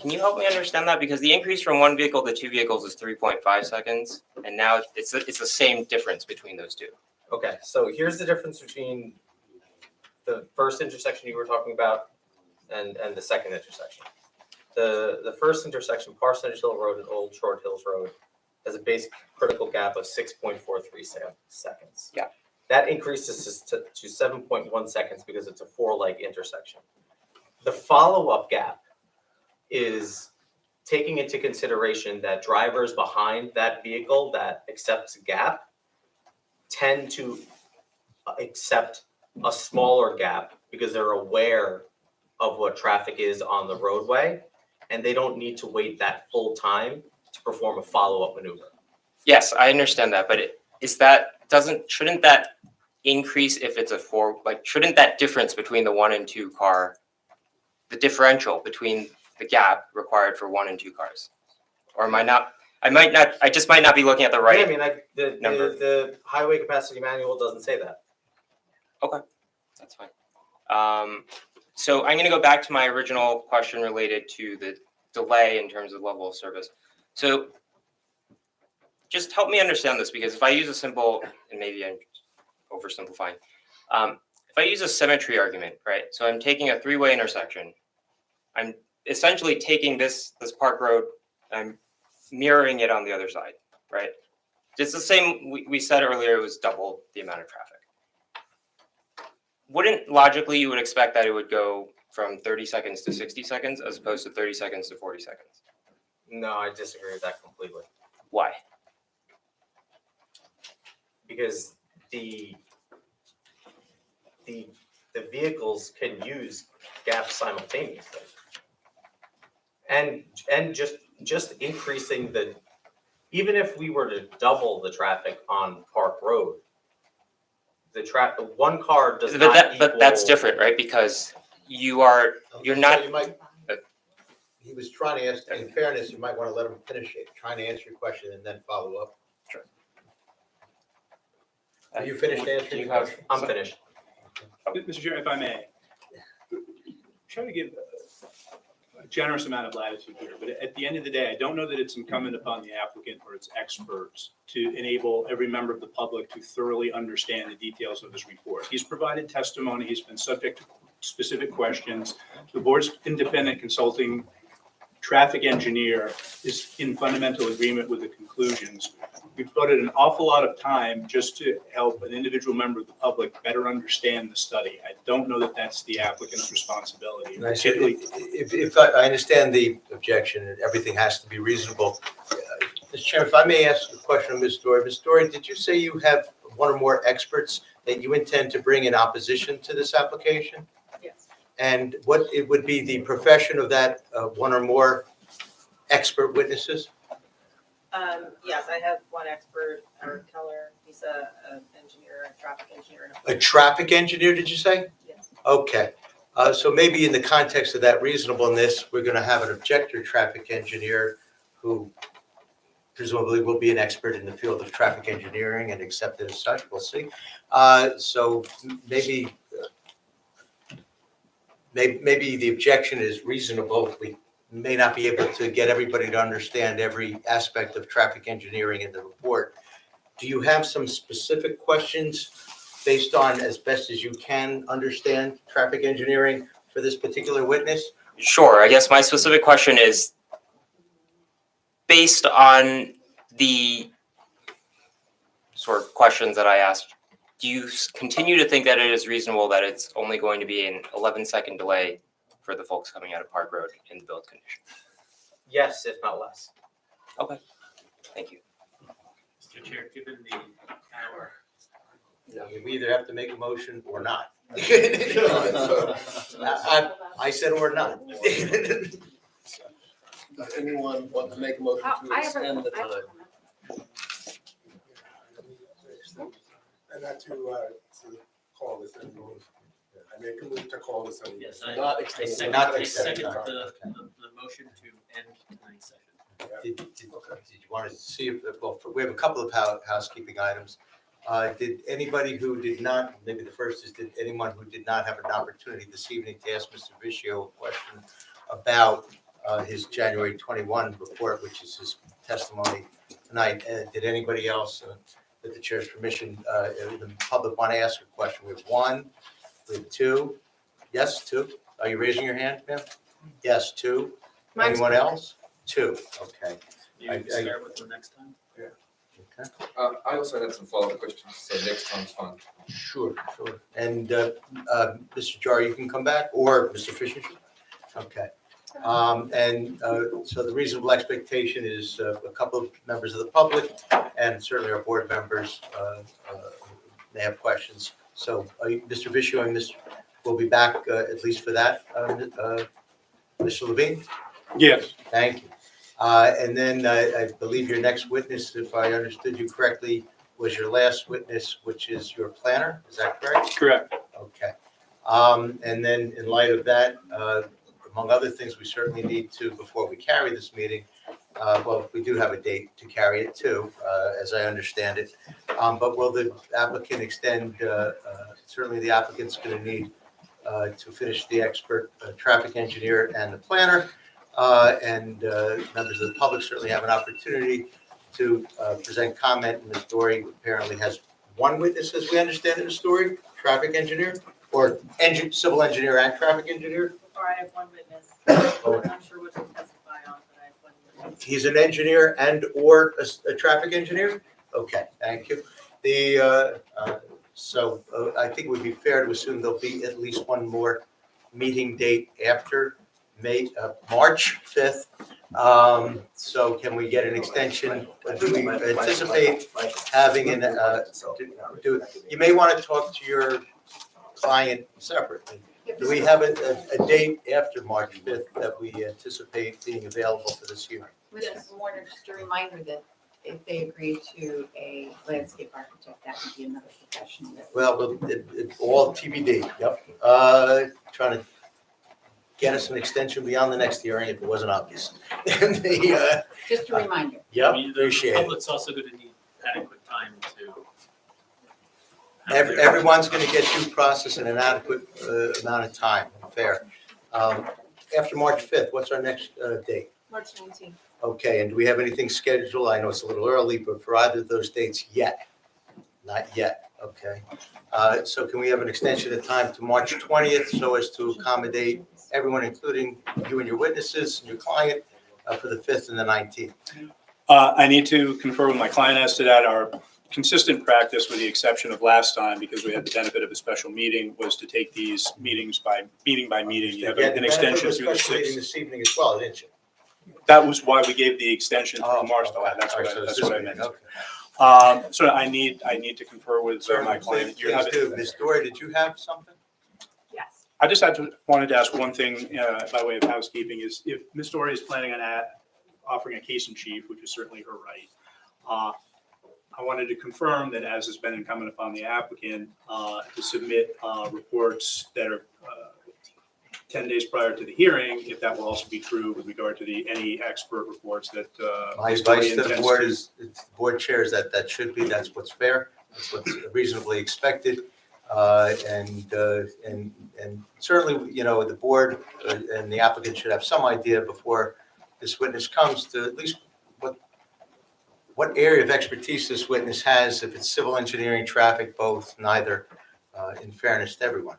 can you help me understand that? Because the increase from 1 vehicle to 2 vehicles is 3.5 seconds, and now it's the same difference between those two. Okay, so here's the difference between the first intersection you were talking about and the second intersection. The first intersection, Parsonage Hill Road and Old Short Hills Road, has a base critical gap of 6.43 seconds. Yeah. That increases to 7.1 seconds because it's a 4-leg intersection. The follow-up gap is taking into consideration that drivers behind that vehicle that accepts a gap tend to accept a smaller gap because they're aware of what traffic is on the roadway, and they don't need to wait that full time to perform a follow-up maneuver. Yes, I understand that, but shouldn't that increase if it's a four, like, shouldn't that difference between the 1 and 2 car, the differential between the gap required for 1 and 2 cars? Or am I not, I just might not be looking at the Yeah, right I mean, number. the highway capacity manual doesn't say that. Okay, that's fine. So I'm gonna go back to my original question related to the delay in terms of level of service. So just help me understand this, because if I use a simple, and maybe I'm oversimplifying, if I use a symmetry argument, right? So I'm taking a 3-way intersection. I'm essentially taking this Park Road, I'm mirroring it on the other side, right? It's the same, we said earlier, it was double the amount of traffic. Wouldn't logically you would expect that it would go from 30 seconds to 60 seconds as opposed to 30 seconds to 40 seconds? No, I disagree with that completely. Why? Because the vehicles can use gaps simultaneously. And just increasing even if we were to double the traffic on Park Road, one car does not But that's equal- different, right? Because you're not. So you might, he was trying to ask, in fairness, you might want to let him finish it, trying to answer your question and then follow up. Sure. Are you finished answering your question? I'm finished. Mr. Chair, if I may, try to give a generous amount of latitude here, but at the end of the day, I don't know that it's incumbent upon the applicant or its experts to enable every member of the public to thoroughly understand the details of this report. He's provided testimony, he's been subject to specific questions. The board's independent consulting traffic engineer is in fundamental agreement with the conclusions. We've devoted an awful lot of time just to help an individual member of the public better understand the study. I don't know that that's the applicant's responsibility. And I said, if I understand the objection, and everything has to be reasonable. Mr. Chairman, if I may ask a question of Ms. Dory. Ms. Dory, did you say you have one or more experts that you intend to bring in opposition to this application? Yes. And what it would be the profession of that one or more expert witnesses? Yes, I have one expert, Eric Keller. He's an engineer, a traffic engineer. A traffic engineer, did you say? Yes. Okay. So maybe in the context of that reasonableness, we're going to have an objector traffic engineer who presumably will be an expert in the field of traffic engineering and accepted as such. We'll see. So maybe the objection is reasonable. We may not be able to get everybody to understand every aspect of traffic engineering in the report. Do you have some specific questions based on, as best as you can understand, traffic engineering for this particular witness? Sure. I guess my specific question is, based on the sort of questions that I asked, do you continue to think that it is reasonable that it's only going to be an 11-second delay for the folks coming out of Park Road in the build condition? Yes, if not less. Okay, thank you. Mr. Chair, given the hour. We either have to make a motion or not. I said or not. Does anyone want to make a motion to extend the time? And not to call this any more. I make a move to call this any. Yes, Not I extend- second, not I extend. second the motion to end tonight's session. Did you want to see if, well, we have a couple of housekeeping items. Did anybody who did not, maybe the first is, did anyone who did not have an opportunity this evening to ask Mr. Vishio a question about his January 21 report, which is his testimony tonight? Did anybody else, with the chair's permission, the public want to ask a question? We have one, we have two. Yes, two. Are you raising your hand, ma'am? Yes, two. Anyone else? Two, okay. You can start with the next time. Okay. I also had some follow-up questions, so next time's fine. Sure. And Mr. Jar, you can come back, or Mr. Fisher? Okay. So the reasonable expectation is a couple of members of the public and certainly our board members may have questions. So Mr. Vishio and Mr. will be back at least for that. Mr. Levine? Yes. Thank you. And then I believe your next witness, if I understood you correctly, was your last witness, which is your planner, is that correct? Correct. Okay. And then in light of that, among other things, we certainly need to, before we carry this meeting, well, we do have a date to carry it too, as I understand it. But will the applicant extend, certainly the applicant's going to need to finish the expert traffic engineer and the planner. And members of the public certainly have an opportunity to present comment. And Ms. Dory apparently has one witness, as we understand it, Ms. Dory, traffic engineer, or civil engineer and traffic engineer? Or I have one witness. I'm not sure what to testify on, but I have one witness. He's an engineer and or a traffic engineer? Okay, thank you. So I think it would be fair to assume there'll be at least one more meeting date after March 5th. So can we get an extension? Do we anticipate having you may want to talk to your client separately. Do we have a date after March 5th that we anticipate being available for this hearing? Mr. Warner, just a reminder that if they agree to a landscape architect, that would be another professional. Well, it's all TBD, yep. Trying to get us an extension beyond the next hearing if it wasn't obvious. Just a reminder. Yep, The appreciate it. public's also going to need adequate time to. Everyone's going to get due process in an adequate amount of time, fair. After March 5th, what's our next date? March 19th. Okay, and do we have anything scheduled? I know it's a little early, but for either of those dates yet? Not yet, okay. So can we have an extension of time to March 20th so as to accommodate everyone, including you and your witnesses and your client, for the 5th and the 19th? I need to confer with my client as to that. Our consistent practice, with the exception of last time, because we had the benefit of a special meeting, was to take these meetings by meeting. You have an extension through the Special meeting 6th. this evening as well, didn't you? That was why we gave the extension through March, though. That's what I meant. So I need to confer with my client. You have Please do. Ms. Dory, did you have something? Yes. I just wanted to ask one thing by way of housekeeping is if Ms. Dory is planning on offering a case in chief, which is certainly her right, I wanted to confirm that, as has been incumbent upon the applicant, to submit reports that are 10 days prior to the hearing, if that will also be true with regard to any expert reports that. My Ms. Dory advice to the intends board to- is, it's the board chairs, that should be, that's what's fair, that's what's reasonably expected. And certainly, the board and the applicant should have some idea before this witness comes to at least what area of expertise this witness has, if it's civil engineering, traffic, both, neither, in fairness to everyone.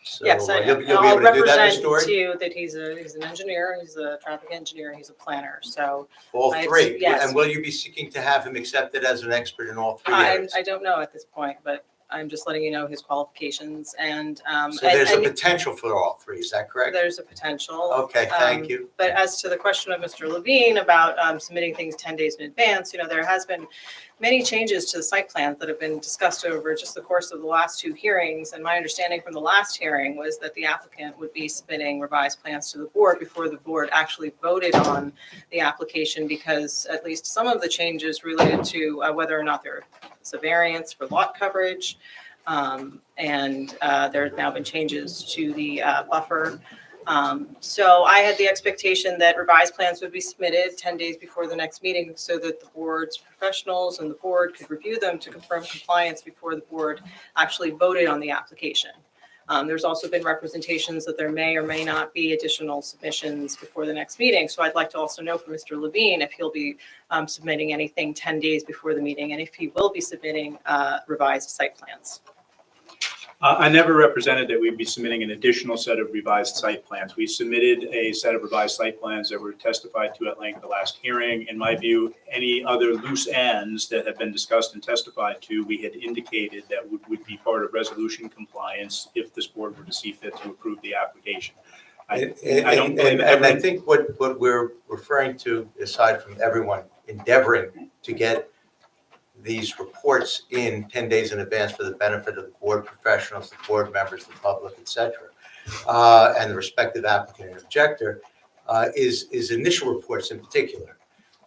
So Yes, you'll be I'll able to do that, Ms. represent Dory? to you that he's an engineer, he's a traffic engineer, he's a planner, so. All I- three? yes. And will you be seeking to have him accepted as an expert in all three I areas? don't know at this point, but I'm just letting you know his qualifications and. So there's a and potential for all three, is that correct? There's a potential. Okay, thank you. But as to the question of Mr. Levine about submitting things 10 days in advance, there has been many changes to the site plans that have been discussed over just the course of the last two hearings. And my understanding from the last hearing was that the applicant would be submitting revised plans to the board before the board actually voted on the application, because at least some of the changes related to whether or not there's a variance for lot coverage. And there have now been changes to the buffer. So I had the expectation that revised plans would be submitted 10 days before the next meeting so that the board's professionals and the board could review them to confirm compliance before the board actually voted on the application. There's also been representations that there may or may not be additional submissions before the next meeting. So I'd like to also know from Mr. Levine if he'll be submitting anything 10 days before the meeting and if he will be submitting revised site plans. I never represented that we'd be submitting an additional set of revised site plans. We submitted a set of revised site plans that were testified to at length at the last hearing. In my view, any other loose ends that have been discussed and testified to, we had indicated that would be part of resolution compliance if this board were to see fit to approve the application. I don't believe And I think what we're referring to, aside from everyone endeavoring to get these reports in 10 days in advance for the benefit of the board professionals, the board members, the public, et cetera, and the respective applicant and objector, is initial reports in particular.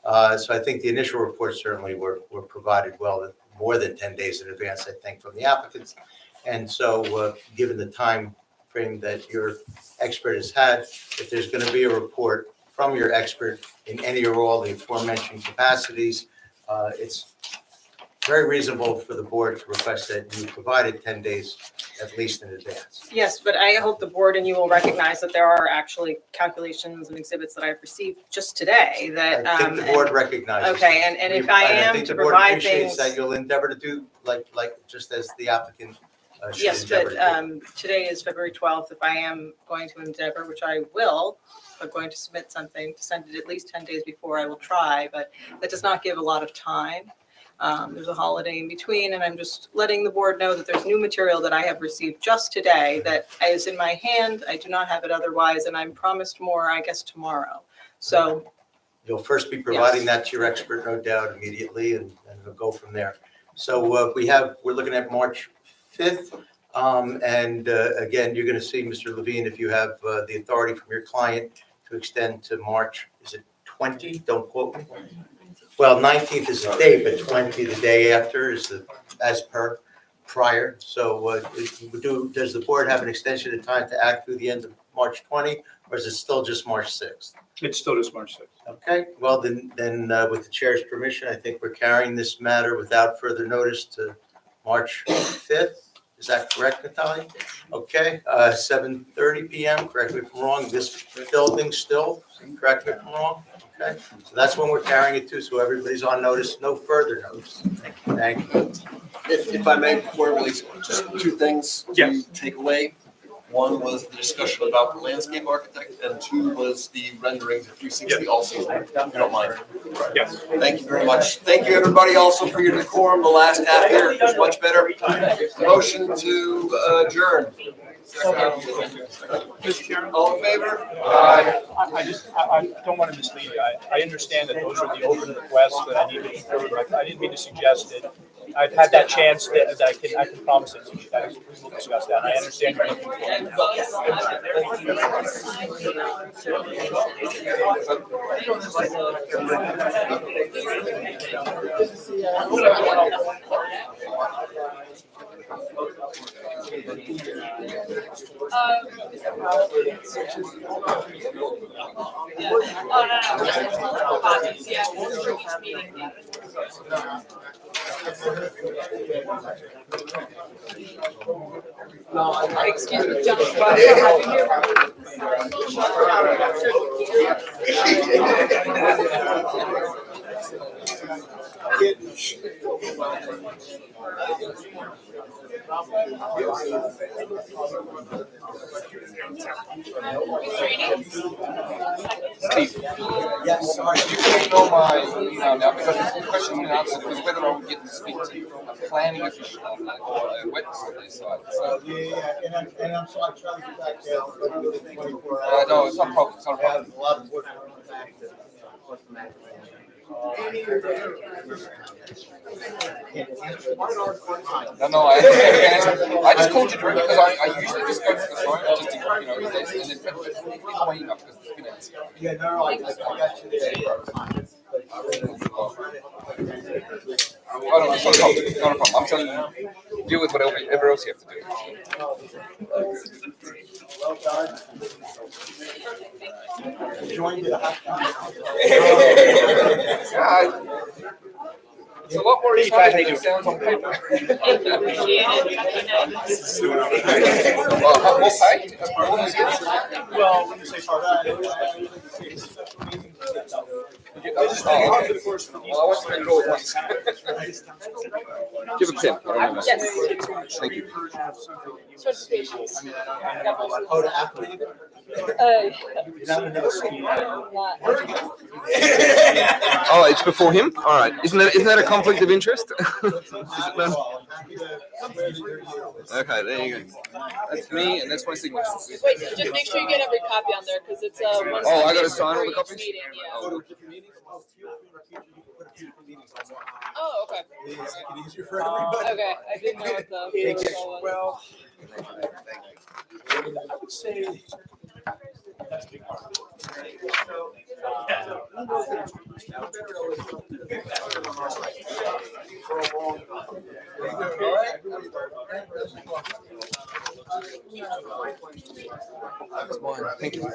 So I think the initial reports certainly were provided well. more than 10 days in advance, I think, from the applicants. And so, given the time frame that your expert has had, if there's going to be a report from your expert in any or all the aforementioned capacities, it's very reasonable for the board to request that you provided 10 days at least in advance. Yes, but I hope the board and you will recognize that there are actually calculations and exhibits that I've received just today that. I think the board recognizes. Okay, and if I am think to the board provide appreciates things. that you'll endeavor to do like just as the applicant should Yes, endeavor but to do. today is February 12th. If I am going to endeavor, which I will, but going to submit something, to send it at least 10 days before, I will try, but that does not give a lot of time. There's a holiday in between, and I'm just letting the board know that there's new material that I have received just today that is in my hand. I do not have it otherwise, and I'm promised more, I guess, tomorrow. So, You'll first be providing that to your expert, no doubt, immediately, and we'll go from there. So we're looking at March 5th. And again, you're going to see, Mr. Levine, if you have the authority from your client to extend to March, is it 20? Don't quote me. Well, 19th is the date, but 20 the day after is as per prior. So does the board have an extension of time to act through the end of March 20, or is it still just March 6th? It's still just March 6th. Okay, well, then with the chair's permission, I think we're carrying this matter without further notice to March 5th. Is that correct, Natalia? Okay, 7:30 PM, correct me if I'm wrong, this building still, correct me if I'm wrong? Okay, so that's when we're carrying it to, so everybody's on notice, no further notice. Thank you. If I may, before we release, just two things to take away. One was the discussion about the landscape architect, and two was the renderings of 360 all season, if you don't mind. Yes. Thank you very much. Thank you, everybody, also for your decorum. The last half here was much better. Motion to adjourn. Mr. Chairman? All in favor? I don't want to mislead you. I understand that those are the open requests that I need to include. I didn't mean to suggest that I've had that chance that I can promise it to you guys. We will discuss that. I understand you're looking Excuse me, John. Yes, all right, you can know my email now, because the question and answer was whether I would get to speak to a planning official on that or a witness on their side, so. And I'm sorry, I tried to get back down within 24 No, it's not a problem, it's not a problem. A lot of work. No, I just called you directly because I usually just go to the phone just to, and then read my email because it's been answered. Yeah, no, I got you there. Oh, no, it's not a problem, it's not a problem. I'm telling you, deal with whatever else you have to do. Well done. Joined it. It's a lot more exciting than it sounds on paper. Well, more pay? Well, when you say Well, I want to spend it all at once. Give a pen. I don't know. Yes. Thank you. Certifications. Oh, the affidavit? Oh, it's before him? All right. Isn't that a conflict of interest? Okay, there you go. That's me, and that's my signature. Wait, just make sure you get every copy on there, because it's one. Oh, I gotta copy sign all for the each copies? meeting, yeah. Oh, okay. Easier for everybody. Okay, I didn't know what the protocol was. Well, I would say that's a big part. Thank you.